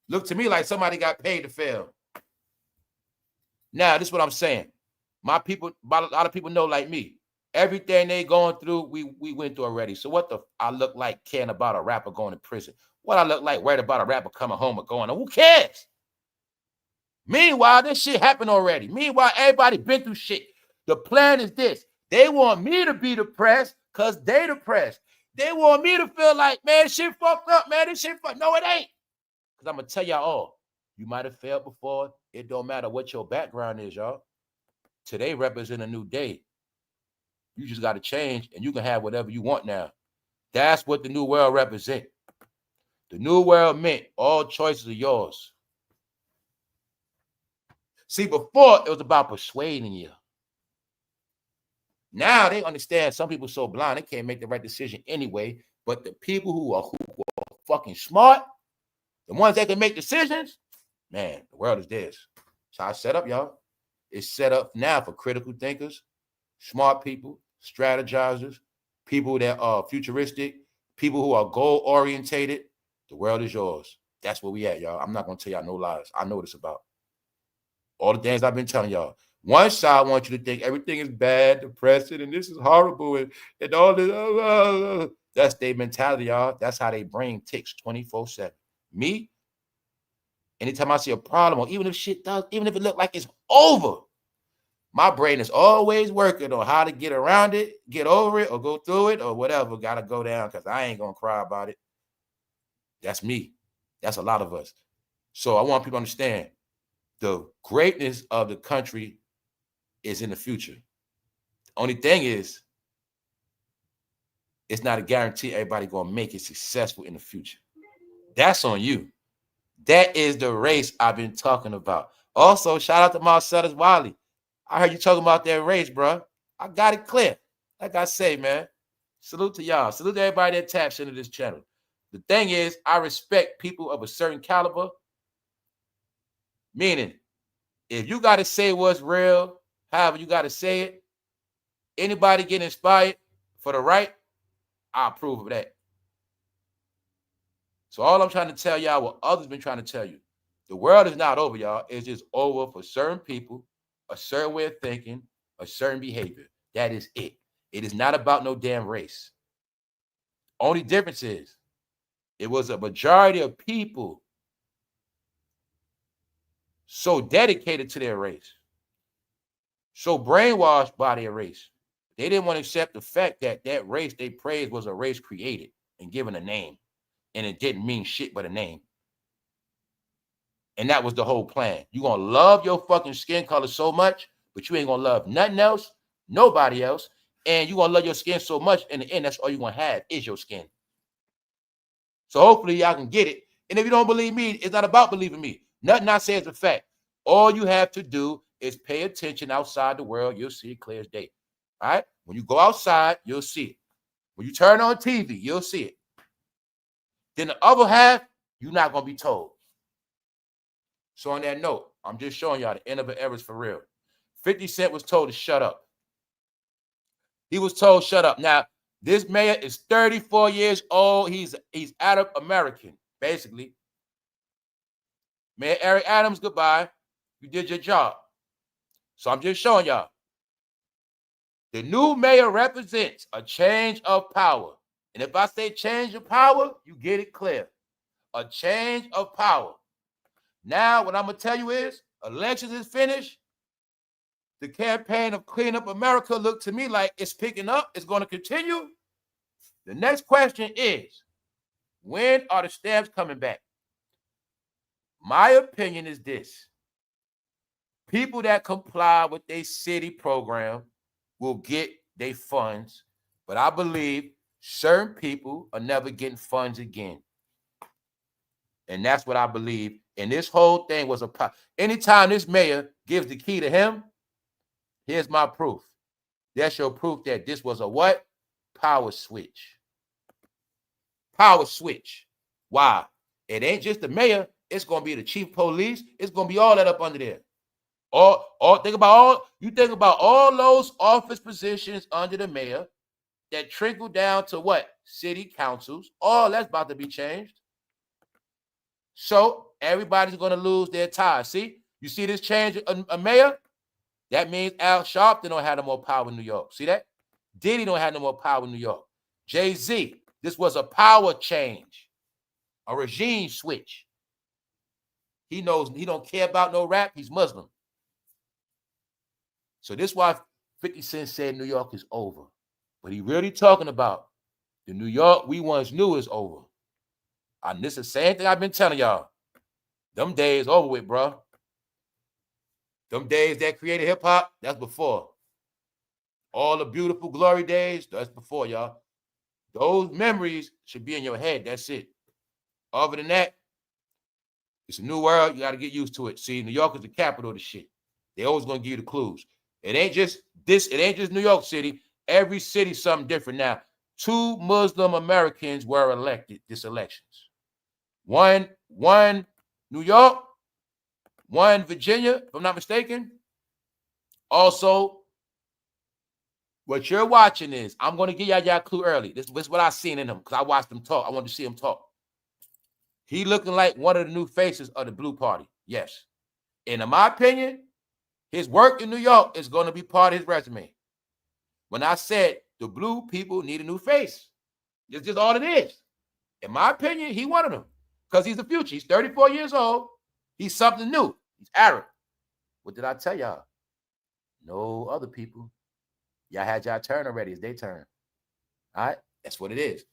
Look to me like somebody got paid to fail. Now, this is what I'm saying. My people, a lot of people know like me. Everything they going through, we went through already. So what the I look like caring about a rapper going to prison? What I look like worried about a rapper coming home or going? Who cares? Meanwhile, this shit happened already. Meanwhile, everybody been through shit. The plan is this. They want me to be depressed because they depressed. They want me to feel like, man, shit fucked up, man. This shit fucked. No, it ain't. Because I'm going to tell y'all all. You might have failed before. It don't matter what your background is, y'all. Today represent a new day. You just got to change, and you can have whatever you want now. That's what the new world represent. The new world meant all choices are yours. See, before, it was about persuading you. Now they understand some people so blind, they can't make the right decision anyway. But the people who are fucking smart, the ones that can make decisions, man, the world is theirs. So I set up, y'all. It's set up now for critical thinkers, smart people, strategizers, people that are futuristic, people who are goal-orientated. The world is yours. That's where we at, y'all. I'm not going to tell y'all no lies. I know what it's about. All the things I've been telling y'all. One side wants you to think everything is bad, depressing, and this is horrible, and all this. That's their mentality, y'all. That's how they brain ticks 24/7. Me, anytime I see a problem, or even if it look like it's over, my brain is always working on how to get around it, get over it, or go through it, or whatever. Gotta go down because I ain't gonna cry about it. That's me. That's a lot of us. So I want people to understand the greatness of the country is in the future. The only thing is, it's not a guarantee everybody gonna make it successful in the future. That's on you. That is the race I've been talking about. Also, shout out to Marcellus Wiley. I heard you talking about that race, bro. I got it clear. Like I say, man, salute to y'all. Salute to everybody that taps into this channel. The thing is, I respect people of a certain caliber. Meaning, if you got to say what's real, however you got to say it, anybody get inspired for the right, I approve of that. So all I'm trying to tell y'all, what others been trying to tell you, the world is not over, y'all. It's just over for certain people, a certain way of thinking, a certain behavior. That is it. It is not about no damn race. Only difference is, it was a majority of people so dedicated to their race, so brainwashed by their race. They didn't want to accept the fact that that race they praised was a race created and given a name, and it didn't mean shit but a name. And that was the whole plan. You're going to love your fucking skin color so much, but you ain't going to love nothing else, nobody else, and you're going to love your skin so much, in the end, that's all you're going to have is your skin. So hopefully y'all can get it. And if you don't believe me, it's not about believing me. Nothing I say is a fact. All you have to do is pay attention outside the world. You'll see it clear as day. All right? When you go outside, you'll see it. When you turn on TV, you'll see it. Then the other half, you're not going to be told. So on that note, I'm just showing y'all the end of an era is for real. 50 Cent was told to shut up. He was told shut up. Now, this mayor is 34 years old. He's Arab American, basically. Mayor Eric Adams, goodbye. You did your job. So I'm just showing y'all. The new mayor represents a change of power. And if I say change of power, you get it clear. A change of power. Now, what I'm going to tell you is, elections is finished. The campaign of Clean Up America looked to me like it's picking up. It's going to continue. The next question is, when are the stamps coming back? My opinion is this. People that comply with their city program will get their funds, but I believe certain people are never getting funds again. And that's what I believe. And this whole thing was anytime this mayor gives the key to him, here's my proof. That's your proof that this was a what? Power switch. Power switch. Why? It ain't just the mayor. It's going to be the chief police. It's going to be all that up under there. Think about all those office positions under the mayor that trickle down to what? City councils. All that's about to be changed. So everybody's going to lose their ties. See? You see this change a mayor? That means Al Sharpton don't have no more power in New York. See that? Diddy don't have no more power in New York. Jay-Z, this was a power change, a regime switch. He knows he don't care about no rap. He's Muslim. So this is why 50 Cent said New York is over. But he really talking about the New York we once knew is over. And this is the same thing I've been telling y'all. Them days over with, bro. Them days that created hip-hop, that's before. All the beautiful glory days, that's before, y'all. Those memories should be in your head. That's it. Other than that, it's a new world. You got to get used to it. See, New York is the capital of the shit. They always going to give you the clues. It ain't just New York City. Every city's something different now. 2 Muslim Americans were elected this elections. One New York, one Virginia, if I'm not mistaken. Also, what you're watching is, I'm going to give y'all a clue early. This is what I seen in him because I watched him talk. I wanted to see him talk. He looking like one of the new faces of the Blue Party. Yes. And in my opinion, his work in New York is going to be part of his resume. When I said the blue people need a new face, it's just all it is. In my opinion, he one of them because he's the future. He's 34 years old. He's something new. He's Arab. What did I tell y'all? No other people. Y'all had y'all turn already. It's their turn. All right? That's what it is.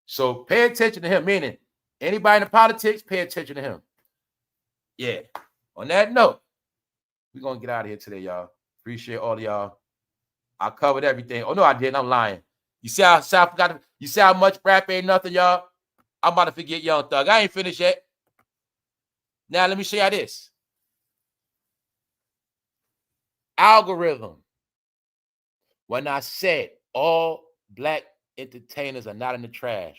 So pay attention to him, meaning anybody in the politics, pay attention to him. Yeah. On that note, we're going to get out of here today, y'all. Appreciate all of y'all. I covered everything. Oh, no, I didn't. I'm lying. You see how much rap ain't nothing, y'all? I'm about to forget Young Thug. I ain't finished yet. Now, let me show y'all this. Algorithm. When I said all black entertainers are not in the trash,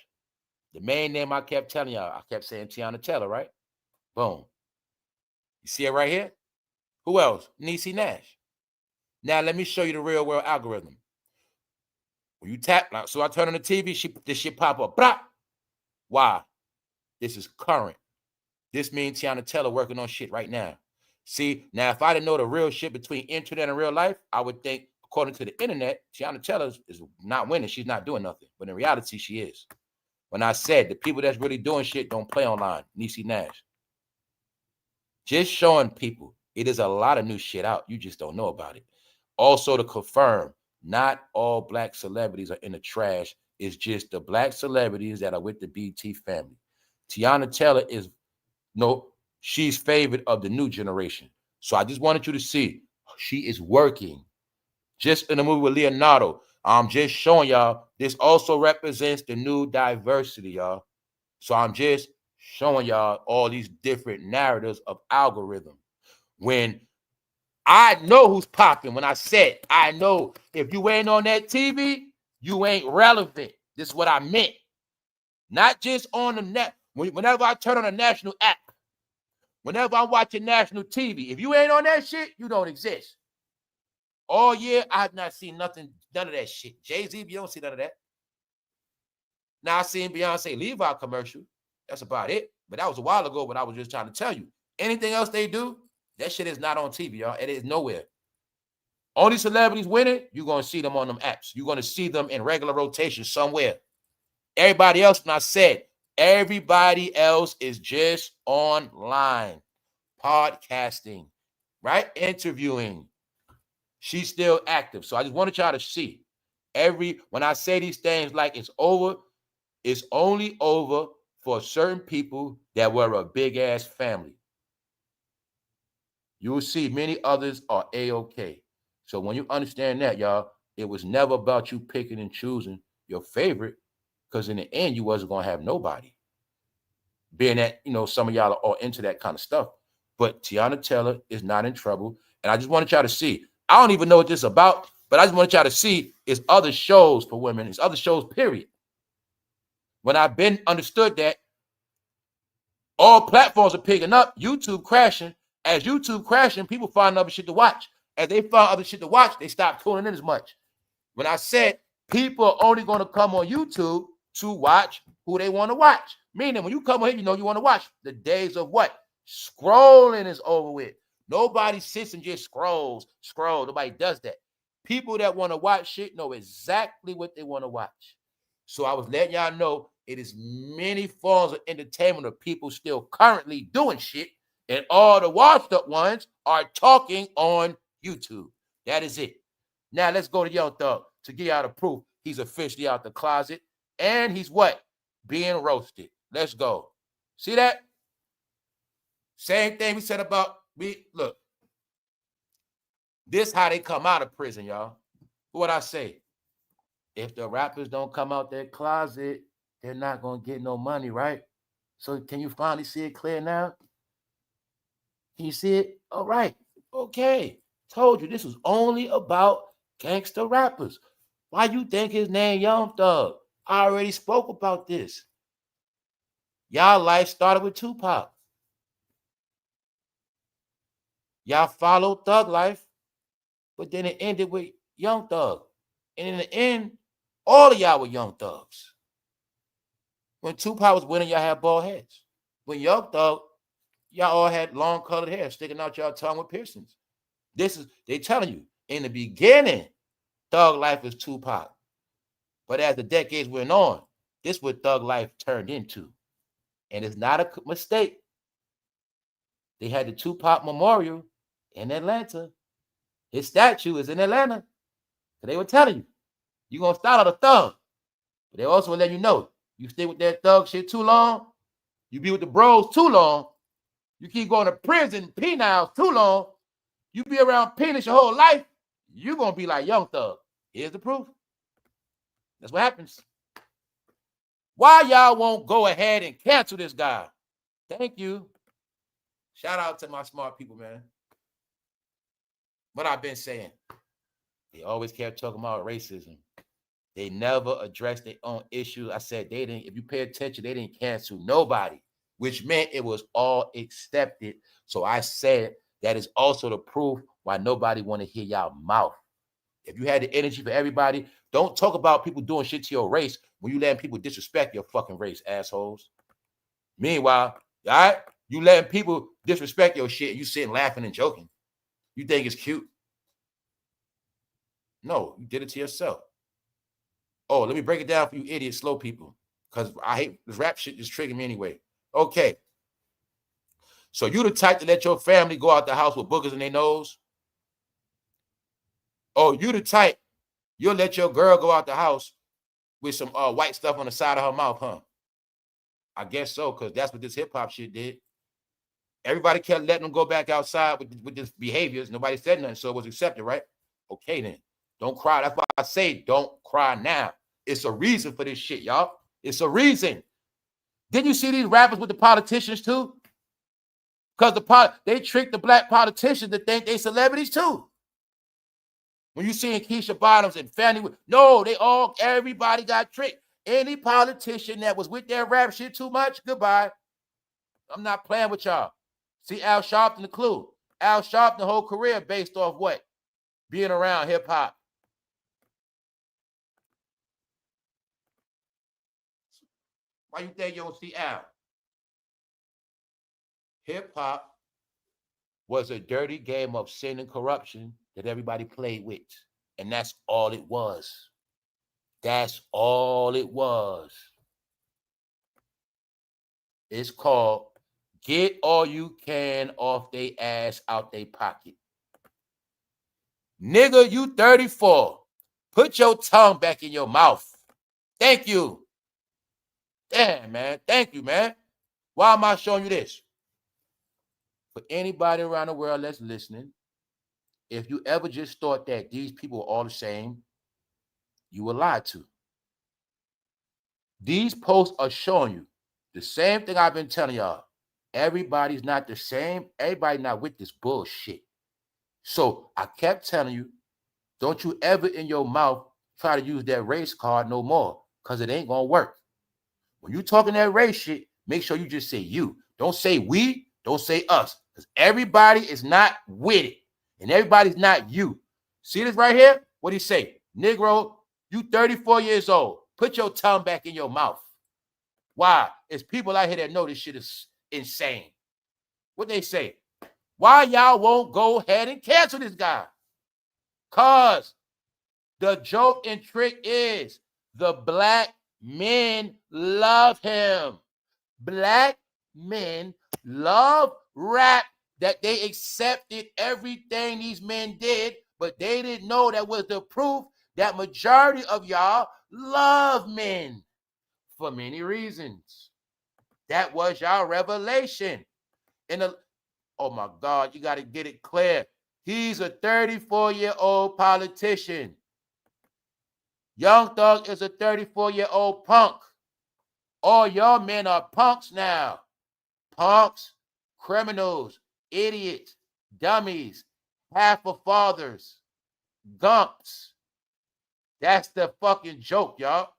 the main name I kept telling y'all, I kept saying Teyana Taylor, right? Boom. You see it right here? Who else? nickiminaj. Now, let me show you the real world algorithm. When you tap, like, so I turn on the TV, this shit pop up. Blah. Why? This is current. This means Teyana Taylor working on shit right now. See, now if I didn't know the real shit between internet and real life, I would think, according to the internet, Teyana Taylor is not winning. She's not doing nothing. But in reality, she is. When I said the people that's really doing shit don't play online, nickiminaj. Just showing people it is a lot of new shit out. You just don't know about it. Also to confirm, not all black celebrities are in the trash. It's just the black celebrities that are with the BT family. Teyana Taylor is, she's favorite of the new generation. So I just wanted you to see she is working. Just in the movie with Leonardo, I'm just showing y'all this also represents the new diversity, y'all. So I'm just showing y'all all these different narratives of algorithm. When I know who's popping, when I said, I know if you ain't on that TV, you ain't relevant. This is what I meant. Not just on the net. Whenever I turn on a national app, whenever I'm watching national TV, if you ain't on that shit, you don't exist. All year, I have not seen none of that shit. Jay-Z, you don't see none of that. Now I seen Beyonce Levi commercial. That's about it. But that was a while ago, but I was just trying to tell you. Anything else they do, that shit is not on TV, y'all. It is nowhere. Only celebrities winning, you're going to see them on them apps. You're going to see them in regular rotation somewhere. Everybody else, when I said, everybody else is just online. Podcasting, right? Interviewing. She's still active. So I just wanted y'all to see. When I say these things like it's over, it's only over for certain people that were a big-ass family. You will see many others are A-okay. So when you understand that, y'all, it was never about you picking and choosing your favorite, because in the end, you wasn't going to have nobody. Being that, some of y'all are all into that kind of stuff. But Tiana Taylor is not in trouble. And I just wanted y'all to see. I don't even know what this is about, but I just wanted y'all to see it's other shows for women. It's other shows, period. When I've been understood that all platforms are picking up, YouTube crashing. As YouTube crashing, people find other shit to watch. As they find other shit to watch, they stop tuning in as much. When I said people are only going to come on YouTube to watch who they want to watch. Meaning, when you come here, you want to watch. The days of what? Scrolling is over with. Nobody sits and just scrolls. Nobody does that. People that want to watch shit know exactly what they want to watch. So I was letting y'all know it is many forms of entertainment of people still currently doing shit, and all the washed up ones are talking on YouTube. That is it. Now let's go to Young Thug to get out the proof he's officially out the closet, and he's what? Being roasted. Let's go. See that? Same thing we said about me. Look, this how they come out of prison, y'all. What I say? If the rappers don't come out their closet, they're not going to get no money, right? So can you finally see it clear now? Can you see it? All right. Okay. Told you this was only about gangster rappers. Why you think his name Young Thug? I already spoke about this. Y'all life started with Tupac. Y'all followed Thug life, but then it ended with Young Thug. And in the end, all of y'all were Young Thugs. When Tupac was winning, y'all had bald heads. When Young Thug, y'all all had long colored hair sticking out y'all tongue with piercings. They telling you, in the beginning, Thug life is Tupac. But as the decades went on, this is what Thug life turned into. And it's not a mistake. They had the Tupac Memorial in Atlanta. His statue is in Atlanta. So they were telling you, you're going to start out a thug. But they also let you know, you stay with that thug shit too long, you be with the bros too long, you keep going to prison, penals too long, you be around penis your whole life, you're going to be like Young Thug. Here's the proof. That's what happens. Why y'all won't go ahead and cancel this guy? Thank you. Shout out to my smart people, man. What I've been saying, they always kept talking about racism. They never addressed their own issue. I said they didn't, if you pay attention, they didn't cancel nobody, which meant it was all accepted. So I said that is also the proof why nobody want to hear y'all mouth. If you had the energy for everybody, don't talk about people doing shit to your race when you letting people disrespect your fucking race, assholes. Meanwhile, all right, you letting people disrespect your shit, you sitting laughing and joking. You think it's cute? No, you did it to yourself. Oh, let me break it down for you idiot slow people, because I hate this rap shit just triggering me anyway. Okay. So you the type to let your family go out the house with boogers in their nose? Oh, you the type, you'll let your girl go out the house with some white stuff on the side of her mouth, huh? I guess so, because that's what this hip-hop shit did. Everybody kept letting them go back outside with this behaviors. Nobody said nothing, so it was accepted, right? Okay, then. Don't cry. That's why I say don't cry now. It's a reason for this shit, y'all. It's a reason. Didn't you see these rappers with the politicians, too? Because they tricked the black politicians to think they celebrities, too. When you seeing Keisha Bottoms and Fannie, no, everybody got tricked. Any politician that was with their rap shit too much, goodbye. I'm not playing with y'all. See Al Sharpton, the clue. Al Sharpton, the whole career based off what? Being around hip-hop. Why you think you don't see Al? Hip-hop was a dirty game of sin and corruption that everybody played with. And that's all it was. That's all it was. It's called get all you can off they ass out they pocket. Nigga, you 34. Put your tongue back in your mouth. Thank you. Damn, man. Thank you, man. Why am I showing you this? For anybody around the world that's listening, if you ever just thought that these people are all the same, you were lied to. These posts are showing you the same thing I've been telling y'all. Everybody's not the same. Everybody not with this bullshit. So I kept telling you, don't you ever in your mouth try to use that race card no more, because it ain't gonna work. When you talking that race shit, make sure you just say you. Don't say we, don't say us, because everybody is not with it, and everybody's not you. See this right here? What he say? Negro, you 34 years old. Put your tongue back in your mouth. Why? It's people out here that know this shit is insane. What they say? Why y'all won't go ahead and cancel this guy? Cause the joke and trick is the black men love him. Black men love rap, that they accepted everything these men did, but they didn't know that was the proof that majority of y'all love men for many reasons. That was y'all revelation. Oh my God, you got to get it clear. He's a 34-year-old politician. Young Thug is a 34-year-old punk. All y'all men are punks now. Punks, criminals, idiots, dummies, half of fathers, gumps. That's the fucking joke, y'all.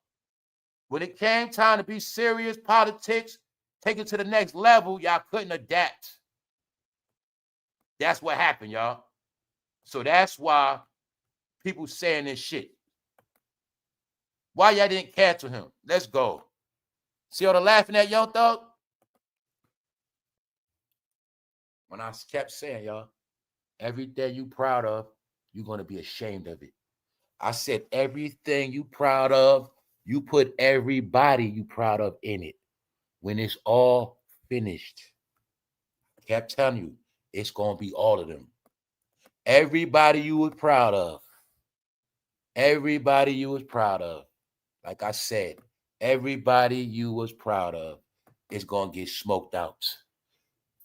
When it came time to be serious politics, take it to the next level, y'all couldn't adapt. That's what happened, y'all. So that's why people saying this shit. Why y'all didn't cancel him? Let's go. See all the laughing at Young Thug? When I kept saying, y'all, everything you proud of, you're going to be ashamed of it. I said everything you proud of, you put everybody you proud of in it. When it's all finished, I kept telling you, it's going to be all of them. Everybody you was proud of. Everybody you was proud of. Like I said, everybody you was proud of is going to get smoked out.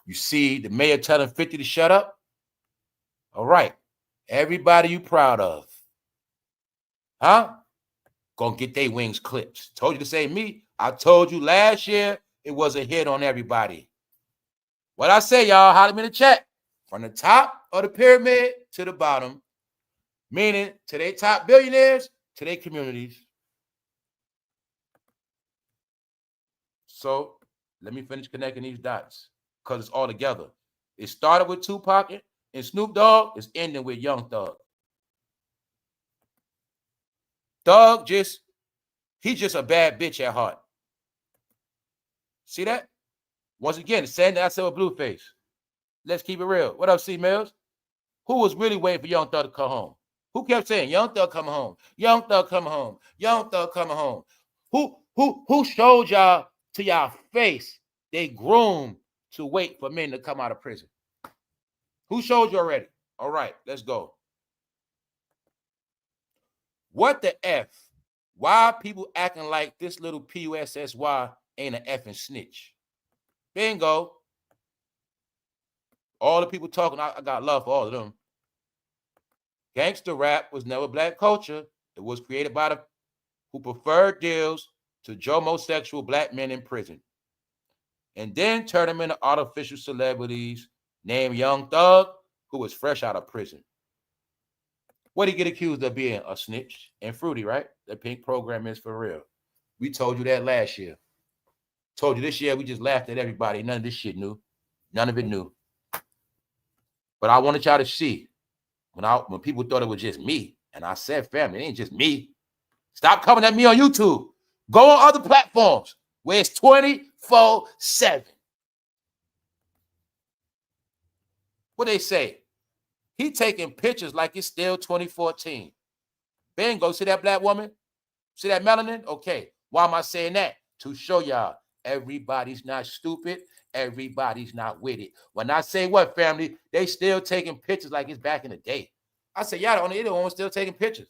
You see the mayor telling 50 to shut up? All right. Everybody you proud of. Huh? Gonna get their wings clipped. Told you to say me. I told you last year it was a hit on everybody. What I say, y'all, holler me in the chat. From the top of the pyramid to the bottom, meaning to their top billionaires, to their communities. So let me finish connecting these dots, because it's all together. It started with Tupac and Snoop Dogg. It's ending with Young Thug. Thug he's just a bad bitch at heart. See that? Once again, the same thing I said with Blueface. Let's keep it real. What up, C Mills? Who was really waiting for Young Thug to come home? Who kept saying, Young Thug coming home? Young Thug coming home. Young Thug coming home. Who showed y'all to y'all face they groomed to wait for men to come out of prison? Who showed you already? All right, let's go. What the F? Why are people acting like this little PUSSY ain't an effing snitch? Bingo. All the people talking, I got love for all of them. Gangster rap was never black culture. It was created by the who preferred deals to homosexual black men in prison, and then turned them into artificial celebrities named Young Thug, who was fresh out of prison. What did he get accused of being? A snitch and fruity, right? The pink program is for real. We told you that last year. Told you this year, we just laughed at everybody. None of this shit new. None of it new. But I wanted y'all to see, when people thought it was just me, and I said, family, it ain't just me. Stop coming at me on YouTube. Go on other platforms where it's 24/7. What they say? He taking pictures like it's still 2014. Bingo, see that black woman? See that melanin? Okay, why am I saying that? To show y'all everybody's not stupid. Everybody's not with it. When I say what, family, they still taking pictures like it's back in the day. I say, y'all the only one still taking pictures.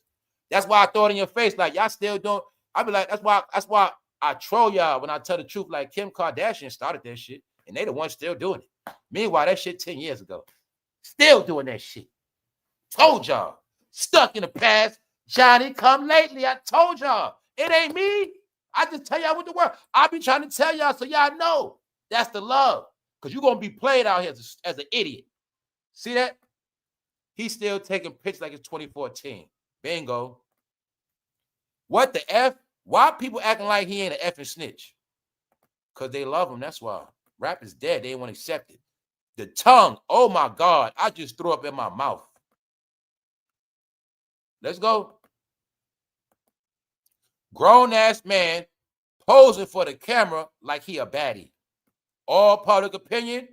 That's why I throw it in your face like y'all still don't. I be like, that's why I troll y'all when I tell the truth. Like Kim Kardashian started that shit, and they the ones still doing it. Meanwhile, that shit 10 years ago. Still doing that shit. Told y'all. Stuck in the past. Johnny come lately. I told y'all. It ain't me. I just tell y'all what the word. I be trying to tell y'all so y'all know that's the love. Because you're going to be played out here as an idiot. See that? He's still taking pictures like it's 2014. Bingo. What the F? Why people acting like he ain't an effing snitch? Because they love him. That's why. Rap is dead. They won't accept it. The tongue. Oh, my God. I just threw up in my mouth. Let's go. Grown-ass man posing for the camera like he a baddie. All public opinion.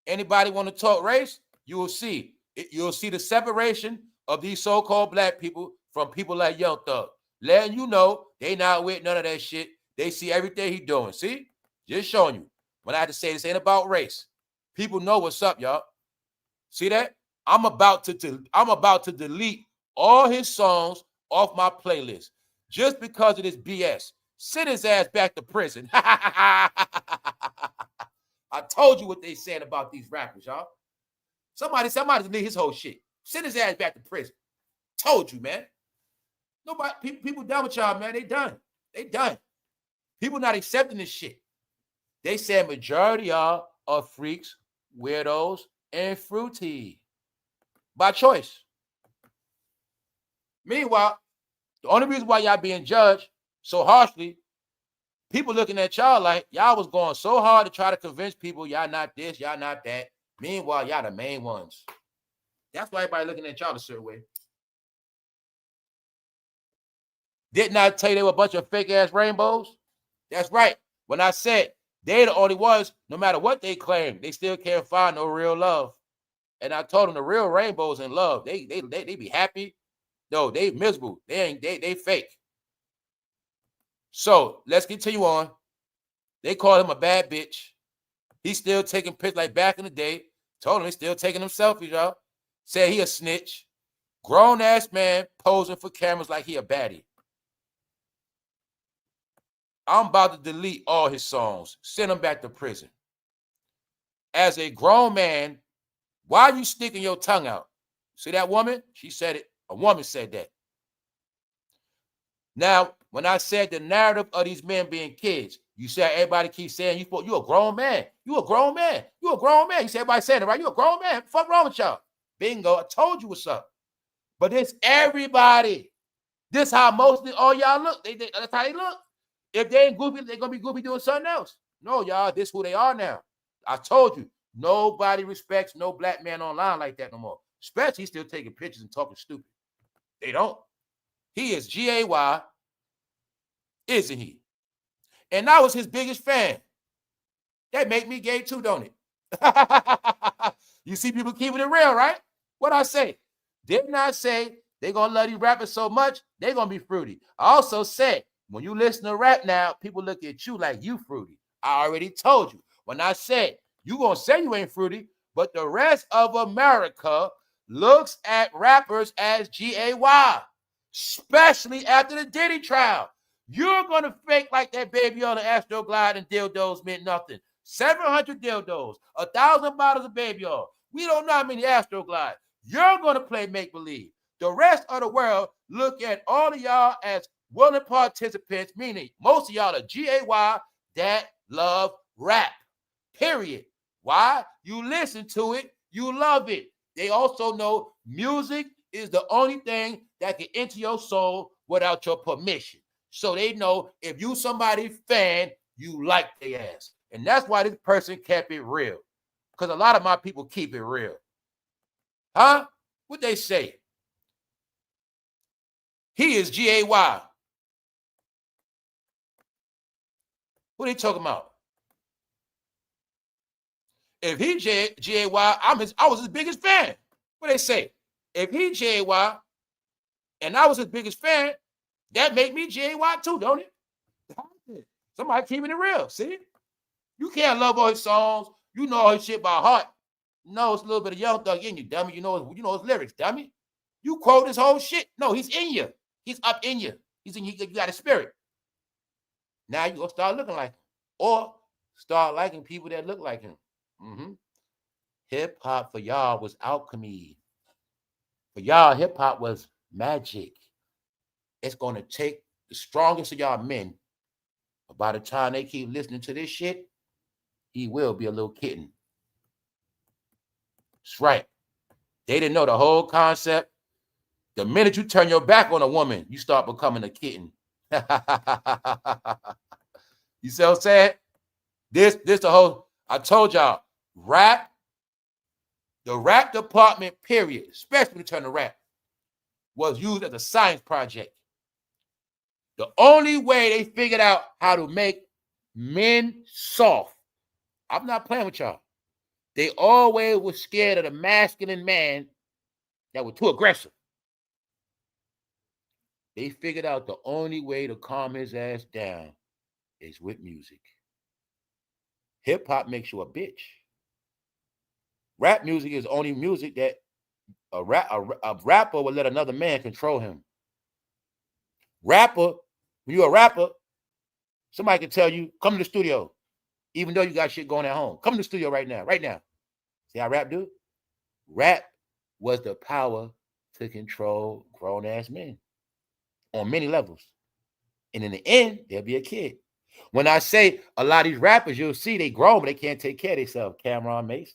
Anybody want to talk race? You will see. You'll see the separation of these so-called black people from people like Young Thug. Letting you know they not with none of that shit. They see everything he doing. See? Just showing you. When I had to say this ain't about race. People know what's up, y'all. See that? I'm about to delete all his songs off my playlist just because of this BS. Send his ass back to prison. I told you what they said about these rappers, y'all. Somebody delete his whole shit. Send his ass back to prison. Told you, man. Nobody, people done with y'all, man. They done. They done. People not accepting this shit. They said majority of y'all are freaks, weirdos, and fruity. By choice. Meanwhile, the only reason why y'all being judged so harshly, people looking at y'all like y'all was going so hard to try to convince people y'all not this, y'all not that. Meanwhile, y'all the main ones. That's why everybody looking at y'all a certain way. Didn't I tell you they were a bunch of fake-ass rainbows? That's right. When I said they the only ones, no matter what they claim, they still can't find no real love. And I told them the real rainbows in love. They be happy. No, they miserable. They fake. So let's continue on. They call him a bad bitch. He's still taking pictures like back in the day. Told him he's still taking them selfies, y'all. Said he a snitch. Grown-ass man posing for cameras like he a baddie. I'm about to delete all his songs. Send him back to prison. As a grown man, why are you sticking your tongue out? See that woman? She said it. A woman said that. Now, when I said the narrative of these men being kids, you said everybody keeps saying you a grown man. You a grown man. You a grown man. You said everybody saying it, right? You a grown man. Fuck wrong with y'all? Bingo. I told you what's up. But it's everybody. This how mostly all y'all look. That's how they look. If they ain't goofy, they're going to be goofy doing something else. No, y'all, this who they are now. I told you, nobody respects no black man online like that no more. Especially he's still taking pictures and talking stupid. They don't. He is G-A-Y, isn't he? And I was his biggest fan. That make me gay too, don't it? You see people keeping it real, right? What I say? Didn't I say they're going to love these rappers so much, they're going to be fruity. I also said, when you listen to rap now, people look at you like you fruity. I already told you. When I said, you going to say you ain't fruity, but the rest of America looks at rappers as G-A-Y, especially after the Diddy trial. You're going to fake like that baby on the Astroglide and dildos meant nothing. 700 dildos, 1,000 bottles of baby oil. We don't know how many Astroglide. You're going to play make-believe. The rest of the world look at all of y'all as willing participants, meaning most of y'all are G-A-Y that love rap, period. Why? You listen to it, you love it. They also know music is the only thing that can enter your soul without your permission. So they know if you somebody's fan, you like their ass. And that's why this person kept it real. Because a lot of my people keep it real. Huh? What they say? He is G-A-Y. What are they talking about? If he G-A-Y, I was his biggest fan. What they say? If he G-A-Y and I was his biggest fan, that make me G-A-Y too, don't it? Somebody keeping it real. See? You can't love all his songs. You know all his shit by heart. No, it's a little bit of Young Thug in you, dummy. You know his lyrics, dummy. You quote his whole shit. No, he's in you. He's up in you. He's in you. You got a spirit. Now you gonna start looking like him, or start liking people that look like him. Hip hop for y'all was alchemy. For y'all, hip hop was magic. It's gonna take the strongest of y'all men But by the time they keep listening to this shit, he will be a little kitten. That's right. They didn't know the whole concept. The minute you turn your back on a woman, you start becoming a kitten. You see what I'm saying? This the whole, I told y'all, rap, the rap department, period, especially when you turn to rap, was used as a science project. The only way they figured out how to make men soft, I'm not playing with y'all. They always were scared of the masculine man that was too aggressive. They figured out the only way to calm his ass down is with music. Hip-hop makes you a bitch. Rap music is only music that a rapper will let another man control him. Rapper, when you're a rapper, somebody can tell you, come to the studio, even though you got shit going at home. Come to the studio right now, right now. See how rap do? Rap was the power to control grown-ass men on many levels. And in the end, there'll be a kid. When I say a lot of these rappers, you'll see they grown, but they can't take care of themselves, Cameron Mace.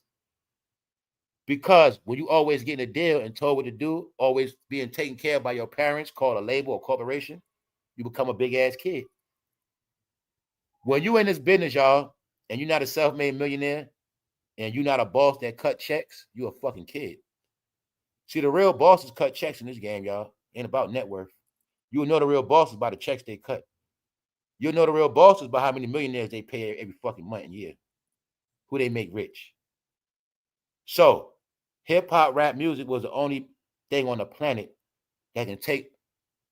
Because when you always getting a deal and told what to do, always being taken care of by your parents, called a label or corporation, you become a big-ass kid. When you in this business, y'all, and you're not a self-made millionaire, and you're not a boss that cut checks, you're a fucking kid. See, the real bosses cut checks in this game, y'all. Ain't about net worth. You'll know the real bosses by the checks they cut. You'll know the real bosses by how many millionaires they pay every fucking month and year. Who they make rich. So, hip-hop rap music was the only thing on the planet that can take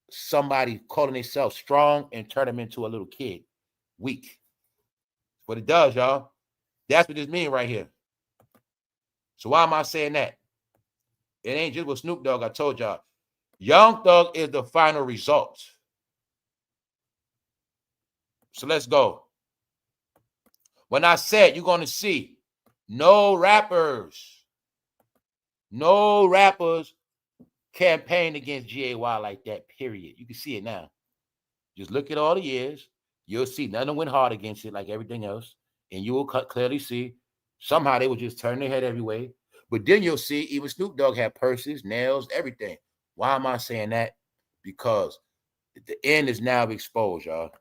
somebody calling themselves strong and turn them into a little kid. Weak. That's what it does, y'all. That's what this means right here. So why am I saying that? It ain't just with Snoop Dogg. I told y'all. Young Thug is the final result. So let's go. When I said you're going to see no rappers campaign against GAY like that, period. You can see it now. Just look at all the years. You'll see none of them went hard against it like everything else. And you will clearly see somehow they would just turn their head every way. But then you'll see even Snoop Dogg had purses, nails, everything. Why am I saying that? Because the end is now exposed, y'all.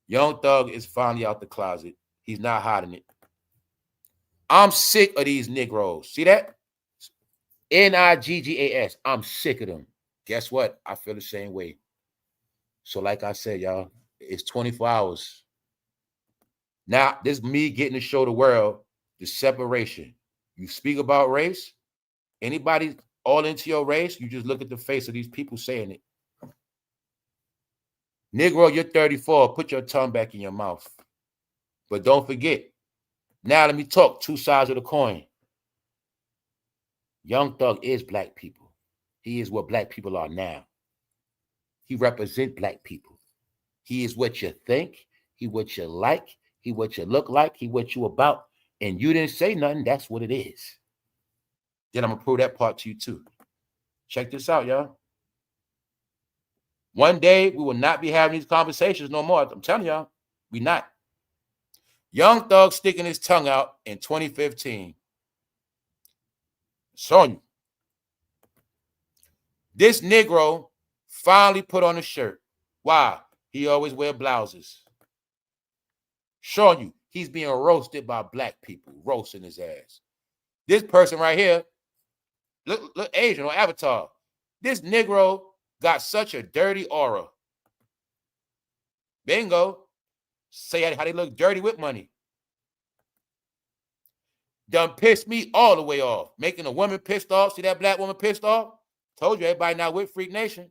Young Thug is finally out the closet. He's not hiding it. I'm sick of these Negroes. See that? Niggas. I'm sick of them. Guess what? I feel the same way. So like I said, y'all, it's 24 hours. Now, this is me getting to show the world the separation. You speak about race, anybody all into your race, you just look at the face of these people saying it. Negro, you're 34. Put your tongue back in your mouth. But don't forget. Now let me talk two sides of the coin. Young Thug is black people. He is what black people are now. He represents black people. He is what you think. He what you like. He what you look like. He what you about. And you didn't say nothing. That's what it is. Then I'm going to prove that part to you too. Check this out, y'all. One day, we will not be having these conversations no more. I'm telling y'all, we not. Young Thug sticking his tongue out in 2015. Showing you. This Negro finally put on a shirt. Why? He always wear blouses. Showing you he's being roasted by black people, roasting his ass. This person right here, look Asian on Avatar. This Negro got such a dirty aura. Bingo. Say how they look dirty with money. Done pissed me all the way off. Making a woman pissed off. See that black woman pissed off? Told you everybody not with Freak Nation.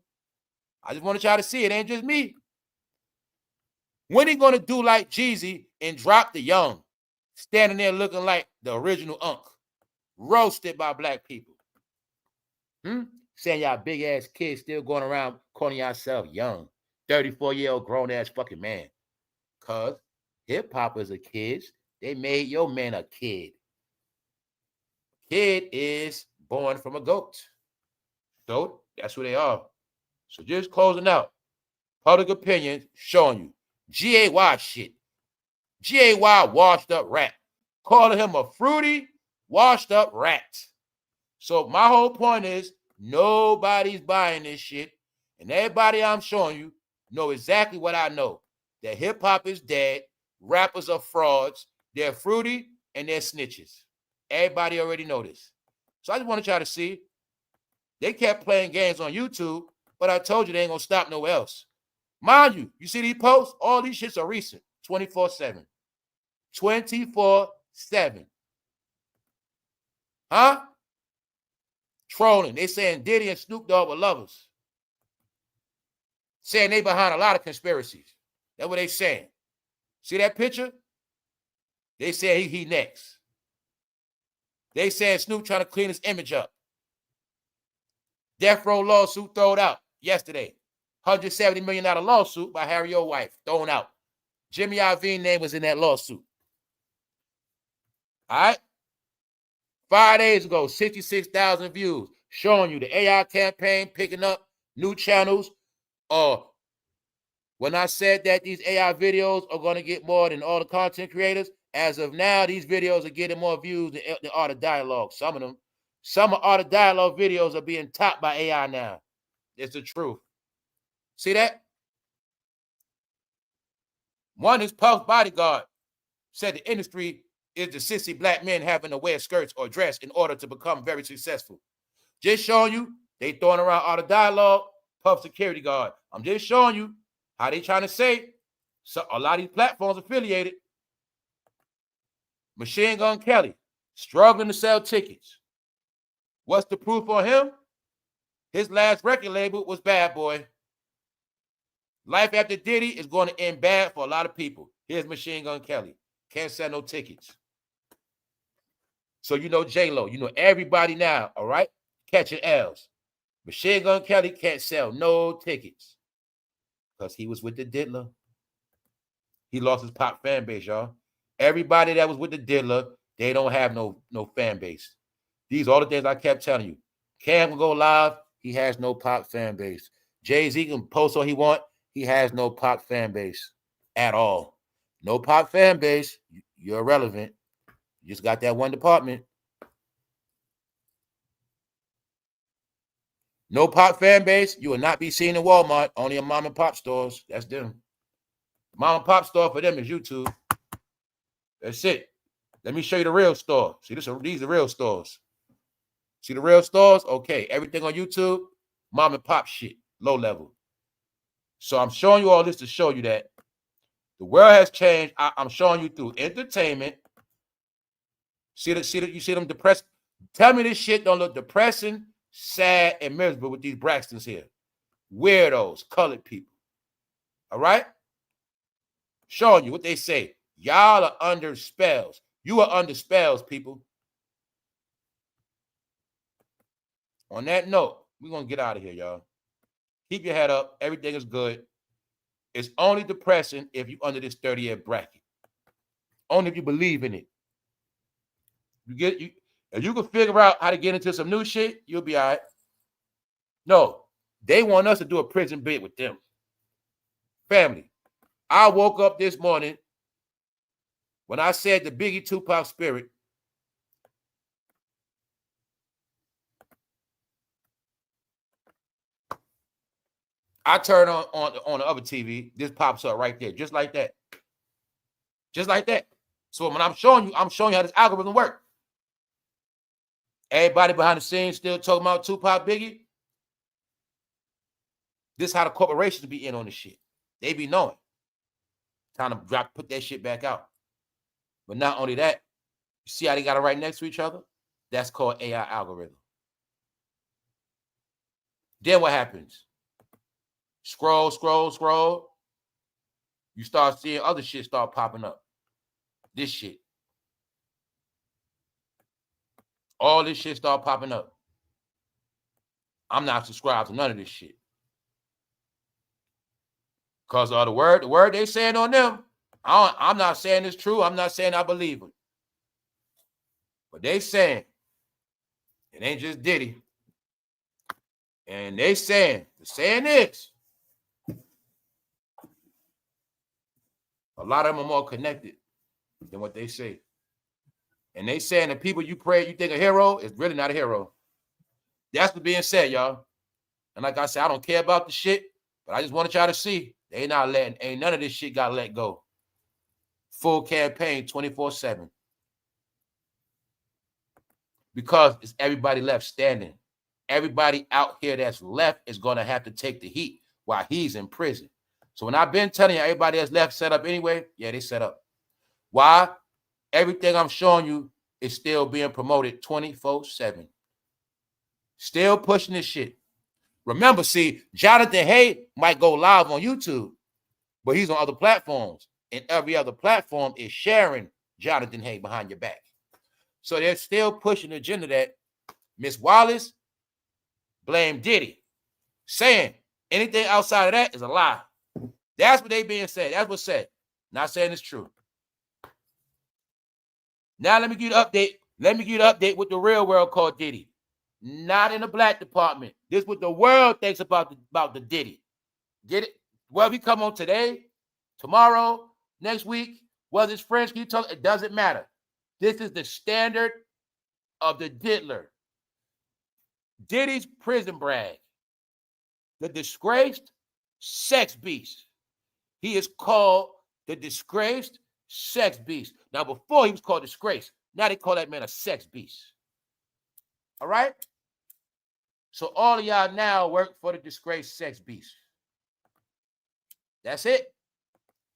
I just wanted y'all to see it. Ain't just me. When he gonna do like Jeezy and drop the young? Standing there looking like the original Unk. Roasted by black people. Saying y'all big ass kids still going around calling yourself young. 34-year-old grown ass fucking man. Cause hip hoppers are kids. They made your man a kid. Kid is born from a goat. So that's who they are. So just closing out. Public opinion showing you. G-A-Y shit. G-A-Y washed up rat. Calling him a fruity, washed up rat. So my whole point is nobody's buying this shit. And everybody I'm showing you know exactly what I know. That hip-hop is dead. Rappers are frauds. They're fruity and they're snitches. Everybody already know this. So I just want to try to see. They kept playing games on YouTube, but I told you they ain't going to stop nowhere else. Mind you, you see these posts? All these shits are recent. 24/7. 24/7. Huh? Trolling. They saying Diddy and Snoop Dogg were lovers. Saying they behind a lot of conspiracies. That's what they saying. See that picture? They say he next. They saying Snoop trying to clean his image up. Death row lawsuit thrown out yesterday. $170 million lawsuit by Harry O. wife thrown out. Jimmy Iovine's name was in that lawsuit. All right? 5 days ago, 66,000 views, showing you the AI campaign picking up new channels. When I said that these AI videos are going to get more than all the content creators, as of now, these videos are getting more views than the Art of Dialogue. Some of Art of Dialogue videos are being topped by AI now. It's the truth. See that? One is Puff's bodyguard said the industry is the sissy black men having to wear skirts or dress in order to become very successful. Just showing you, they throwing around Art of Dialogue, Puff security guard. I'm just showing you how they trying to say, so a lot of these platforms affiliated. Machine Gun Kelly, struggling to sell tickets. What's the proof on him? His last record label was Bad Boy. Life after Diddy is going to end bad for a lot of people. Here's Machine Gun Kelly. Can't sell no tickets. So you know J-Lo. You know everybody now, all right? Catching L's. Machine Gun Kelly can't sell no tickets because he was with the diddler. He lost his pop fan base, y'all. Everybody that was with the diddler, they don't have no fan base. These are all the things I kept telling you. Cam will go live. He has no pop fan base. Jay-Z can post all he want. He has no pop fan base at all. No pop fan base. You're irrelevant. You just got that one department. No pop fan base. You will not be seen in Walmart. Only in mom and pop stores. That's them. Mom and pop store for them is YouTube. That's it. Let me show you the real store. See, these are the real stores. See the real stores? Okay. Everything on YouTube, mom and pop shit. Low level. So I'm showing you all this to show you that the world has changed. I'm showing you through entertainment. You see them depressed. Tell me this shit don't look depressing, sad, and miserable with these Braxtons here. Weirdos, colored people. All right? Showing you what they say. Y'all are under spells. You are under spells, people. On that note, we're going to get out of here, y'all. Keep your head up. Everything is good. It's only depressing if you're under this 30-year bracket. Only if you believe in it. If you can figure out how to get into some new shit, you'll be all right. No, they want us to do a prison bid with them. Family, I woke up this morning when I said the Biggie Tupac spirit. I turn on the other TV. This pops up right there, just like that. Just like that. So when I'm showing you how this algorithm works. Everybody behind the scenes still talking about Tupac, Biggie. This is how the corporations be in on this shit. They be knowing. Time to put that shit back out. But not only that, you see how they got it right next to each other? That's called AI algorithm. Then what happens? Scroll. You start seeing other shit start popping up. This shit. All this shit start popping up. I'm not subscribed to none of this shit. Because of the word they saying on them, I'm not saying it's true. I'm not saying I believe it. But they saying it ain't just Diddy. And they saying, the saying is, A lot of them are more connected than what they say. And they saying the people you pray, you think a hero is really not a hero. That's what being said, y'all. And like I said, I don't care about the shit, but I just wanted y'all to see they not letting, ain't none of this shit got let go. Full campaign 24/7. Because it's everybody left standing. Everybody out here that's left is going to have to take the heat while he's in prison. So when I've been telling you everybody that's left set up anyway, yeah, they set up. Why? Everything I'm showing you is still being promoted 24/7. Still pushing this shit. Remember, see, Jonathan Hay might go live on YouTube, but he's on other platforms. And every other platform is sharing Jonathan Hay behind your back. So they're still pushing the agenda that Miss Wallace blamed Diddy, saying anything outside of that is a lie. That's what they being said. That's what's said. Not saying it's true. Now let me give you the update. Let me give you the update with the real world called Diddy. Not in the black department. This is what the world thinks about the Diddy. Get it? Whether he come on today, tomorrow, next week, whether his friends keep talking, it doesn't matter. This is the standard of the diddler. Diddy's prison brag. The disgraced sex beast. He is called the disgraced sex beast. Now, before he was called disgrace, now they call that man a sex beast. All right? So all of y'all now work for the disgraced sex beast. That's it.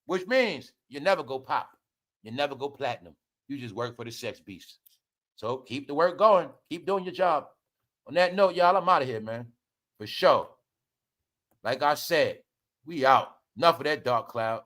Which means you never go pop. You never go platinum. You just work for the sex beast. So keep the work going. Keep doing your job. On that note, y'all, I'm out of here, man. For sure. Like I said, we out. Enough of that dark cloud.